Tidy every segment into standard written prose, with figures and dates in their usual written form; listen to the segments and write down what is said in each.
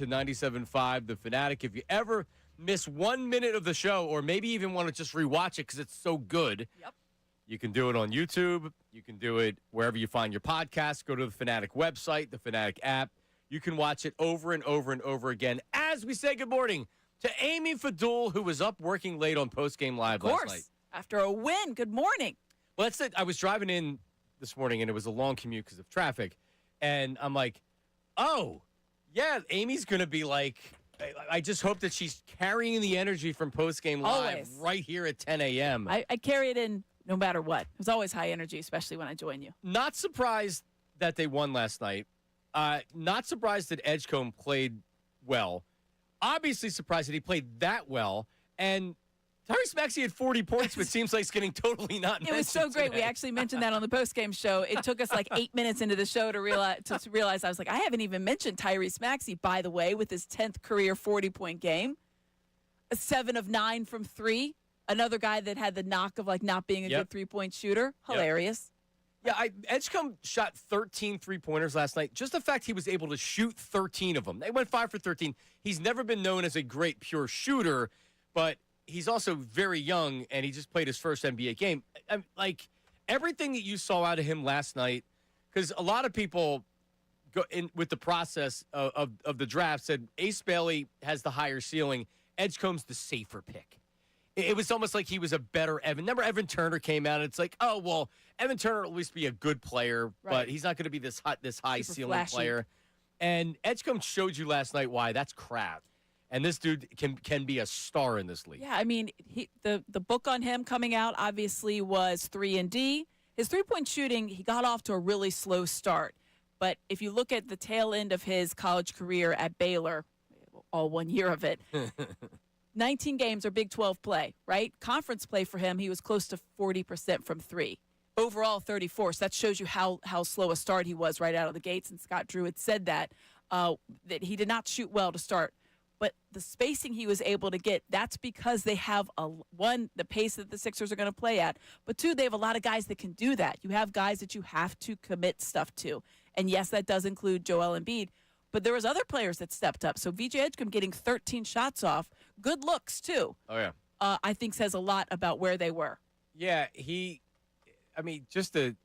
to 97.5 The Fanatic. If you ever miss 1 minute of the show or maybe even want to just rewatch it because it's so good, you can do it on YouTube. You can do it wherever you find your podcasts. Go to the Fanatic website, the Fanatic app. You can watch it over and over and over again as we say good morning to Amy Fadul, who was up working late on Postgame Live last night. After a win, good morning. Well, that's it. I was driving in this morning, and it was a long commute because of traffic. And I'm like, oh, yeah, Amy's going to be like, I just hope that she's carrying the energy from Postgame Live Always. right here at 10 a.m. I carry it in no matter what. It was always high energy, especially when I join you. Not surprised that they won last night. Not surprised that Edgecombe played well. Obviously surprised that he played that well. And Tyrese Maxey had 40 points, but seems like it's getting totally not mentioned. It was so great. Today. We actually mentioned that on the postgame show. It took us like 8 minutes into the show to realize I was like, I haven't even mentioned Tyrese Maxey, by the way, with his 10th career 40-point game. 7 of 9 from 3. Another guy that had the knock of like not being a good three-point shooter. Hilarious. Yeah, Edgecombe shot 13 three-pointers last night. Just the fact he was able to shoot 13 of them. They went 5 for 13. He's never been known as a great pure shooter, but he's also very young, and he just played his first NBA game. Like, everything that you saw out of him last night, because a lot of people go in with the process of the draft said Ace Bailey has the higher ceiling. Edgecombe's the safer pick. It was almost like he was a better Evan. Remember Evan Turner came out, and it's like, oh, well, Evan Turner will at least be a good player, but he's not going to be this high ceiling player. And Edgecombe showed you last night why that's crap. And this dude can be a star in this league. Yeah, I mean, the book on him coming out obviously was 3-and-D. His three-point shooting, he got off to a really slow start. But if you look at the tail end of his college career at Baylor, all 1 year of it, 19 games are Big 12 play, right? Conference play for him, he was close to 40% from 3. Overall, 34. So that shows you how slow a start he was right out of the gates. And Scott Drew had said that he did not shoot well to start. But the spacing he was able to get, that's because they have, the pace that the Sixers are going to play at. But, 2, they have a lot of guys that can do that. You have guys that you have to commit stuff to. And, yes, that does include Joel Embiid. But there was other players that stepped up. So VJ Edgecombe getting 13 shots off. Good looks, too. Oh, yeah. I think says a lot about where they were. Yeah, just the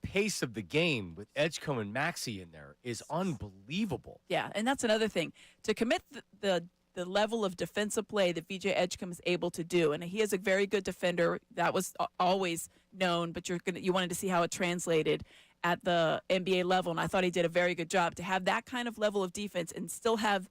pace of the game with Edgecombe and Maxey in there is unbelievable. Yeah, and that's another thing. To commit the level of defensive play that VJ Edgecombe is able to do, and he is a very good defender. That was always known, but you wanted to see how it translated at the NBA level, and I thought he did a very good job. To have that kind of level of defense and still have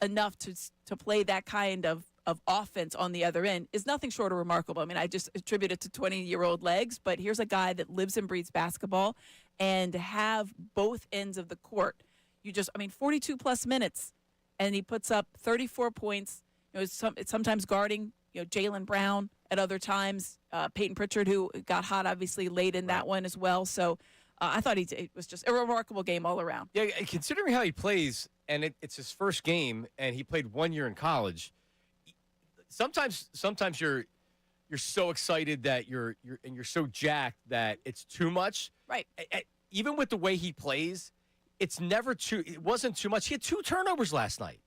enough to play that kind of offense on the other end is nothing short of remarkable. I mean, I just attribute it to 20-year-old legs, but here's a guy that lives and breathes basketball, and to have both ends of the court, 42-plus minutes, and he puts up 34 points. It's sometimes guarding, Jaylen Brown at other times, Peyton Pritchard, who got hot, obviously, late in that one as well. So I thought it was just a remarkable game all around. Yeah, considering how he plays, and it's his first game, and he played 1 year in college. Sometimes you're so excited that you're so jacked that it's too much. Right. Even with the way he plays, it wasn't too much. He had 2 turnovers last night.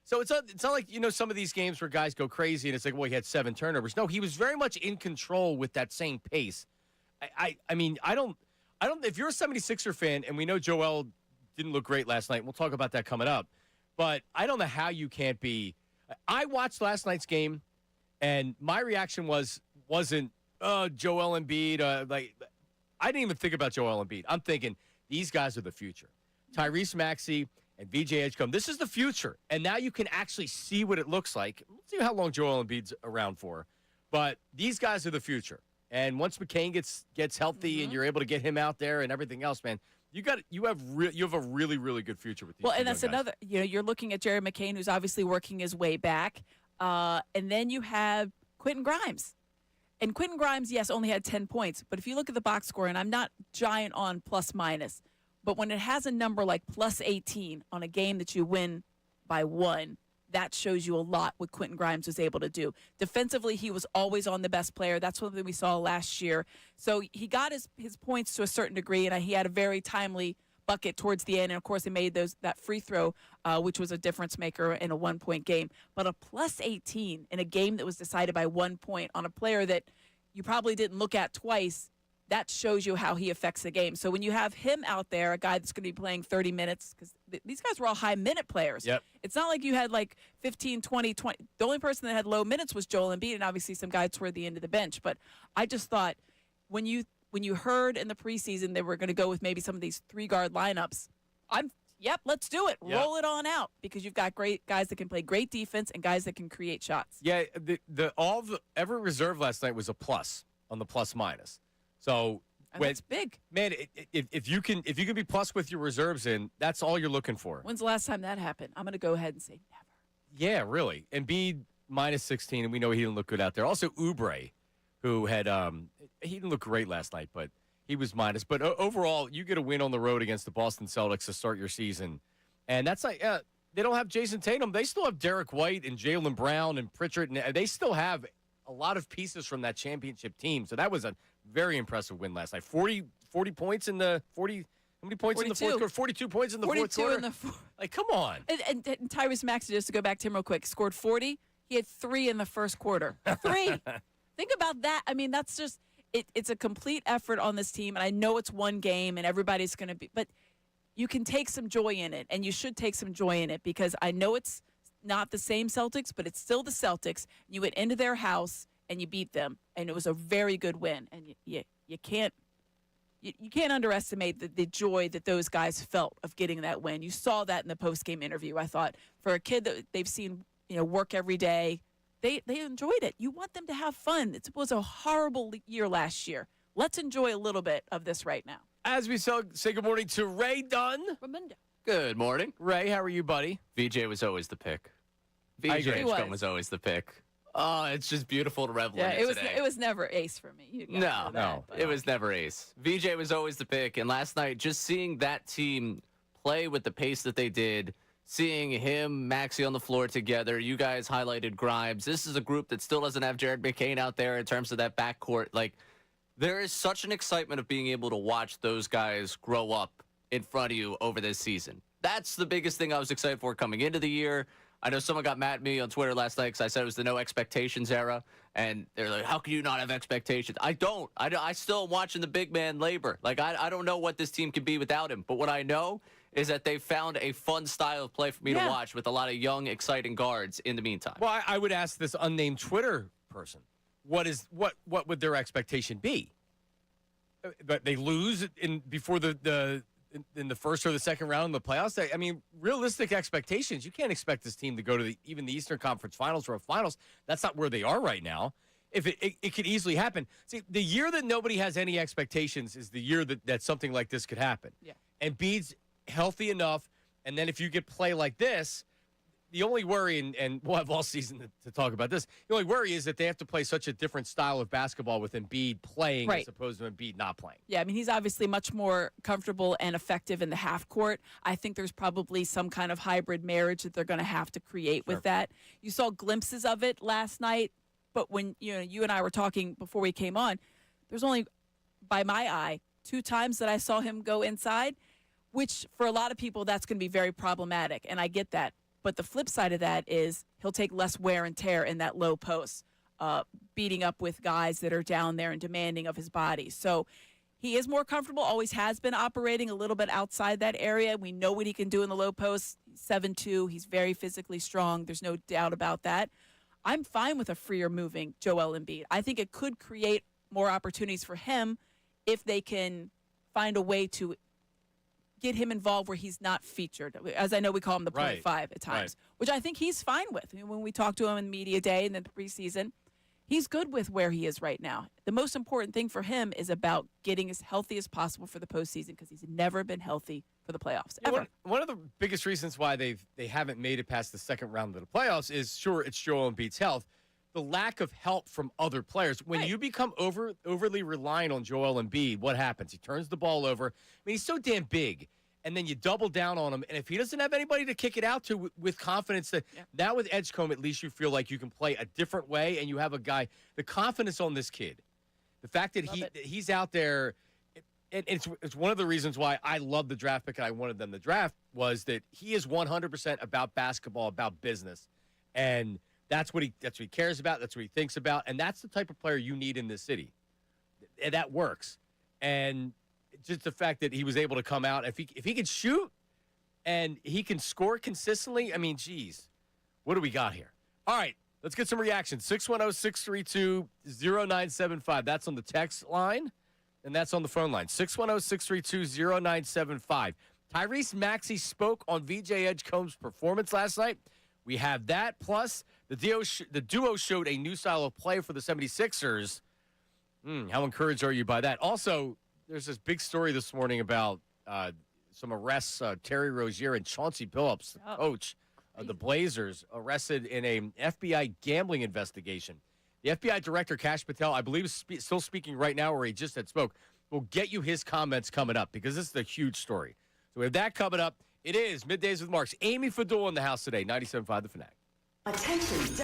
So it's not like, some of these games where guys go crazy and it's like, well, he had 7 turnovers. No, he was very much in control with that same pace. I don't if you're a 76er fan, and we know Joel didn't look great last night, and we'll talk about that coming up, but I don't know how you can't be. I watched last night's game, and my reaction wasn't Joel Embiid. I didn't even think about Joel Embiid. I'm thinking these guys are the future. Tyrese Maxey and VJ Edgecombe. This is the future, and now you can actually see what it looks like. Let's see how long Joel Embiid's around for, but these guys are the future. And once McCain gets healthy and you're able to get him out there and everything else, man, you have a really, really good future with these. Well, and that's another. You're looking at Jared McCain, who's obviously working his way back, and then you have Quentin Grimes. And Quentin Grimes, yes, only had 10 points, but if you look at the box score, and I'm not giant on plus minus, but when it has a number like plus 18 on a game that you win by 1. That shows you a lot what Quentin Grimes was able to do. Defensively, he was always on the best player. That's something we saw last year. So he got his points to a certain degree, and he had a very timely bucket towards the end. And, of course, they made that free throw, which was a difference maker in a 1-point game. But a plus 18 in a game that was decided by 1 point on a player that you probably didn't look at twice, that shows you how he affects the game. So when you have him out there, a guy that's going to be playing 30 minutes, because these guys were all high-minute players. Yep. It's not like you had like 15, 20. The only person that had low minutes was Joel Embiid, and obviously some guys toward the end of the bench. But I just thought when you heard in the preseason they were going to go with maybe some of these three-guard lineups, let's do it. Yep. Roll it on out, because you've got great guys that can play great defense and guys that can create shots. Yeah, every reserve last night was a plus on the plus minus. So that's big, man. If you can be plus with your reserves in, that's all you're looking for. When's the last time that happened? I'm going to go ahead and say never. Yeah, really. Embiid minus 16, and we know he didn't look good out there. Also, Oubre, who had he didn't look great last night, but he was minus. But overall, you get a win on the road against the Boston Celtics to start your season, and that's like they don't have Jason Tatum. They still have Derek White and Jaylen Brown and Pritchard, and they still have a lot of pieces from that championship team. So that was a very impressive win last night. 40 points in the 40. How many points 42. in the fourth quarter? 42 points in the fourth quarter. 42 in the fourth. Like, come on. And Tyrese Maxey, just to go back to him real quick, scored 40. He had 3 in the first quarter. 3. Think about that. I mean, that's just it's a complete effort on this team. And I know it's one game and everybody's going to be, but you can take some joy in it, and you should take some joy in it, because I know it's not the same Celtics, but it's still the Celtics. You went into their house and you beat them, and it was a very good win. And you can't underestimate the joy that those guys felt of getting that win. You saw that in the post-game interview. I thought for a kid that they've seen work every day, they enjoyed it. You want them to have fun. It was a horrible year last year. Let's enjoy a little bit of this right now. As we say good morning to Ray Dunn. Good morning. Ray, how are you, buddy? VJ was always the pick. I VJ agree. Edgecombe was always the pick. Oh, it's just beautiful to revel in it today. It was never ace for me. You guys know that, but- It was never ace. VJ was always the pick, and last night, just seeing that team play with the pace that they did, seeing him, Maxey on the floor together, you guys highlighted Grimes. This is a group that still doesn't have Jared McCain out there in terms of that backcourt. Like, there is such an excitement of being able to watch those guys grow up in front of you over this season. That's the biggest thing I was excited for coming into the year. I know someone got mad at me on Twitter last night because I said it was the no expectations era, and they're like, how can you not have expectations? I don't. I still am watching the big man labor. Like, I don't know what this team can be without him, but what I know is that they found a fun style of play for me to watch with a lot of young, exciting guards in the meantime. Well, I would ask this unnamed Twitter person, what would their expectation be? But they lose before in the first or the second round in the playoffs. I mean, realistic expectations. You can't expect this team to go to even the Eastern Conference Finals or a Finals. That's not where they are right now. If it could easily happen. See, the year that nobody has any expectations is the year that something like this could happen. Yeah. And Embiid's healthy enough, and then if you get play like this, the only worry, and we'll have all season to talk about this, the only worry is that they have to play such a different style of basketball with Embiid playing as opposed to Embiid not playing. Yeah, I mean, he's obviously much more comfortable and effective in the half court. I think there's probably some kind of hybrid marriage that they're going to have to create with that. You saw glimpses of it last night, but when you and I were talking before we came on, there's only, by my eye, 2 times that I saw him go inside, which for a lot of people, that's going to be very problematic, and I get that. But the flip side of that is he'll take less wear and tear in that low post, beating up with guys that are down there and demanding of his body. So he is more comfortable, always has been operating a little bit outside that area. We know what he can do in the low post. He's 7'2". He's very physically strong. There's no doubt about that. I'm fine with a freer moving Joel Embiid. I think it could create more opportunities for him if they can find a way to get him involved where he's not featured. As I know, we call him the point 5 at times, which I think he's fine with. I mean, when we talk to him in media day and then the preseason, he's good with where he is right now. The most important thing for him is about getting as healthy as possible for the postseason, because he's never been healthy for the playoffs, ever. One of the biggest reasons why they haven't made it past the second round of the playoffs is, sure, it's Joel Embiid's health. The lack of help from other players. When you become overly reliant on Joel Embiid, what happens? He turns the ball over. I mean, he's so damn big. And then you double down on him. And if he doesn't have anybody to kick it out to with confidence, now with Edgecombe, at least you feel like you can play a different way, and you have a guy, the confidence on this kid. The fact that he's out there, it's one of the reasons why I love the draft pick and I wanted them to draft was that he is 100% about basketball, about business. And that's what he cares about. That's what he thinks about. And that's the type of player you need in this city. And that works. And just the fact that he was able to come out, if he can shoot and he can score consistently, I mean, geez, what do we got here? All right, let's get some reactions. 610-632-0975. That's on the text line, and that's on the phone line. 610-632-0975. Tyrese Maxey spoke on VJ Edgecombe's performance last night. We have that, plus the duo showed a new style of play for the 76ers. How encouraged are you by that? Also, there's this big story this morning about some arrests. Terry Rozier and Chauncey Billups, the coach of the Blazers, arrested in a FBI gambling investigation. The FBI director, Kash Patel, I believe is still speaking right now, or he just had spoke. We'll get you his comments coming up because this is a huge story. So we have that coming up. It is Middays with Marks. Amy Fadul in the house today, 97.5 The Fanatic. Attention.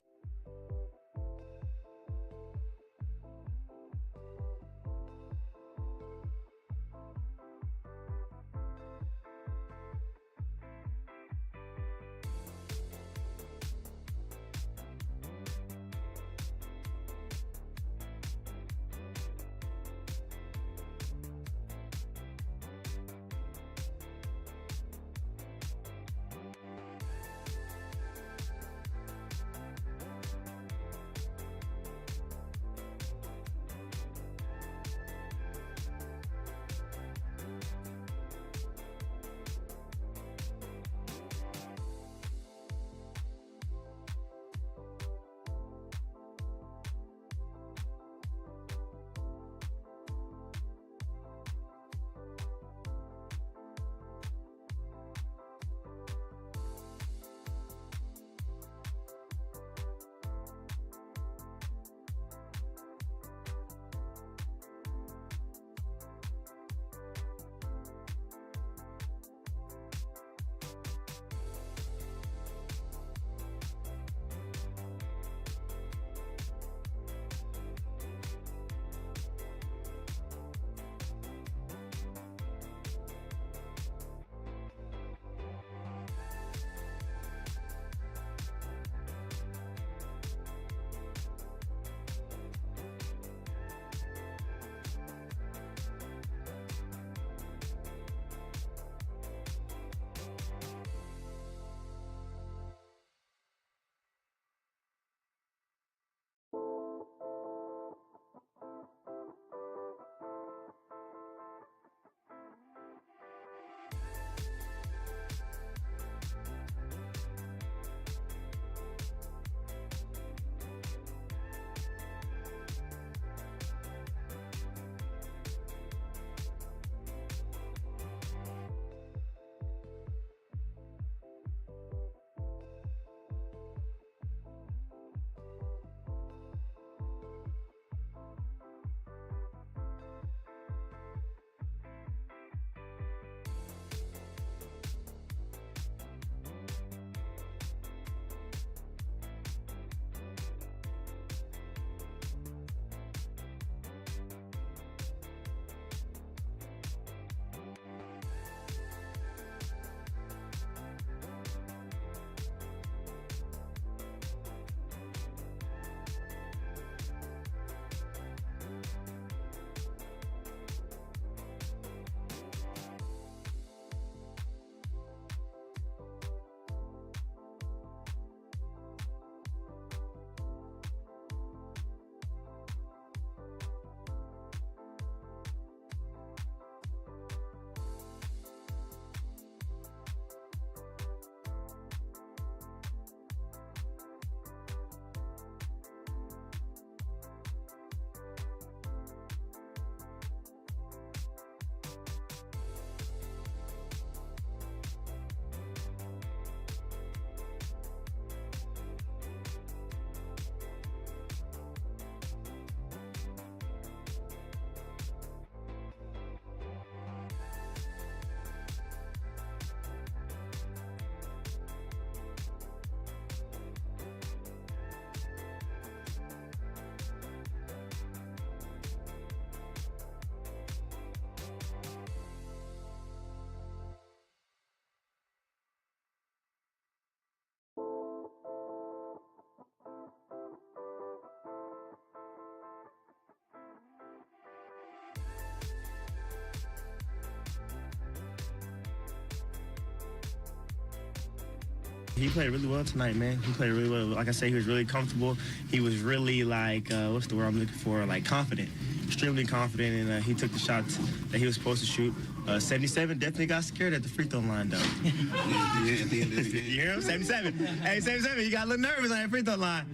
He played really well tonight, man. He played really well. Like I said, he was really comfortable. He was really, like, what's the word I'm looking for? Like, confident. Extremely confident, and he took the shots that he was supposed to shoot. 77 definitely got scared at the free throw line, though. Yeah, at the end of the game. You hear him? 77. Hey, 77, you got a little nervous on that free throw line.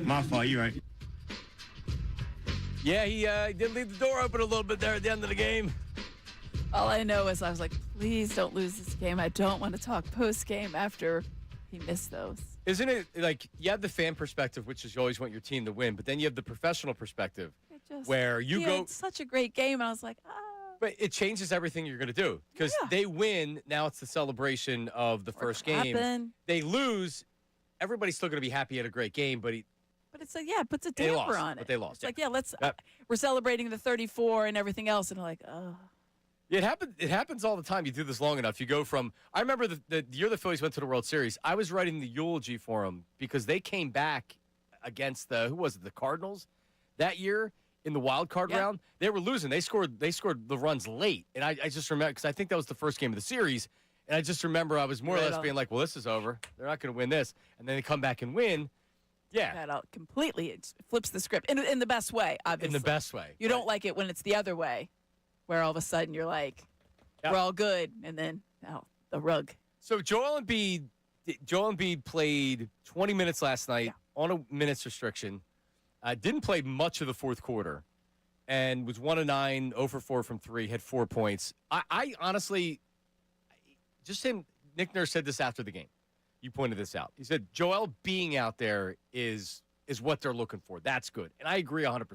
My fault, you right. Yeah, he did leave the door open a little bit there at the end of the game. All I know is I was like, please don't lose this game. I don't want to talk post-game after he missed those. Isn't it like you have the fan perspective, which is you always want your team to win, but then you have the professional perspective where you go. It's such a great game, and I was like, ah. But it changes everything you're going to do because they win. Now it's the celebration of the first game. They lose. Everybody's still going to be happy at a great game, but it's like, it puts a damper on it. But they lost. It's like, we're celebrating the 34 and everything else, and I'm like, oh. It happens all the time. You do this long enough. You go from, I remember the year the Phillies went to the World Series, I was writing the eulogy for them because they came back against the Cardinals that year in the wild card round. They were losing. They scored the runs late. And I just remember, because I think that was the first game of the series. And I just remember I was more or less being like, well, this is over. They're not going to win this. And then they come back and win. Yeah. That out completely. It flips the script in the best way, obviously. In the best way. You don't like it when it's the other way, where all of a sudden you're like, we're all good, and then the rug. So Joel Embiid played 20 minutes last night on a minutes restriction. Didn't play much of the fourth quarter, and was 1 of 9, 0 for 4 from 3, had 4 points. I honestly, just him. Nick Nurse said this after the game. You pointed this out. He said Joel being out there is what they're looking for. That's good, and I agree 100%.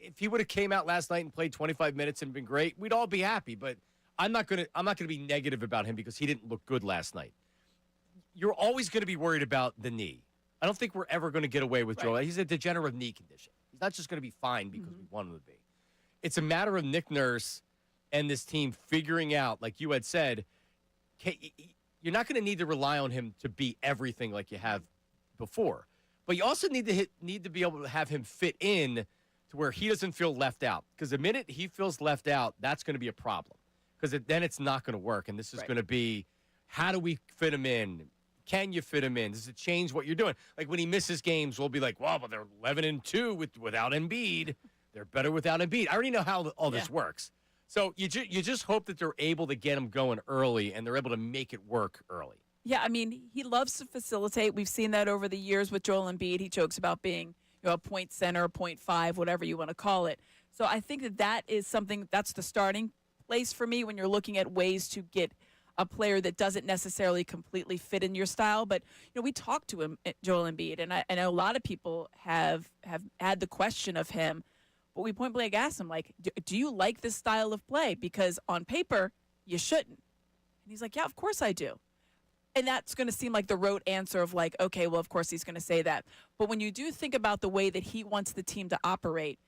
If he would have came out last night and played 25 minutes and been great, we'd all be happy. But I'm not gonna be negative about him because he didn't look good last night. You're always going to be worried about the knee. I don't think we're ever going to get away with Joel. He's a degenerative knee condition. He's not just going to be fine because we want him to be. It's a matter of Nick Nurse and this team figuring out, like you had said, you're not going to need to rely on him to be everything like you have before. But you also need to be able to have him fit in to where he doesn't feel left out. Because the minute he feels left out, that's going to be a problem. Because then it's not going to work. And this is going to be, how do we fit him in? Can you fit him in? Does it change what you're doing? Like when he misses games, we'll be like, well, but they're 11-2 without Embiid. They're better without Embiid. I already know how all this works. So you just hope that they're able to get him going early and they're able to make it work early. Yeah, I mean, he loves to facilitate. We've seen that over the years with Joel Embiid. He jokes about being a point center, 0.5, whatever you want to call it. So I think that is something that's the starting place for me when you're looking at ways to get a player that doesn't necessarily completely fit in your style. But, we talked to him, Joel Embiid, and I know a lot of people have had the question of him, but we point blank asked him, like, do you like this style of play? Because on paper, you shouldn't. And he's like, yeah, of course I do. And that's going to seem like the rote answer of like, okay, well, of course he's going to say that. But when you do think about the way that he wants the team to operate,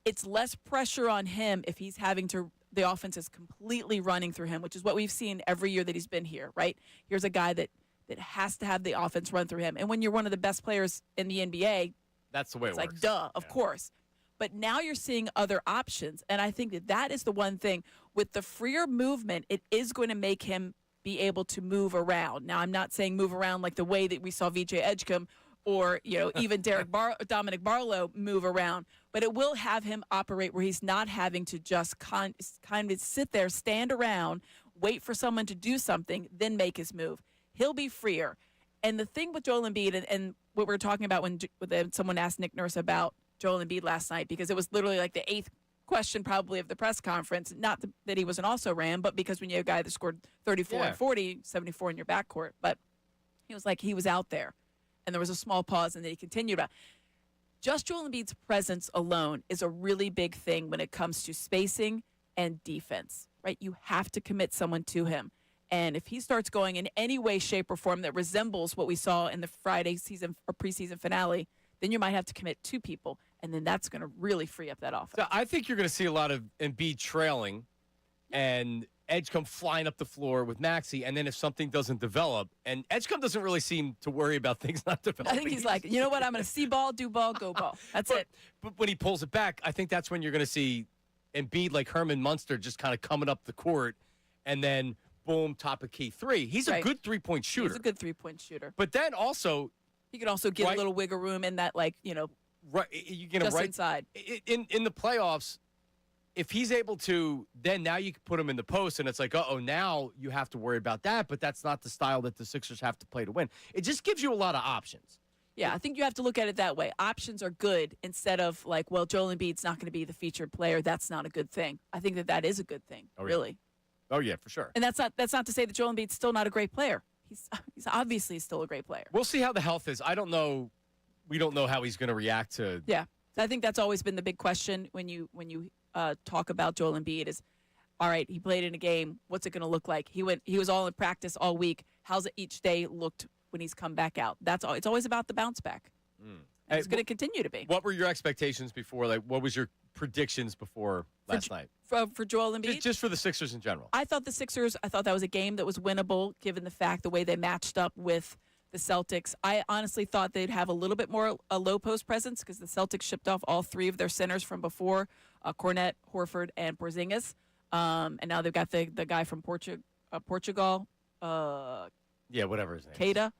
it's less pressure on him if he's having to, the offense is completely running through him, which is what we've seen every year that he's been here, right? Here's a guy that has to have the offense run through him. And when you're one of the best players in the NBA, that's the way it works. It's like, duh, of course. But now you're seeing other options. And I think that is the one thing. With the freer movement, it is going to make him be able to move around. Now, I'm not saying move around like the way that we saw VJ Edgecombe or, even Dominic Barlow move around, but it will have him operate where he's not having to just kind of sit there, stand around, wait for someone to do something, then make his move. He'll be freer. And the thing with Joel Embiid and what we were talking about when someone asked Nick Nurse about Joel Embiid last night, because it was literally like the 8th question probably of the press conference, not that he was an also-ran, but because when you have a guy that scored 34 and 40, 74 in your backcourt, but he was like, he was out there. And there was a small pause, and then he continued about. Just Joel Embiid's presence alone is a really big thing when it comes to spacing and defense, right? You have to commit someone to him. And if he starts going in any way, shape, or form that resembles what we saw in the Friday season or preseason finale, then you might have to commit 2 people, and then that's going to really free up that offense. So I think you're going to see a lot of Embiid trailing and Edgecombe flying up the floor with Maxey, and then if something doesn't develop, and Edgecombe doesn't really seem to worry about things not developing. I think he's like, you know what, I'm going to see ball, do ball, go ball. That's it. But when he pulls it back, I think that's when you're going to see Embiid like Herman Munster just kind of coming up the court and then boom, top of key three. He's a Right. good three-point shooter. He's a good three-point shooter. But then also, He could also get Right. a little wiggle room in that, like, right, you get him just right inside. in the playoffs. If he's able to, then now you can put him in the post, and it's like, now you have to worry about that. But that's not the style that the Sixers have to play to win. It just gives you a lot of options. Yeah, I think you have to look at it that way. Options are good instead of like, well, Joel Embiid's not going to be the featured player. That's not a good thing. I think that is a good thing, Oh, yeah. really. Oh yeah, for sure. And that's not to say that Joel Embiid's still not a great player. He's obviously still a great player. We'll see how the health is. I don't know. We don't know how he's going to react to. Yeah, I think that's always been the big question when you talk about Joel Embiid is, all right, he played in a game. What's it going to look like? He was all in practice all week. How's it each day looked when he's come back out? That's all. It's always about the bounce back. And it's going to continue to be. What were your expectations before? Like, what was your predictions before last night? For Joel Embiid? Just for the Sixers in general. I thought that was a game that was winnable given the way they matched up with the Celtics. I honestly thought they'd have a little bit more a low post presence because the Celtics shipped off all three of their centers from before, Cornette, Horford, and Porzingis. And now they've got the guy from Portugal, Yeah, whatever his name. Kada.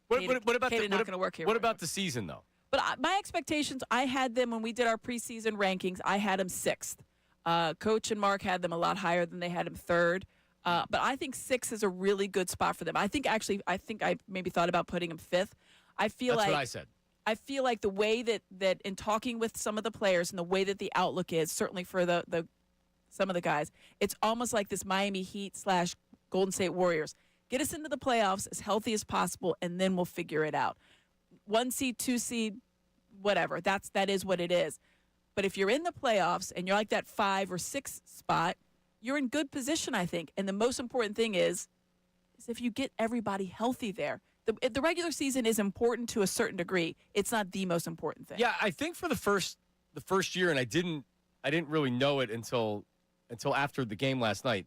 What about Kada not going to work here. What right about now. the season though? But my expectations, I had them when we did our preseason rankings. I had them 6th. Coach and Mark had them a lot higher than they had them 3rd. But I think 6 is a really good spot for them. I think I maybe thought about putting them 5th. That's what I said. I feel like the way that in talking with some of the players and the way that the outlook is, certainly for the some of the guys, it's almost like this Miami Heat / Golden State Warriors. Get us into the playoffs as healthy as possible, and then we'll figure it out. 1 seed, 2 seed, whatever. That is what it is. But if you're in the playoffs and you're like that 5 or 6 spot, you're in good position, I think. And the most important thing is if you get everybody healthy there. The regular season is important to a certain degree. It's not the most important thing. Yeah, I think for the first year, and I didn't really know it until after the game last night.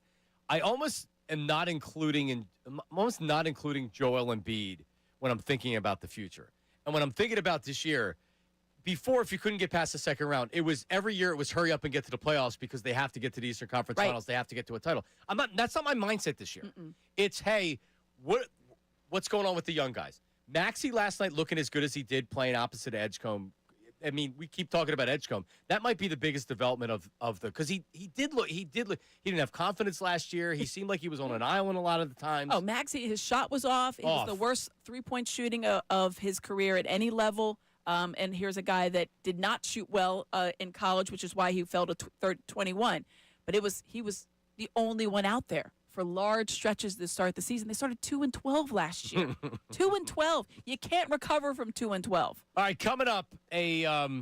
I almost am not including Joel Embiid when I'm thinking about the future. And when I'm thinking about this year, before, if you couldn't get past the second round, it was every year it was hurry up and get to the playoffs because they have to get to the Eastern Conference Finals. They have to get to a title. That's not my mindset this year. It's, hey, what's going on with the young guys? Maxey last night looking as good as he did playing opposite Edgecombe. I mean, we keep talking about Edgecombe. That might be the biggest development of the, because he didn't have confidence last year. He seemed like he was on an island a lot of the times. Oh, Maxey, his shot was off. It was the worst three-point shooting of his career at any level. And here's a guy that did not shoot well in college, which is why he fell to 21. But he was the only one out there for large stretches to start the season. They started 2-12 last year. 2-12. You can't recover from 2-12. All right, coming up, I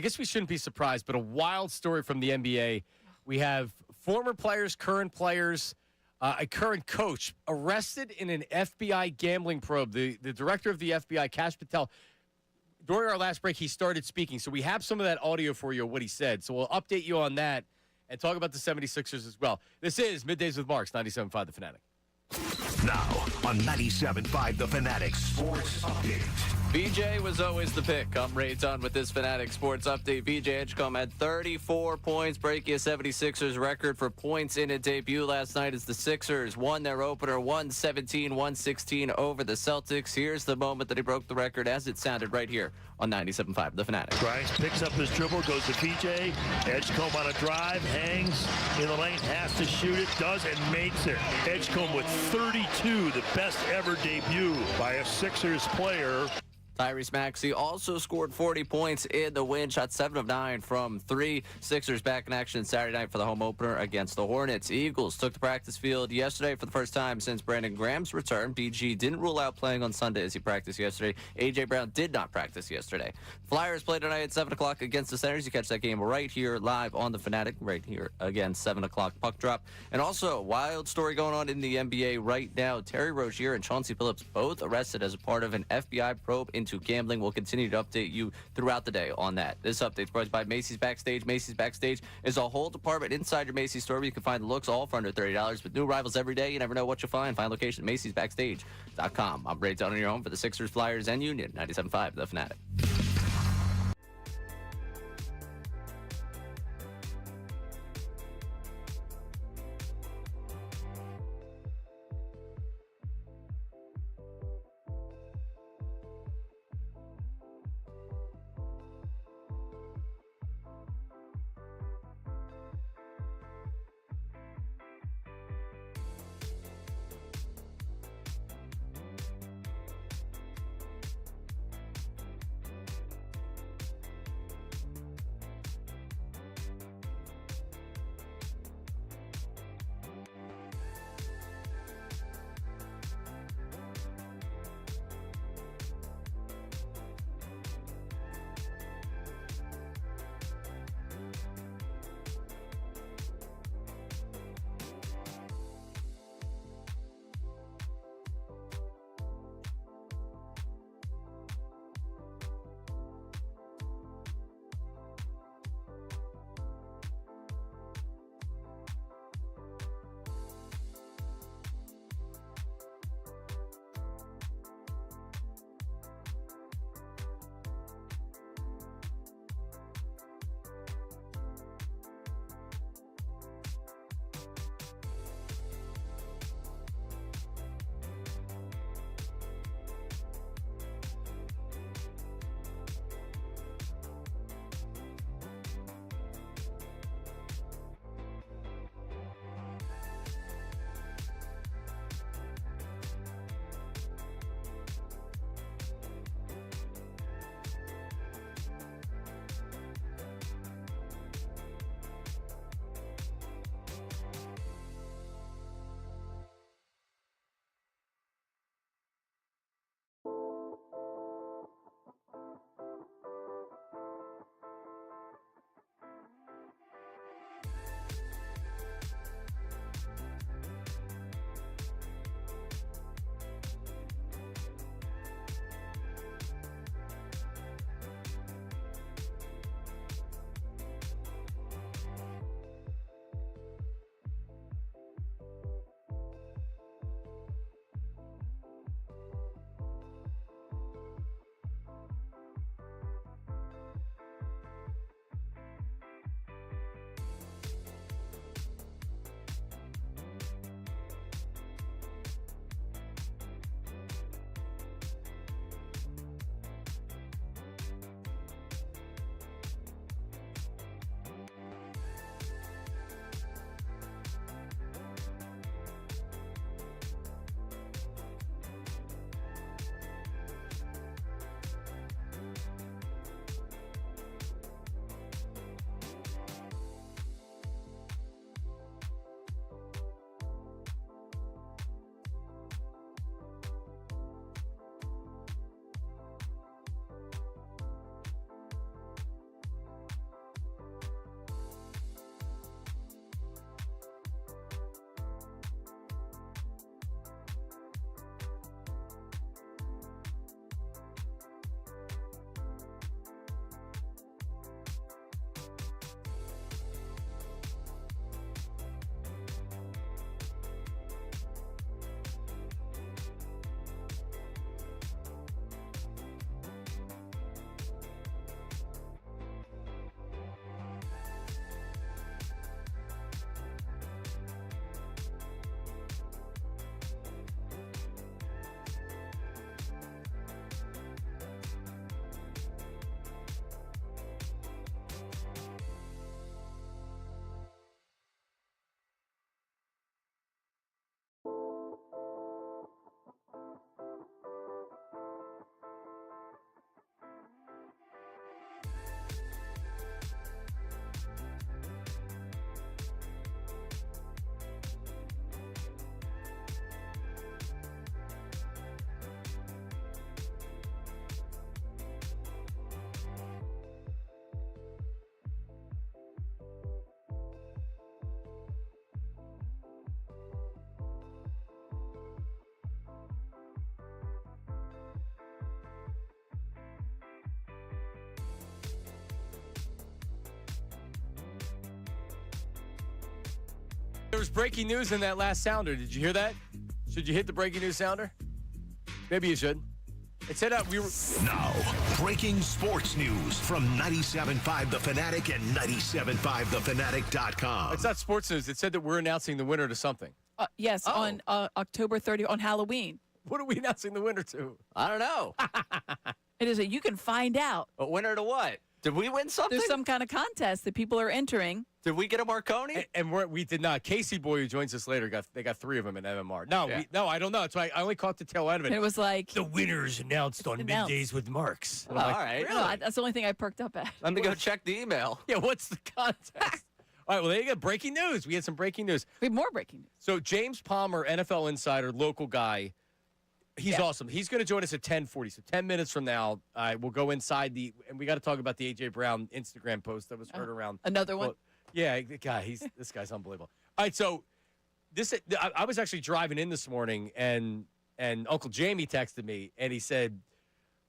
guess we shouldn't be surprised, but a wild story from the NBA. We have former players, current players, a current coach arrested in an FBI gambling probe. The director of the FBI, Kash Patel, during our last break, he started speaking. So we have some of that audio for you, what he said. So we'll update you on that and talk about the 76ers as well. This is Middays with Marks, 97.5 The Fanatic. Now on 97.5 The Fanatic Sports Update. VJ was always the pick. I'm Ray Dunn with this Fanatic Sports Update. VJ Edgecombe had 34 points, breaking a 76ers record for points in a debut last night as the Sixers won their opener 117-116 over the Celtics. Here's the moment that he broke the record as it sounded right here on 97.5 The Fanatic. Grimes picks up his dribble, goes to PJ. Edgecombe on a drive, hangs in the lane, has to shoot it, does, and makes it. Edgecombe with 32, the best ever debut by a Sixers player. Tyrese Maxey also scored 40 points in the win, shot 7 of 9 from 3. Sixers back in action Saturday night for the home opener against the Hornets. Eagles took the practice field yesterday for the first time since Brandon Graham's return. BG didn't rule out playing on Sunday as he practiced yesterday. A.J. Brown did not practice yesterday. Flyers play tonight at 7 o'clock against the Senators. You catch that game right here live on the Fanatic, right here again, 7 o'clock puck drop. And also, wild story going on in the NBA right now. Terry Rozier and Chauncey Billups both arrested as a part of an FBI probe into gambling. We'll continue to update you throughout the day on that. This update is brought to you by Macy's Backstage. Macy's Backstage is a whole department inside your Macy's store where you can find the looks all for under $30. With new arrivals every day, you never know what you'll find. Find location at Macy'sBackstage.com. I'm Ray Dunn on your home for the Sixers, Flyers, and Union. 97.5 The Fanatic. there was breaking news in that last sounder. Did you hear that? Should you hit the breaking news sounder? Maybe you should. It said we were... Now, breaking sports news from 97.5 The Fanatic and 97.5thefanatic.com. It's not sports news. It said that we're announcing the winner to something. Yes, on October 30th, on Halloween. What are we announcing the winner to? I don't know. It is you can find out. But winner to what? Did we win something? There's some kind of contest that people are entering. Did we get a Marconi? And we did not. Casey Boy, who joins us later, they got 3 of them in MMR. No, Yeah. I don't know. That's why I only caught the tail end of it. And it was like, The winner's announced on announced. Middays with Marks. And Oh, I'm like, all right. Really? that's the only thing I perked up at. Let me go check the email. Yeah, what's the contest? All right, well, there you go. Breaking news. We had some breaking news. We have more breaking news. So James Palmer, NFL insider, local guy, he's Yeah. awesome. He's going to join us at 10:40. So 10 minutes from now, we'll go inside and we got to talk about the A.J. Brown Instagram post that was heard around. Another one? Well, yeah, the guy, this guy's unbelievable. All right, so I was actually driving in this morning, and Uncle Jamie texted me, and he said,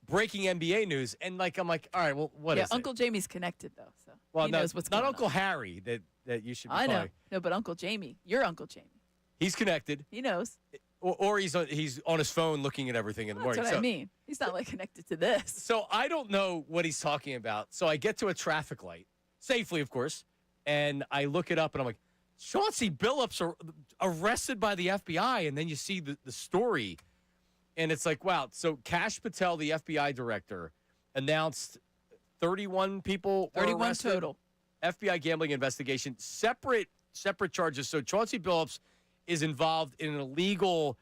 breaking NBA news. And I'm like, all right, well, what is it? Uncle Jamie's connected, though, so Well, he knows what's not going Uncle on. Harry that you should be I know. calling. No, but Uncle Jamie. Your Uncle Jamie. He's connected. He knows. Or he's on his phone looking at everything in the That's morning. what I mean. He's not, connected to this. So I don't know what he's talking about. So I get to a traffic light, safely, of course, and I look it up, and I'm like, Chauncey Billups are arrested by the FBI, and then you see the story, and it's like, wow. So Kash Patel, the FBI director, announced 31 people were 31 arrested. total. FBI gambling investigation, separate charges. So Chauncey Billups is involved in an illegal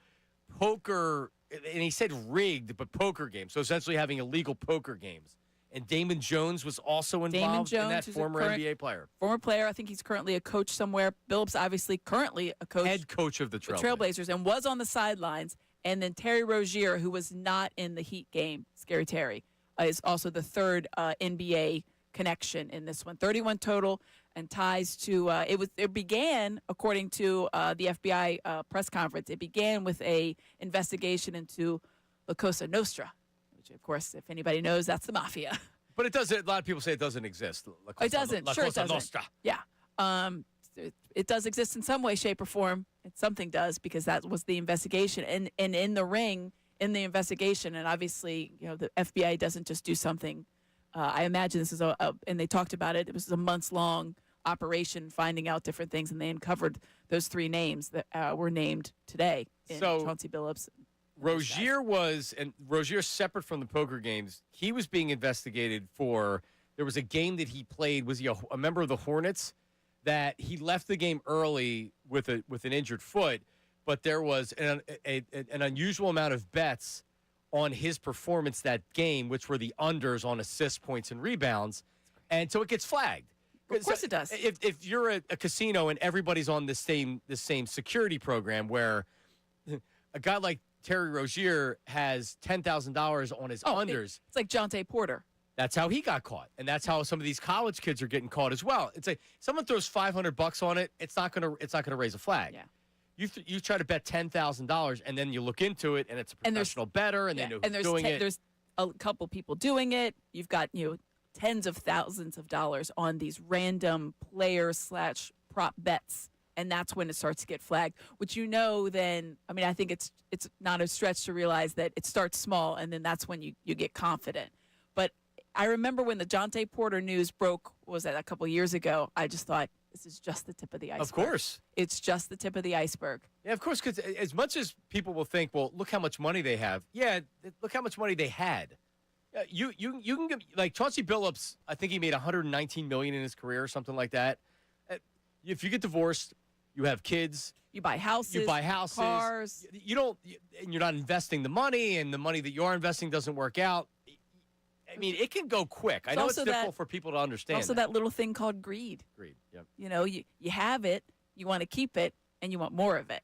poker, and he said rigged, but poker game. So essentially having illegal poker games. And Damon Jones was also involved in that, who's former a current NBA player. Former player. I think he's currently a coach somewhere. Billups obviously currently a coach. Head coach of the with Trailblazers. Trailblazers and was on the sidelines. And then Terry Rozier, who was not in the Heat game, Scary Terry, is also the third NBA connection in this one. 31 total, and ties to it began, according to the FBI press conference, it began with a investigation into La Cosa Nostra, which, of course, if anybody knows, that's the mafia. But it doesn't. A lot of people say it doesn't exist. It doesn't. La Sure, it Cosa doesn't. Nostra. Yeah. It does exist in some way, shape, or form. Something does, because that was the investigation. And in the ring, in the investigation, and obviously, the FBI doesn't just do something. I imagine this is and they talked about it. It was a months-long operation, finding out different things, and they uncovered those 3 names that were named today in So, Chauncey Billups. Rozier's separate from the poker games. He was being investigated for, there was a game that he played. Was he a member of the Hornets? That he left the game early with an injured foot, but there was an unusual amount of bets on his performance that game, which were the unders on assist, points, and rebounds, and so it gets flagged. Of course it does. If you're a casino and everybody's on the same security program, where a guy like Terry Rozier has $10,000 on his unders, It's like Jonte Porter. that's how he got caught, and that's how some of these college kids are getting caught as well. It's like someone throws $500 on it, it's not gonna raise a flag. Yeah. You try to bet $10,000, and then you look into it, and it's a professional bettor, and they know who's doing it. There's a couple people doing it. You've got tens of thousands of dollars on these random player/prop bets, and that's when it starts to get flagged. Which then I think it's not a stretch to realize that it starts small, and then that's when you get confident. But I remember when the Jonte Porter news broke, was that a couple years ago? I just thought, this is just the tip of the iceberg. Of course. It's just the tip of the iceberg. Yeah, of course, because as much as people will think, well, look how much money they have. Yeah, look how much money they had. You can get, like Chauncey Billups, I think he made $119 million in his career or something like that. If you get divorced, you have kids. You buy houses. Cars. And you're not investing the money, and the money that you are investing doesn't work out. I mean, it can go quick. I know it's difficult for people to understand. Also, that little thing called greed. Greed, yep. You have it, you want to keep it, and you want more of it.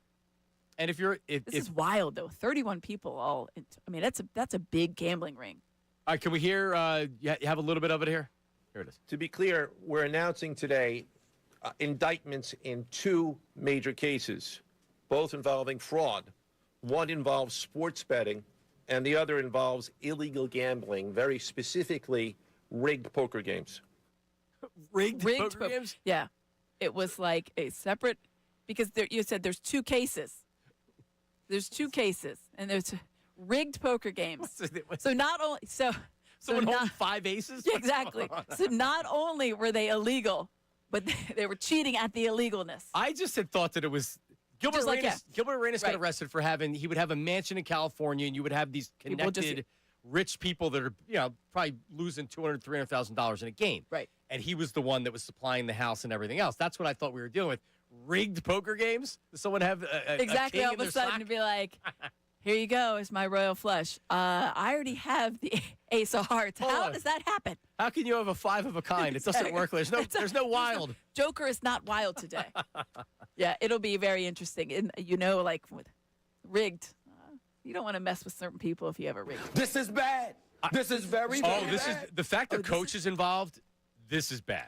And if This is wild, though. 31 people all. That's a big gambling ring. All right, can we hear? You have a little bit of it here. Here it is. To be clear, we're announcing today indictments in 2 major cases, both involving fraud. One involves sports betting, and the other involves illegal gambling, very specifically rigged poker games. Rigged poker games? Yeah. It was like a separate because you said there's two cases. There's two cases, and there's rigged poker games. So not only Someone not, holding 5 aces? Yeah, exactly. So not only were they illegal, but they were cheating at the illegalness. I just had thought that it was Gilbert Just like, Arenas. Gilbert Arenas got Right. arrested for he would have a mansion in California, and you would have these People just- connected rich people that are probably losing $200,000, $300,000 in a game. Right. And he was the one that was supplying the house and everything else. That's what I thought we were dealing with. Rigged poker games? Does someone have a Exactly. king All in of a their sudden, sock? to be like, here you go. It's my royal flush. I already have the ace of hearts. Hold How on. does that happen? How can you have a 5 of a kind? It doesn't work. There's no wild. Joker is not wild today. Yeah, it'll be very interesting. And like with rigged, you don't want to mess with certain people if you have a rigged. This is bad. This is very bad. This is the fact that coach is involved. This is bad.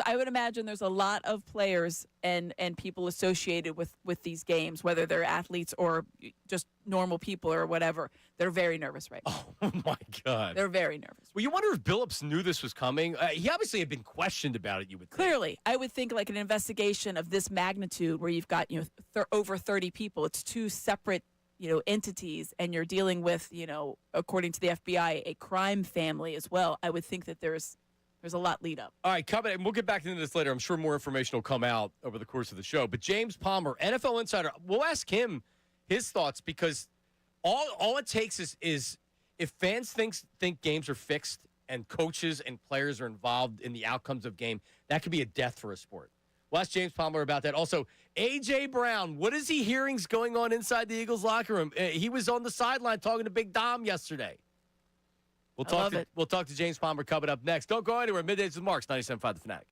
I would imagine there's a lot of players and people associated with these games, whether they're athletes or just normal people or whatever. They're very nervous right now. Oh my God. They're very nervous. Well, you wonder if Billups knew this was coming. He obviously had been questioned about it. You would think. Clearly, I would think like an investigation of this magnitude, where you've got over 30 people. It's two separate entities, and you're dealing with according to the FBI, a crime family as well. I would think that there's a lot lead up. All right, coming, and we'll get back into this later. I'm sure more information will come out over the course of the show. But James Palmer, NFL insider, we'll ask him his thoughts, because all it takes is if fans think games are fixed and coaches and players are involved in the outcomes of game, that could be a death for a sport. We'll ask James Palmer about that. Also, A.J. Brown, what is he hearing's going on inside the Eagles locker room? He was on the sideline talking to Big Dom yesterday. We'll talk to James Palmer coming up next. Don't go anywhere. Middays with Marks, 97.5 The Fanatic.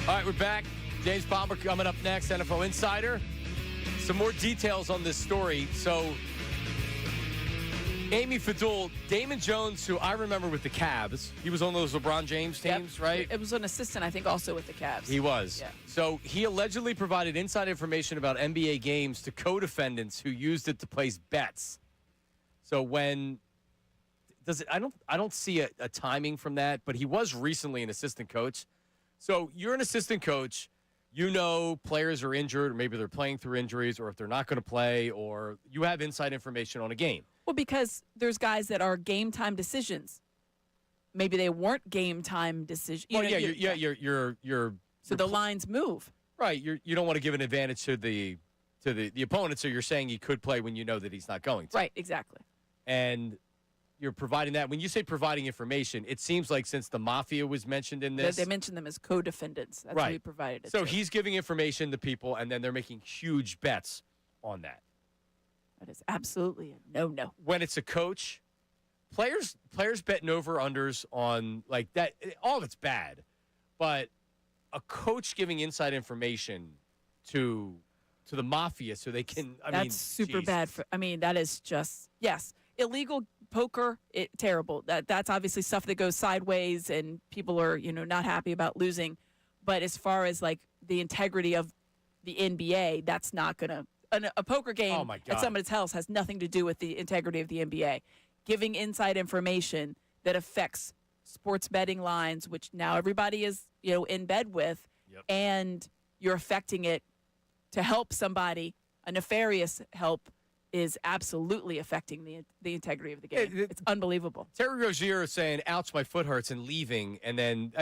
All right, we're back. James Palmer coming up next, NFL Insider. Some more details on this story. So, Amy Fadul, Damon Jones, who I remember with the Cavs, he was on those LeBron James teams, right? It was an assistant, I think, also with the Cavs. He was. Yeah. So he allegedly provided inside information about NBA games to co-defendants who used it to place bets. So when does it? I don't see a timing from that, but he was recently an assistant coach. So you're an assistant coach. You know players are injured, or maybe they're playing through injuries, or if they're not going to play, or you have inside information on a game. Well, because there's guys that are game time decisions. Maybe they weren't game time decisions. Well, you're so the lines move. Right. You don't want to give an advantage to the opponent, so you're saying he could play when you know that he's not going to. Right, exactly. And you're providing that. When you say providing information, it seems like since the mafia was mentioned in this. They mentioned them as co-defendants. That's right. who he provided it So to. he's giving information to people, and then they're making huge bets on that. That is absolutely a no-no. When it's a coach, players betting over-unders on like that, all of it's bad. But a coach giving inside information to the mafia so they can, That's super Jesus. bad. That is just, yes, illegal poker, terrible. That's obviously stuff that goes sideways and people are, not happy about losing. But as far as like the integrity of the NBA, that's not going to, a poker game at somebody's house has nothing to do with the integrity of the NBA. Giving inside information that affects sports betting lines, which now everybody is, in bed with, and you're affecting it to help somebody, a nefarious help is absolutely affecting the integrity of the game. It's unbelievable. Terry Rozier is saying, ouch, my foot hurts, and leaving. And then,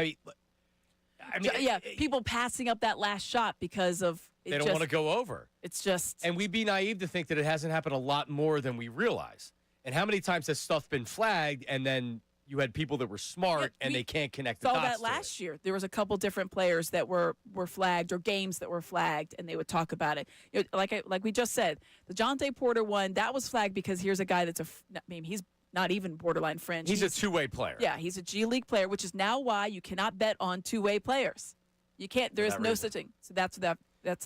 people passing up that last shot because of they don't want to go over. It's just. And we'd be naive to think that it hasn't happened a lot more than we realize. And how many times has stuff been flagged and then you had people that were smart and they can't connect the dots saw that to last it. year. There was a couple different players that were flagged or games that were flagged, and they would talk about it. Like we just said, the Jonte Porter one, that was flagged because here's a guy that's he's not even borderline fringe. He's a two-way player. Yeah, he's a G League player, which is now why you cannot bet on two-way players. You can't. There is no such thing. So that's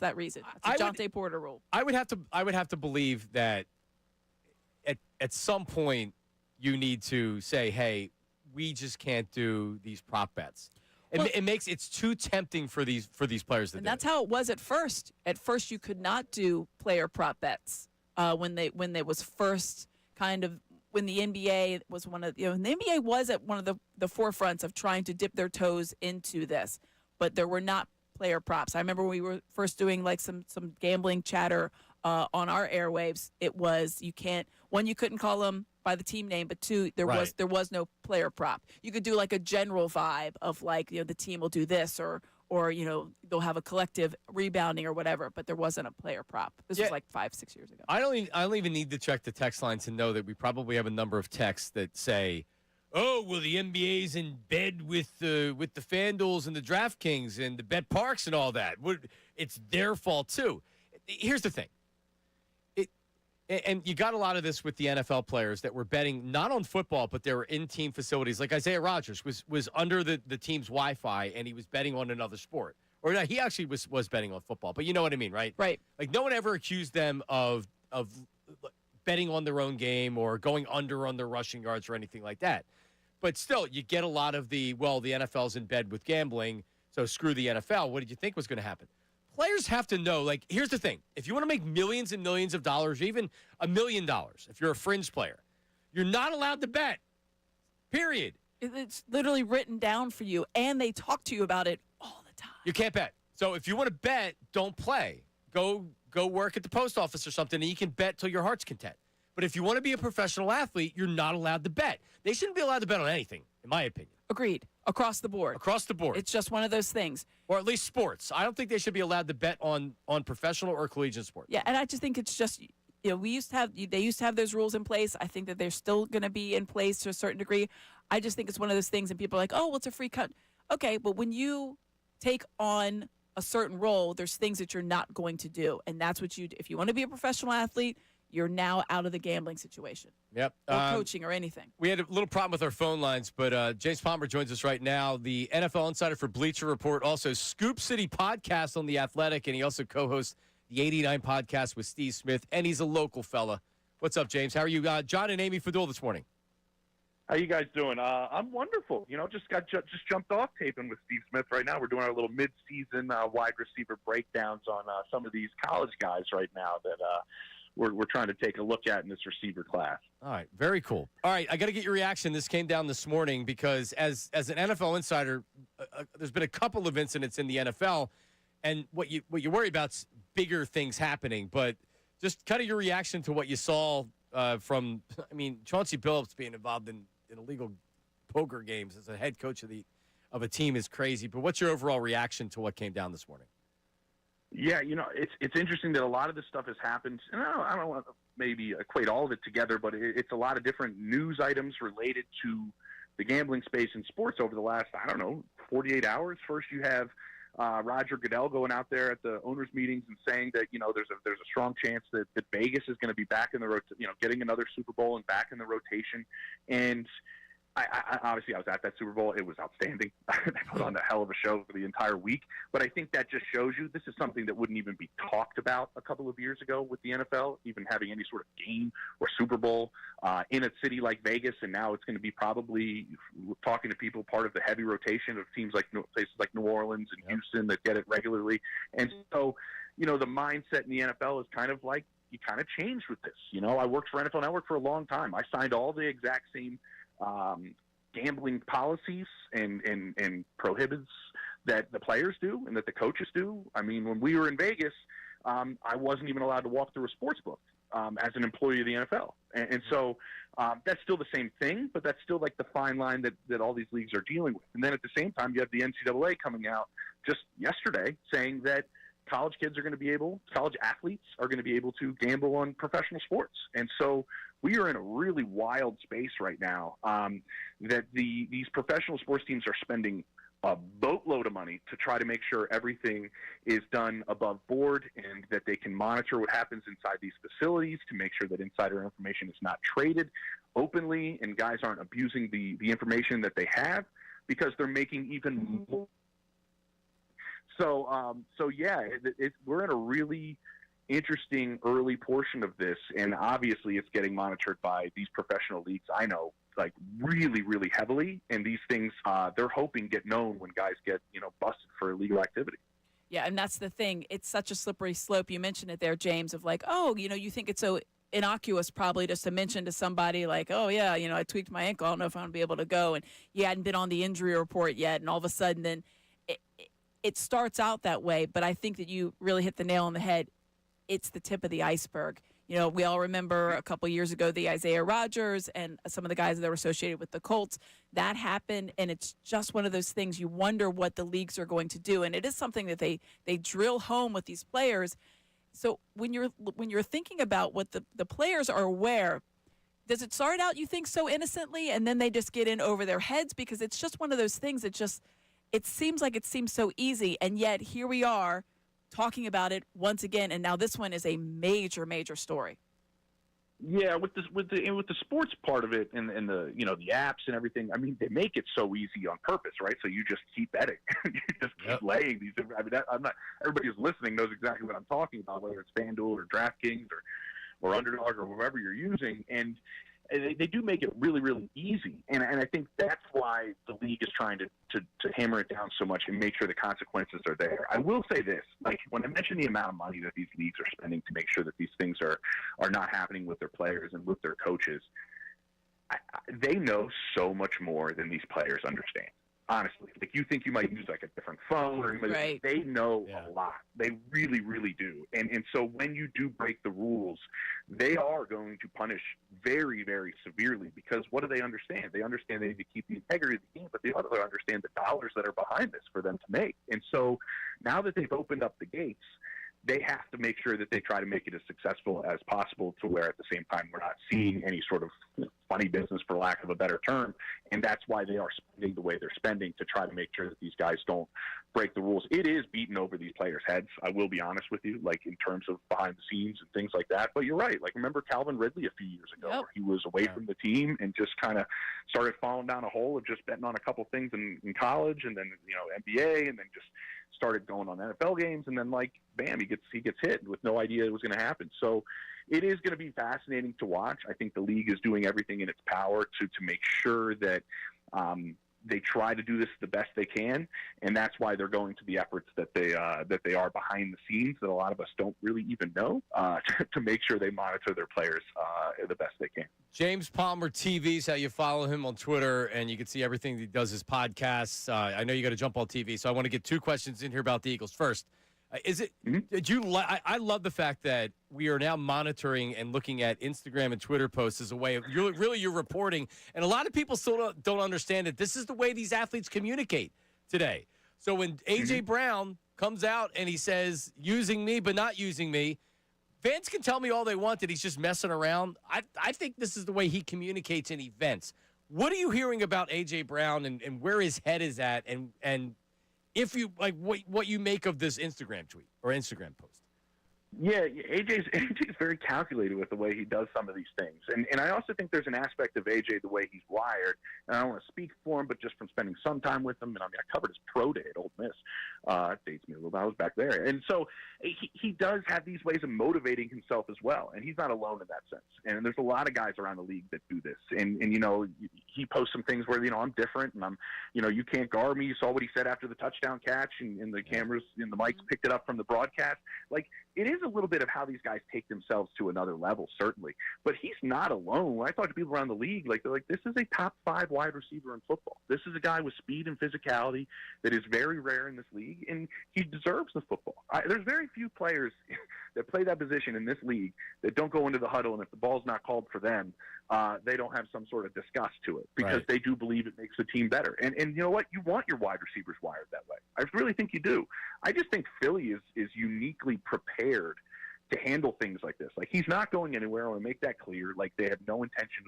that reason. That's a Jonte Porter rule. I would have to believe that at some point you need to say, hey, we just can't do these prop bets. It's too tempting for these players to do. And that's how it was at first. At first, you could not do player prop bets when they was first kind of when the NBA was one of the NBA was at one of the forefronts of trying to dip their toes into this, but there were not player props. I remember when we were first doing like some gambling chatter on our airwaves. It was you couldn't call them by the team name, but two, there was no player prop. You could do like a general vibe of like, the team will do this or they'll have a collective rebounding or whatever, but there wasn't a player prop. This was like 5-6 years ago. I don't even need to check the text line to know that we probably have a number of texts that say, oh, well, the NBA's in bed with the FanDuels and the DraftKings and the Bet Parks and all that. It's their fault too. Here's the thing. And you got a lot of this with the NFL players that were betting not on football, but they were in team facilities. Like Isaiah Rodgers was under the team's Wi-Fi, and he was betting on another sport. Or no, he actually was betting on football. But you know what I mean, right? Right. Like no one ever accused them of betting on their own game or going under on their rushing yards or anything like that. But still, you get a lot of the NFL's in bed with gambling, so screw the NFL. What did you think was going to happen? Players have to know, like, here's the thing. If you want to make millions and millions of dollars, even $1 million, if you're a fringe player, you're not allowed to bet, period. It's literally written down for you, and they talk to you about it all the time. You can't bet. So if you want to bet, don't play. Go work at the post office or something, and you can bet till your heart's content. But if you want to be a professional athlete, you're not allowed to bet. They shouldn't be allowed to bet on anything, in my opinion. Agreed. Across the board. Across the board. It's just one of those things. Or at least sports. I don't think they should be allowed to bet on professional or collegiate sports. Yeah, and I just think it's just, they used to have those rules in place. I think that they're still going to be in place to a certain degree. I just think it's one of those things, and people are like, oh, well, it's a free cut. Okay, but when you take on a certain role, there's things that you're not going to do, and that's what you do. If you want to be a professional athlete, you're now out of the gambling situation Yep. or coaching or anything. We had a little problem with our phone lines, but James Palmer joins us right now, the NFL insider for Bleacher Report, also Scoop City podcast on The Athletic, and he also co-hosts the 89 podcast with Steve Smith, and he's a local fella. What's up, James? How are you? John and Amy Fadul this morning. How you guys doing? I'm wonderful. Just jumped off taping with Steve Smith right now. We're doing our little mid-season wide receiver breakdowns on some of these college guys right now that we're trying to take a look at in this receiver class. All right, very cool. All right, I got to get your reaction. This came down this morning because as an NFL insider, there's been a couple of incidents in the NFL, and what you worry about's bigger things happening. But just kind of your reaction to what you saw from, Chauncey Billups being involved in illegal poker games as a head coach of a team is crazy. But what's your overall reaction to what came down this morning? Yeah, it's interesting that a lot of this stuff has happened, and I don't want to maybe equate all of it together, but it's a lot of different news items related to the gambling space in sports over the last, 48 hours. First, you have Roger Goodell going out there at the owners' meetings and saying that there's a strong chance that Vegas is going to be back in the getting another Super Bowl and back in the rotation, and I obviously I was at that Super Bowl. It was outstanding. They put on a hell of a show for the entire week. But I think that just shows you this is something that wouldn't even be talked about a couple of years ago with the NFL, even having any sort of game or Super Bowl in a city like Vegas. And now it's going to be probably talking to people part of the heavy rotation of teams like places like New Orleans and Houston that get it regularly. And so, the mindset in the NFL is kind of like you kind of changed with this. I worked for NFL Network for a long time. I signed all the exact same gambling policies and prohibits that the players do and that the coaches do. I mean, when we were in Vegas, I wasn't even allowed to walk through a sports book as an employee of the NFL. And so that's still the same thing, but that's still like the fine line that all these leagues are dealing with. And then at the same time, you have the NCAA coming out just yesterday saying that college athletes are going to be able to gamble on professional sports. And so we are in a really wild space right now that these professional sports teams are spending a boatload of money to try to make sure everything is done above board and that they can monitor what happens inside these facilities to make sure that insider information is not traded openly and guys aren't abusing the information that they have because they're making even more. So yeah, we're in a really interesting early portion of this, and obviously it's getting monitored by these professional leagues. I know, like really, really heavily, and these things they're hoping get known when guys get busted for illegal activity. Yeah, and that's the thing. It's such a slippery slope. You mentioned it there, James, of like, you think it's so innocuous probably just to mention to somebody like, oh yeah, I tweaked my ankle. I don't know if I'm going to be able to go, and you hadn't been on the injury report yet, and all of a sudden then it starts out that way. But I think that you really hit the nail on the head. It's the tip of the iceberg. We all remember a couple years ago the Isaiah Rodgers and some of the guys that were associated with the Colts. That happened, and it's just one of those things you wonder what the leagues are going to do. And it is something that they drill home with these players. So when you're thinking about what the players are aware, does it start out, you think, so innocently, and then they just get in over their heads? Because it's just one of those things that it seems so easy, and yet here we are talking about it once again, and now this one is a major, major story. Yeah, with the sports part of it and the the apps and everything. I mean, they make it so easy on purpose, right? So you just keep betting, you just keep laying these. I mean, I'm not. Everybody who's listening knows exactly what I'm talking about, whether it's FanDuel or DraftKings or Underdog or whoever you're using, and they do make it really, really easy. And I think that's why the league is trying to hammer it down so much and make sure the consequences are there. I will say this, like when I mention the amount of money that these leagues are spending to make sure that these things are not happening with their players and with their coaches, they know so much more than these players understand. Honestly, like you think you might use like a different phone or right. They know a lot. They really, really do. And so when you do break the rules, they are going to punish very, very severely because what do they understand? They understand they need to keep the integrity of the game, but they also understand the dollars that are behind this for them to make. And so now that they've opened up the gates, they have to make sure that they try to make it as successful as possible to where at the same time we're not seeing any sort of funny business, for lack of a better term, and that's why they are spending the way they're spending to try to make sure that these guys don't break the rules. It is beaten over these players' heads, I will be honest with you, like in terms of behind the scenes and things like that. But you're right. Like, remember Calvin Ridley a few years ago, where he was away from the team and just kind of started falling down a hole of just betting on a couple things in college, and then NBA, and then just started going on NFL games, and then like bam, he gets hit with no idea it was going to happen. So it is going to be fascinating to watch. I think the league is doing everything in its power to make sure that they try to do this the best they can, and that's why they're going to the efforts that they are behind the scenes that a lot of us don't really even know to make sure they monitor their players the best they can. James Palmer TV is how you follow him on Twitter, and you can see everything he does, his podcasts. I know you got to jump on TV, so I want to get two questions in here about the Eagles. First, is it? Did you? I love the fact that we are now monitoring and looking at Instagram and Twitter posts as a way of you're reporting, and a lot of people still don't understand that this is the way these athletes communicate today. So when AJ Brown comes out and he says using me but not using me, fans can tell me all they want that he's just messing around. I think this is the way he communicates in events. What are you hearing about AJ Brown and where his head is at, and if you like what you make of this Instagram tweet or Instagram post? Yeah, AJ's very calculated with the way he does some of these things. And I also think there's an aspect of AJ, the way he's wired, and I don't want to speak for him, but just from spending some time with him, and I covered his pro day at Ole Miss. It dates me a little bit. I was back there. And so he does have these ways of motivating himself as well, and he's not alone in that sense. And there's a lot of guys around the league that do this. And he posts some things where, I'm different, and I'm, you can't guard me. You saw what he said after the touchdown catch, and the cameras and the mics picked it up from the broadcast. Like, it is a little bit of how these guys take themselves to another level, certainly. But he's not alone. When I talk to people around the league, they're like, this is a top 5 wide receiver in football. This is a guy with speed and physicality that is very rare in this league, and he deserves the football. There's very few players that play that position in this league that don't go into the huddle, and if the ball's not called for them, they don't have some sort of disgust to it because they do believe it makes the team better. And you know what? You want your wide receivers wired that way. I really think you do. I just think Philly is uniquely prepared to handle things like this. Like, he's not going anywhere. I want to make that clear. Like, they have no intention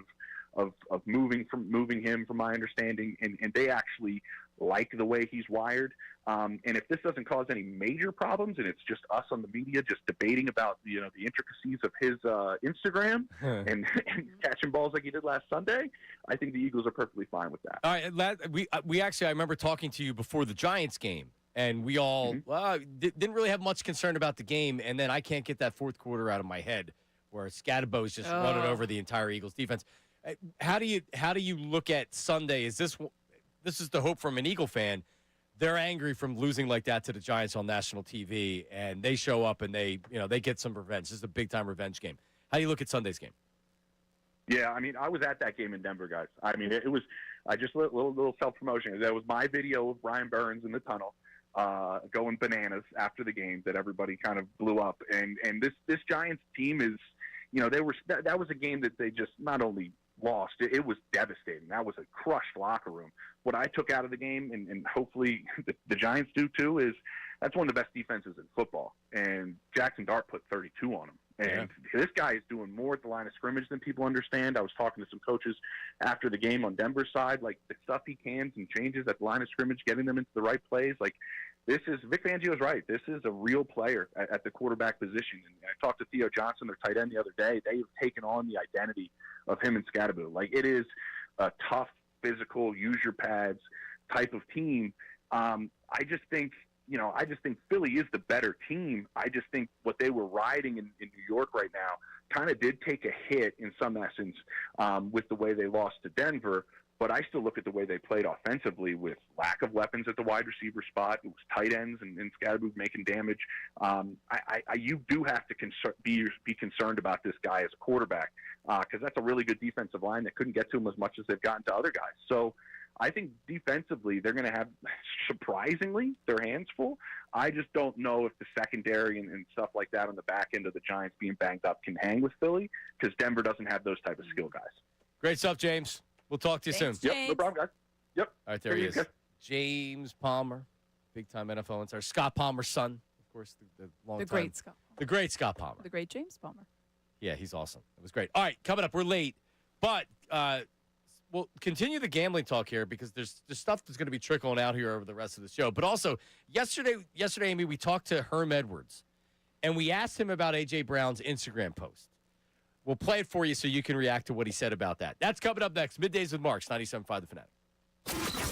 of moving him, from my understanding, and they actually like the way he's wired. And if this doesn't cause any major problems, and it's just us on the media just debating about the intricacies of his Instagram and catching balls like he did last Sunday, I think the Eagles are perfectly fine with that. All right, we actually, I remember talking to you before the Giants game, and we all didn't really have much concern about the game, and then I can't get that fourth quarter out of my head where Scadabo's just running over the entire Eagles defense. How do you look at Sunday? Is this is the hope from an Eagle fan? They're angry from losing like that to the Giants on national TV, and they show up and they get some revenge. This is a big time revenge game. How do you look at Sunday's game? Yeah, I was at that game in Denver, guys. It was just a little self promotion. That was my video of Brian Burns in the tunnel, going bananas after the game that everybody kind of blew up. And this Giants team is, that was a game that they just not only lost, it was devastating. That was a crushed locker room. What I took out of the game, and hopefully the Giants do too, is that's one of the best defenses in football. And Jackson Dart put 32 on him. And this guy is doing more at the line of scrimmage than people understand. I was talking to some coaches after the game on Denver's side, like the stuff he cans and changes at the line of scrimmage, getting them into the right plays. Like, this is Vic Fangio's right. This is a real player at the quarterback position. And I talked to Theo Johnson, their tight end, the other day. They have taken on the identity of him and Scadaboo. Like, it is a tough, physical, use your pads type of team. I just think Philly is the better team. I just think what they were riding in New York right now kind of did take a hit in some essence with the way they lost to Denver. But I still look at the way they played offensively with lack of weapons at the wide receiver spot. It was tight ends and Scadaboo making damage. You do have to be concerned about this guy as a quarterback because that's a really good defensive line that couldn't get to him as much as they've gotten to other guys. So I think defensively they're going to have, surprisingly, their hands full. I just don't know if the secondary and stuff like that on the back end of the Giants being banged up can hang with Philly because Denver doesn't have those type of skill guys. Great stuff, James. We'll talk to you soon. Yep, no problem, guys. Yep. All right, there he is. James Palmer, big-time NFL insider. Scott Palmer's son, of course, the great Scott Palmer. The great Scott Palmer. The great James Palmer. Yeah, he's awesome. It was great. All right, coming up, we're late. But we'll continue the gambling talk here because there's stuff that's going to be trickling out here over the rest of the show. But also, yesterday, Amy, we talked to Herm Edwards, and we asked him about A.J. Brown's Instagram post. We'll play it for you so you can react to what he said about that. That's coming up next. Middays with Marks, 97.5 The Fanatic.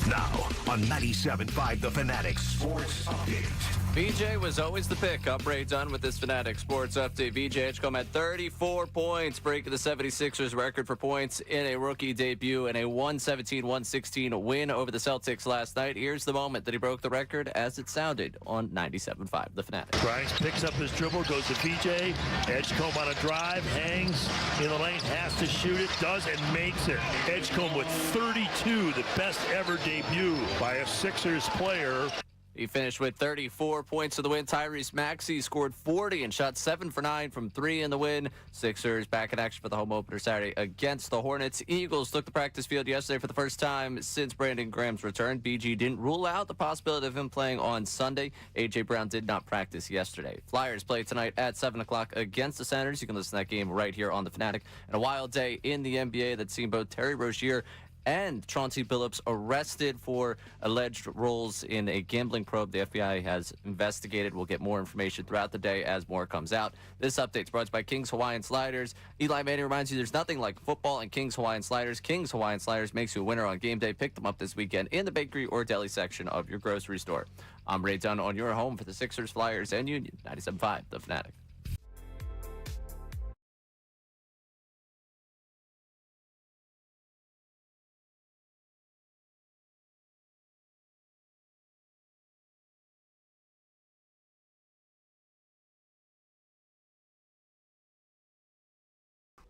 Now on 97.5 The Fanatic Sports Update. VJ was always the pick. Ray done with this Fanatic Sports Update. VJ Edgecombe had 34 points, breaking the 76ers record for points in a rookie debut and a 117-116 win over the Celtics last night. Here's the moment that he broke the record as it sounded on 97.5 The Fanatic. Grimes picks up his dribble, goes to VJ. Edgecombe on a drive, hangs in the lane, has to shoot it, does, and makes it. Edgecombe with 32, the best ever debut by a Sixers player. He finished with 34 points to the win. Tyrese Maxey scored 40 and shot 7 for 9 from 3 in the win. Sixers back in action for the home opener Saturday against the Hornets. Eagles took the practice field yesterday for the first time since Brandon Graham's return. BG didn't rule out the possibility of him playing on Sunday. A.J. Brown did not practice yesterday. Flyers play tonight at 7 o'clock against the Senators. You can listen to that game right here on The Fanatic. And a wild day in the NBA that's seen both Terry Rozier and Chauncey Billups arrested for alleged roles in a gambling probe the FBI has investigated. We'll get more information throughout the day as more comes out. This update's brought to you by King's Hawaiian Sliders. Eli Manning reminds you there's nothing like football and King's Hawaiian Sliders. King's Hawaiian Sliders makes you a winner on game day. Pick them up this weekend in the bakery or deli section of your grocery store. I'm Ray Dunn on your home for the Sixers, Flyers, and Union. 97.5 The Fanatic.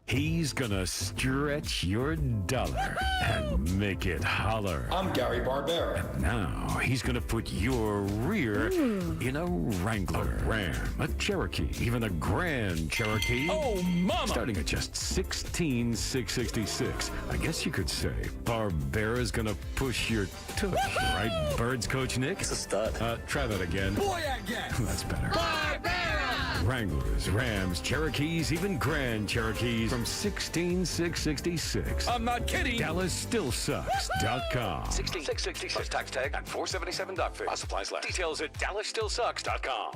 He's gonna stretch your dollar and make it holler. I'm Gary Barbera. And now he's gonna put your rear in a Wrangler, a Ram, a Cherokee, even a Grand Cherokee. Oh, mama! Starting at just $16,666. I guess you could say Barbera's gonna push your tush, right? Birds coach Nick? It's a stud. Try that again. Boy, I guess. That's better. Barbera! Wranglers, Rams, Cherokees, even Grand Cherokees from $16,666. I'm not kidding. DallasStillSucks.com. $16,666 tax tag and $477 dock fee. Supplies last. Details at DallasStillSucks.com.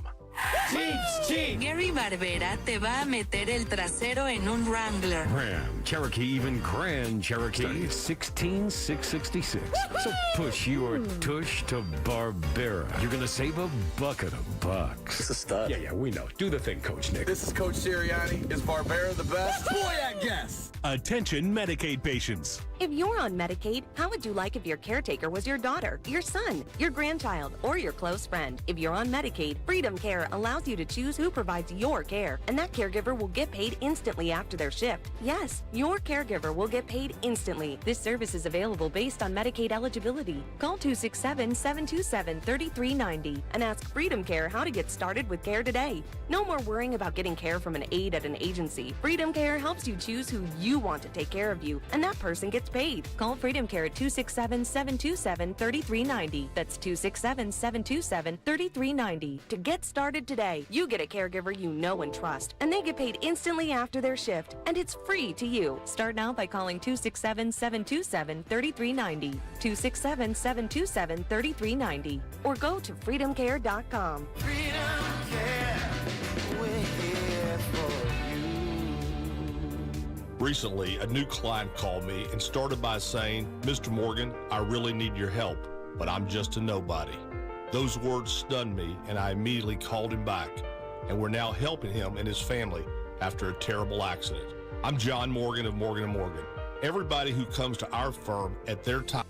Cheats. Gary Barbera te va a meter el trasero en un Wrangler. Ram, Cherokee, even Grand Cherokee, $16,666. So push your tush to Barbera. You're gonna save a bucket of bucks. It's a stud. Yeah, we know. Do the thing, Coach Nick. This is Coach Sirianni. Is Barbera the best? Boy, I guess. Attention Medicaid patients. If you're on Medicaid, how would you like if your caretaker was your daughter, your son, your grandchild, or your close friend? If you're on Medicaid, Freedom Care allows you to choose who provides your care, and that caregiver will get paid instantly after their shift. Yes, your caregiver will get paid instantly. This service is available based on Medicaid eligibility. Call 267-727-3390 and ask Freedom Care how to get started with care today. No more worrying about getting care from an aide at an agency. Freedom Care helps you choose who you want to take care of you, and that person gets paid. Call Freedom Care at 267-727-3390. That's 267-727-3390 to get started today. You get a caregiver you know and trust, and they get paid instantly after their shift, and it's free to you. Start now by calling 267-727-3390, 267-727-3390, or go to freedomcare.com. Freedom Care. We're here for you. Recently, a new client called me and started by saying, "Mr. Morgan, I really need your help, but I'm just a nobody." Those words stunned me, and I immediately called him back, and we're now helping him and his family after a terrible accident. I'm John Morgan of Morgan & Morgan. Everybody who comes to our firm at their time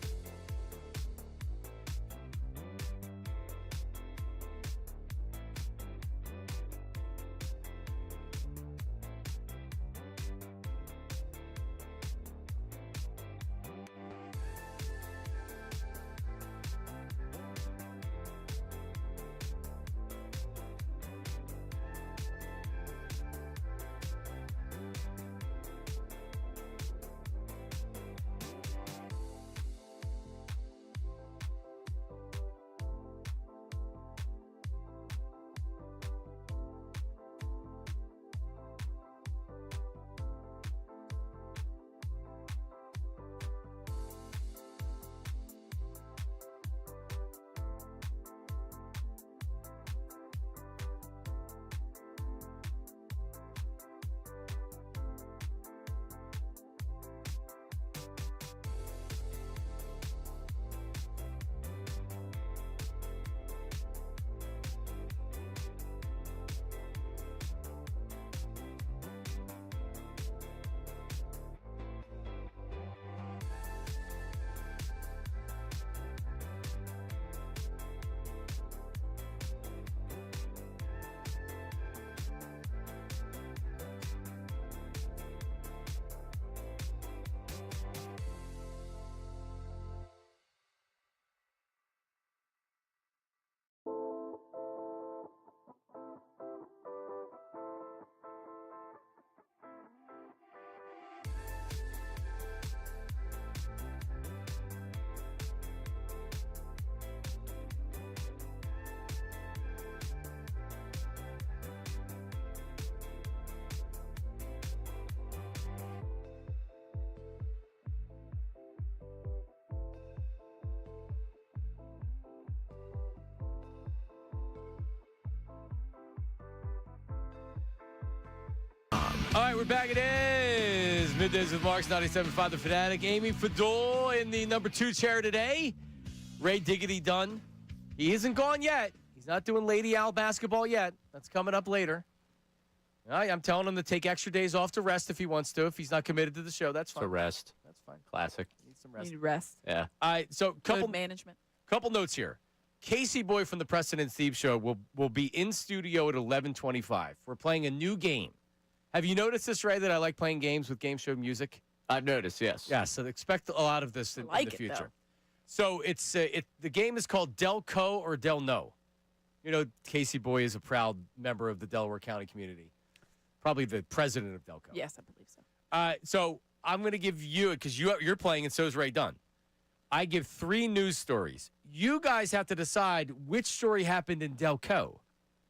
we're back. It is Middays with Marks, 97.5 The Fanatic. Amy Fadul in the number 2 chair today. Ray Diggity Dunn. He isn't gone yet. He's not doing Lady Owl basketball yet. That's coming up later. I'm telling him to take extra days off to rest if he wants to. If he's not committed to the show, that's fine. To rest. That's fine. Classic. Need some rest. Need rest. Yeah. All right, so Good management. couple notes here. Casey Boy from the Preston and Steve Show will be in studio at 11:25. We're playing a new game. Have you noticed this, Ray, that I like playing games with game show music? I've noticed, yes. Yeah, so expect a lot of this in the future. Though. So it's the game is called Del Co or Del No. You know, Casey Boy is a proud member of the Delaware County community. Probably the president of Delco. Yes, I believe so. So I'm going to give you, because you're playing and so is Ray Dunn. I give 3 news stories. You guys have to decide which story happened in Delco,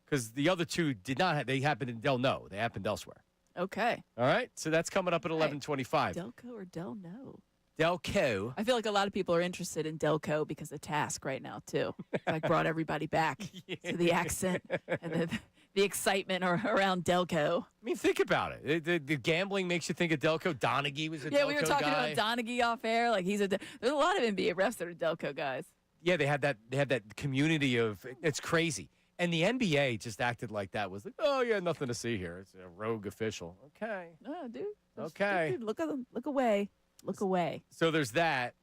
because the other 2 did not. They happened in Del No. They happened elsewhere. Okay. All right. So that's coming up at 11:25. Delco or Del No? Delco. I feel like a lot of people are interested in Delco because of Task right now, too. Like brought everybody back to the accent and the excitement around Delco. I mean, think about it. The gambling makes you think of Delco. Donaghy was a Delco guy. Yeah, we were talking about Donaghy off air. Like there's a lot of NBA refs that are Delco guys. Yeah, they have that community of, it's crazy. And the NBA just acted like that was like, oh, yeah, nothing to see here. It's a rogue official. Okay. No, dude. Okay. Dude, look at them. Look away. Look away. So there's that.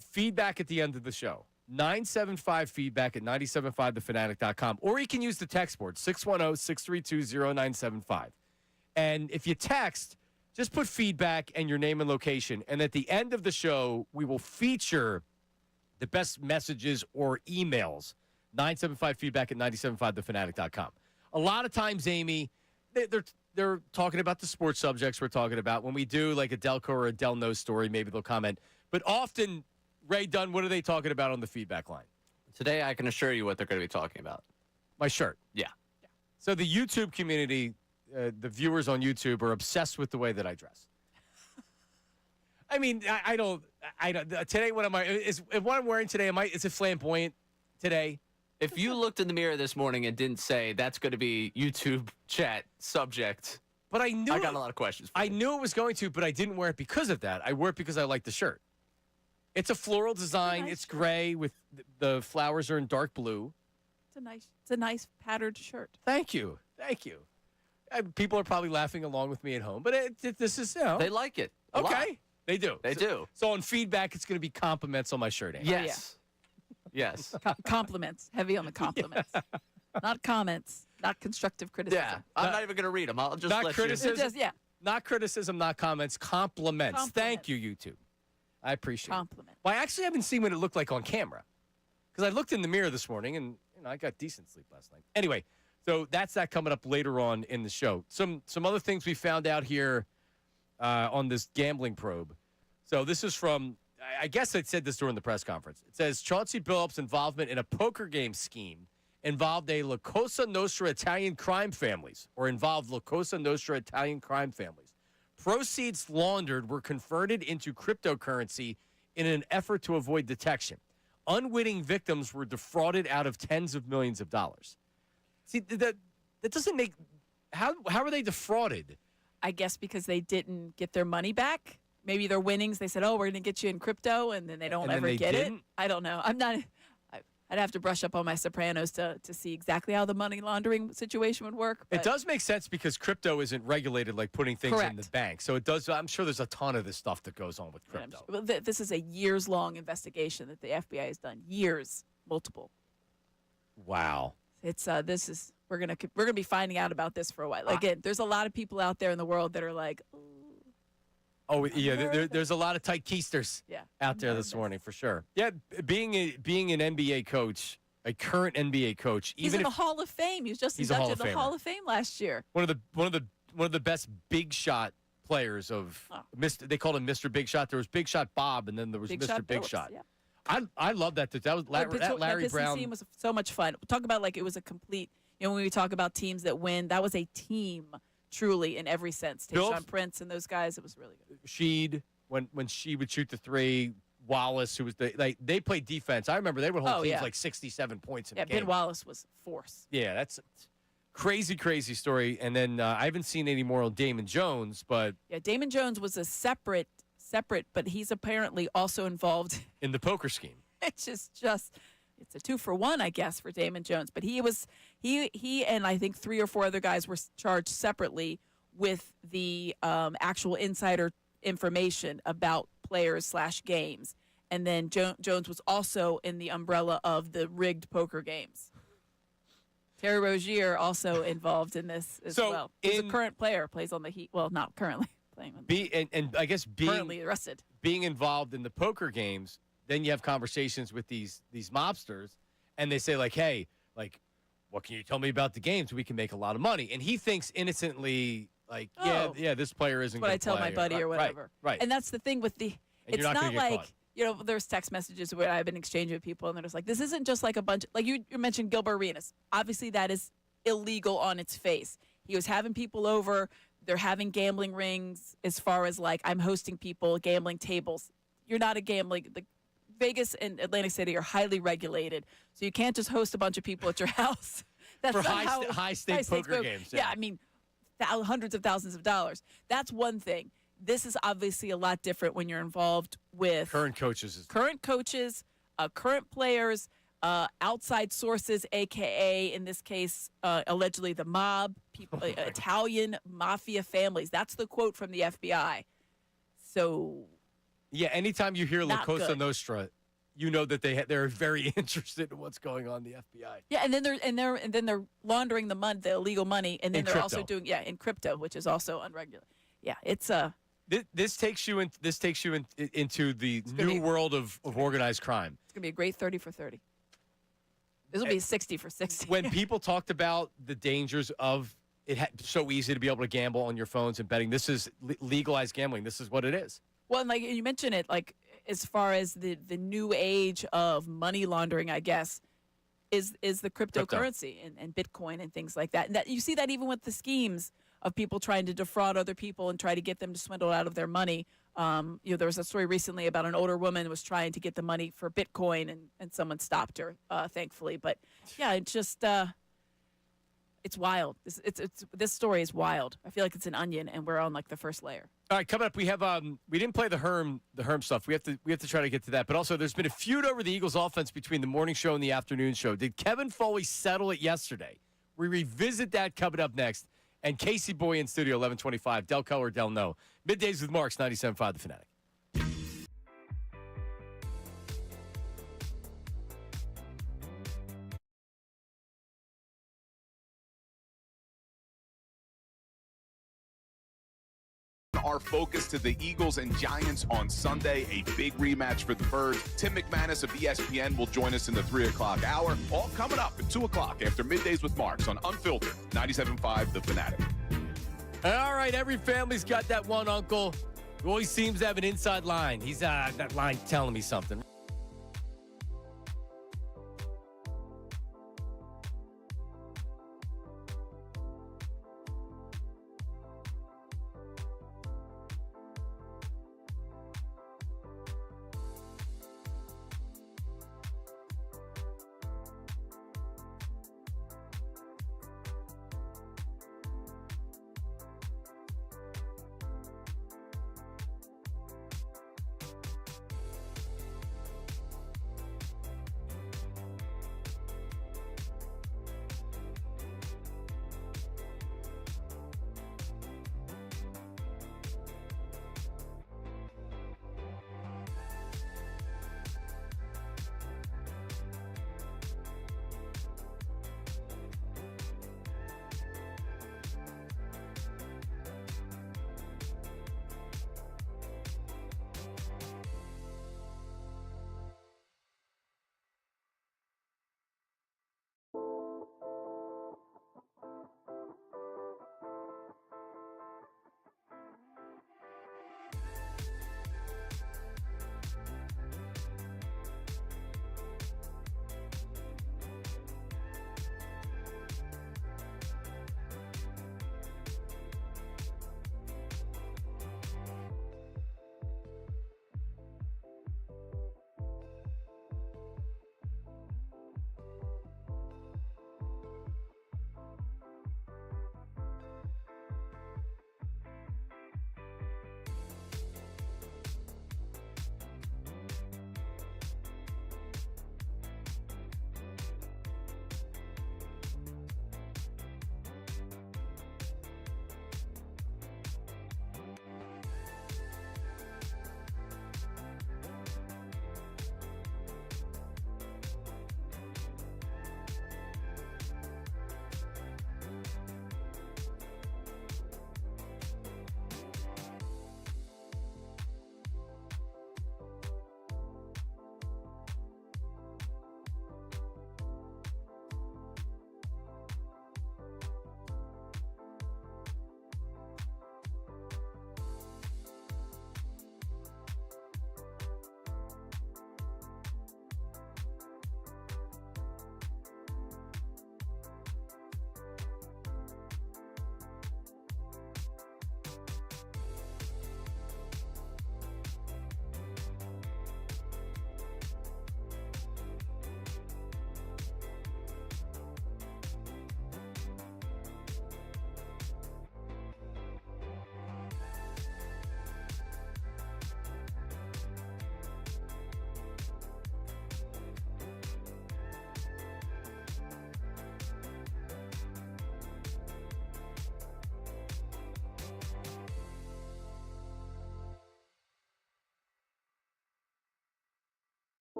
Feedback at the end of the show. 975 feedback at 975thefanatic.com. Or you can use the text board, 610-632-0975. And if you text, just put feedback and your name and location. And at the end of the show, we will feature the best messages or emails. 975 feedback at 975thefanatic.com. A lot of times, Amy, they're talking about the sports subjects we're talking about. When we do like a Delco or a Del No story, maybe they'll comment. But often, Ray Dunn, what are they talking about on the feedback line? Today, I can assure you what they're going to be talking about. My shirt. Yeah. So the YouTube community, the viewers on YouTube are obsessed with the way that I dress. I mean, I don't. Today, what I'm wearing today, is it flamboyant today? If you looked in the mirror this morning and didn't say that's going to be YouTube chat subject, but I knew I got a lot of questions. I knew it was going to, but I didn't wear it because of that. I wore it because I like the shirt. It's a floral design. It's gray with the flowers are in dark blue. It's a nice patterned shirt. Thank you. People are probably laughing along with me at home, but this is they like it. Okay, they do. They do. So on feedback, it's going to be compliments on my shirt. Amy. Yes. Yes. Compliments. Heavy on the compliments. Yeah. Not comments. Not constructive criticism. Yeah. I'm not even going to read them. I'll just not let criticism. you. Not criticism, not comments. Compliments. Thank you, YouTube. I appreciate Compliment. Well, I actually haven't seen what it looked like on camera because I looked in the mirror this morning and I got decent sleep last night. Anyway, so that's that coming up later on in the show. Some other things we found out here on this gambling probe. So this is from, I guess I said this during the press conference. It says Chauncey Billups' involvement in a poker game scheme involved La Cosa Nostra Italian crime families. Proceeds laundered were converted into cryptocurrency in an effort to avoid detection. Unwitting victims were defrauded out of tens of millions of dollars. See, that doesn't make... How are they defrauded? I guess because they didn't get their money back. Maybe their winnings, they said, oh, we're going to get you in crypto, and then they don't ever get it. I don't know. I'd have to brush up on my Sopranos to see exactly how the money laundering situation would work. It does make sense because crypto isn't regulated like putting things in the bank. So it does. I'm sure there's a ton of this stuff that goes on with crypto. Well, this is a years-long investigation that the FBI has done. Years, multiple. Wow. It's we're gonna be finding out about this for a while. Again, there's a lot of people out there in the world that are like, oh yeah, there's a lot of tight keisters out there this morning for sure. Yeah, being an NBA coach, a current NBA coach, he's in the Hall of Fame. He was just inducted in the Hall of Fame last year. One of the best big shot players of Mr. They called him Mr. Big Shot. There was Big Shot Bob, and then there was Mr. Big Shot. Yeah. I love that. That was that Larry Brown. Team was so much fun. Talk about like it was a complete. When we talk about teams that win, that was a team. Truly, in every sense. Tayshaun Prince and those guys, it was really good. Sheed, when she would shoot the three, Wallace, who was they played defense. I remember they would hold teams like 67 points in a game. Ben Wallace was force. Yeah, that's Crazy, crazy story. And then I haven't seen any more on Damon Jones, but Yeah, Damon Jones was a separate, but he's apparently also involved. in the poker scheme. It's it's a 2-for-1, I guess, for Damon Jones. But he and I think 3 or 4 other guys were charged separately with the actual insider information about players/games. And then Jones was also in the umbrella of the rigged poker games. Terry Rozier also involved in this as well. He's a current player, plays on the Heat. Well, not currently playing on the Heat. And I guess currently arrested. Being involved in the poker games, then you have conversations with these mobsters, and they say, like, hey, like, what can you tell me about the games? We can make a lot of money. And he thinks innocently, like, yeah, this player isn't what going I to tell my buddy or whatever. Right. And that's the thing with the And it's you're not not gonna get like caught. there's text messages where I've been exchanging with people, and they're just like, this isn't just like a bunch. Like you mentioned Gilbert Arenas. Obviously, that is illegal on its face. He was having people over. They're having gambling rings as far as like I'm hosting people, gambling tables. You're not a gambling. Vegas and Atlantic City are highly regulated, so you can't just host a bunch of people at your house. That's For not high stake poker games. Yeah, I mean, hundreds of thousands of dollars. That's one thing. This is obviously a lot different when you're involved with current coaches, current players, outside sources, aka in this case, allegedly the mob, people, Italian mafia families. That's the quote from the FBI. So, yeah, anytime you hear La Not Cosa good. Nostra, you know that they're very interested in what's going on in the FBI. yeah, and then they're laundering the money, the illegal money, and then In they're crypto. also doing in crypto, which is also unregulated. Yeah, it's This takes you into the gonna new be- world of organized crime. It's gonna be a great 30 for 30. This will be 60 for 60. When people talked about the dangers of it, so easy to be able to gamble on your phones and betting. This is legalized gambling. This is what it is. Well, and like you mentioned it, like as far as the new age of money laundering, I guess, is the cryptocurrency and Bitcoin and things like that. And that you see that even with the schemes of people trying to defraud other people and try to get them to swindle out of their money. There was a story recently about an older woman who was trying to get the money for Bitcoin and someone stopped her, thankfully. But yeah, it's just it's wild. This story is wild. I feel like it's an onion, and we're on like the first layer. All right, coming up, we have we didn't play the Herm stuff. We have to try to get to that. But also, there's been a feud over the Eagles' offense between the morning show and the afternoon show. Did Kevin Foley settle it yesterday? We revisit that coming up next. And Casey Boy in studio, 1125. Del Color, Del No. Middays with Marks, 97.5 The Fanatic. Our focus to the Eagles and Giants on Sunday, a big rematch for the Birds. Tim McManus of ESPN will join us in the 3 o'clock hour. All coming up at 2 o'clock after Middays with Marks on Unfiltered, 97.5 The Fanatic. All right, every family's got that one uncle who always seems to have an inside line. He's that line telling me something.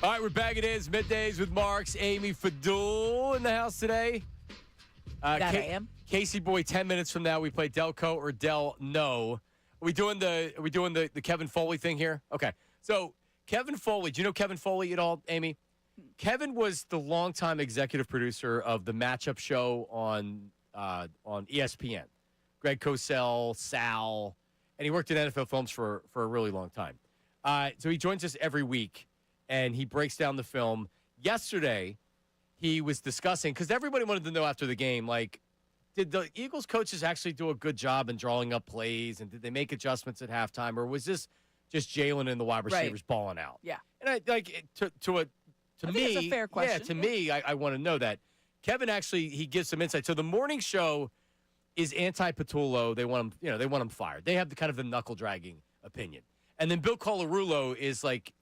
All right, we're back. It is Middays with Marks, Amy Fadul in the house today. I am. Casey Boy, 10 minutes from now, we play Delco or Del No. Are we doing the Kevin Foley thing here? Okay. So Kevin Foley, do you know Kevin Foley at all, Amy? Kevin was the longtime executive producer of the matchup show on ESPN. Greg Cosell, Sal, and he worked at NFL Films for a really long time. So he joins us every week, and he breaks down the film. Yesterday, he was discussing, because everybody wanted to know after the game, like, did the Eagles coaches actually do a good job in drawing up plays, and did they make adjustments at halftime, or was this just Jalen and the wide receivers balling out? Yeah. And I think it's a fair question. Yeah, to me, I want to know that. Kevin actually, he gives some insight. So the morning show is anti-Patullo. They want him fired. They have the knuckle dragging opinion. And then Bill Colarulo is like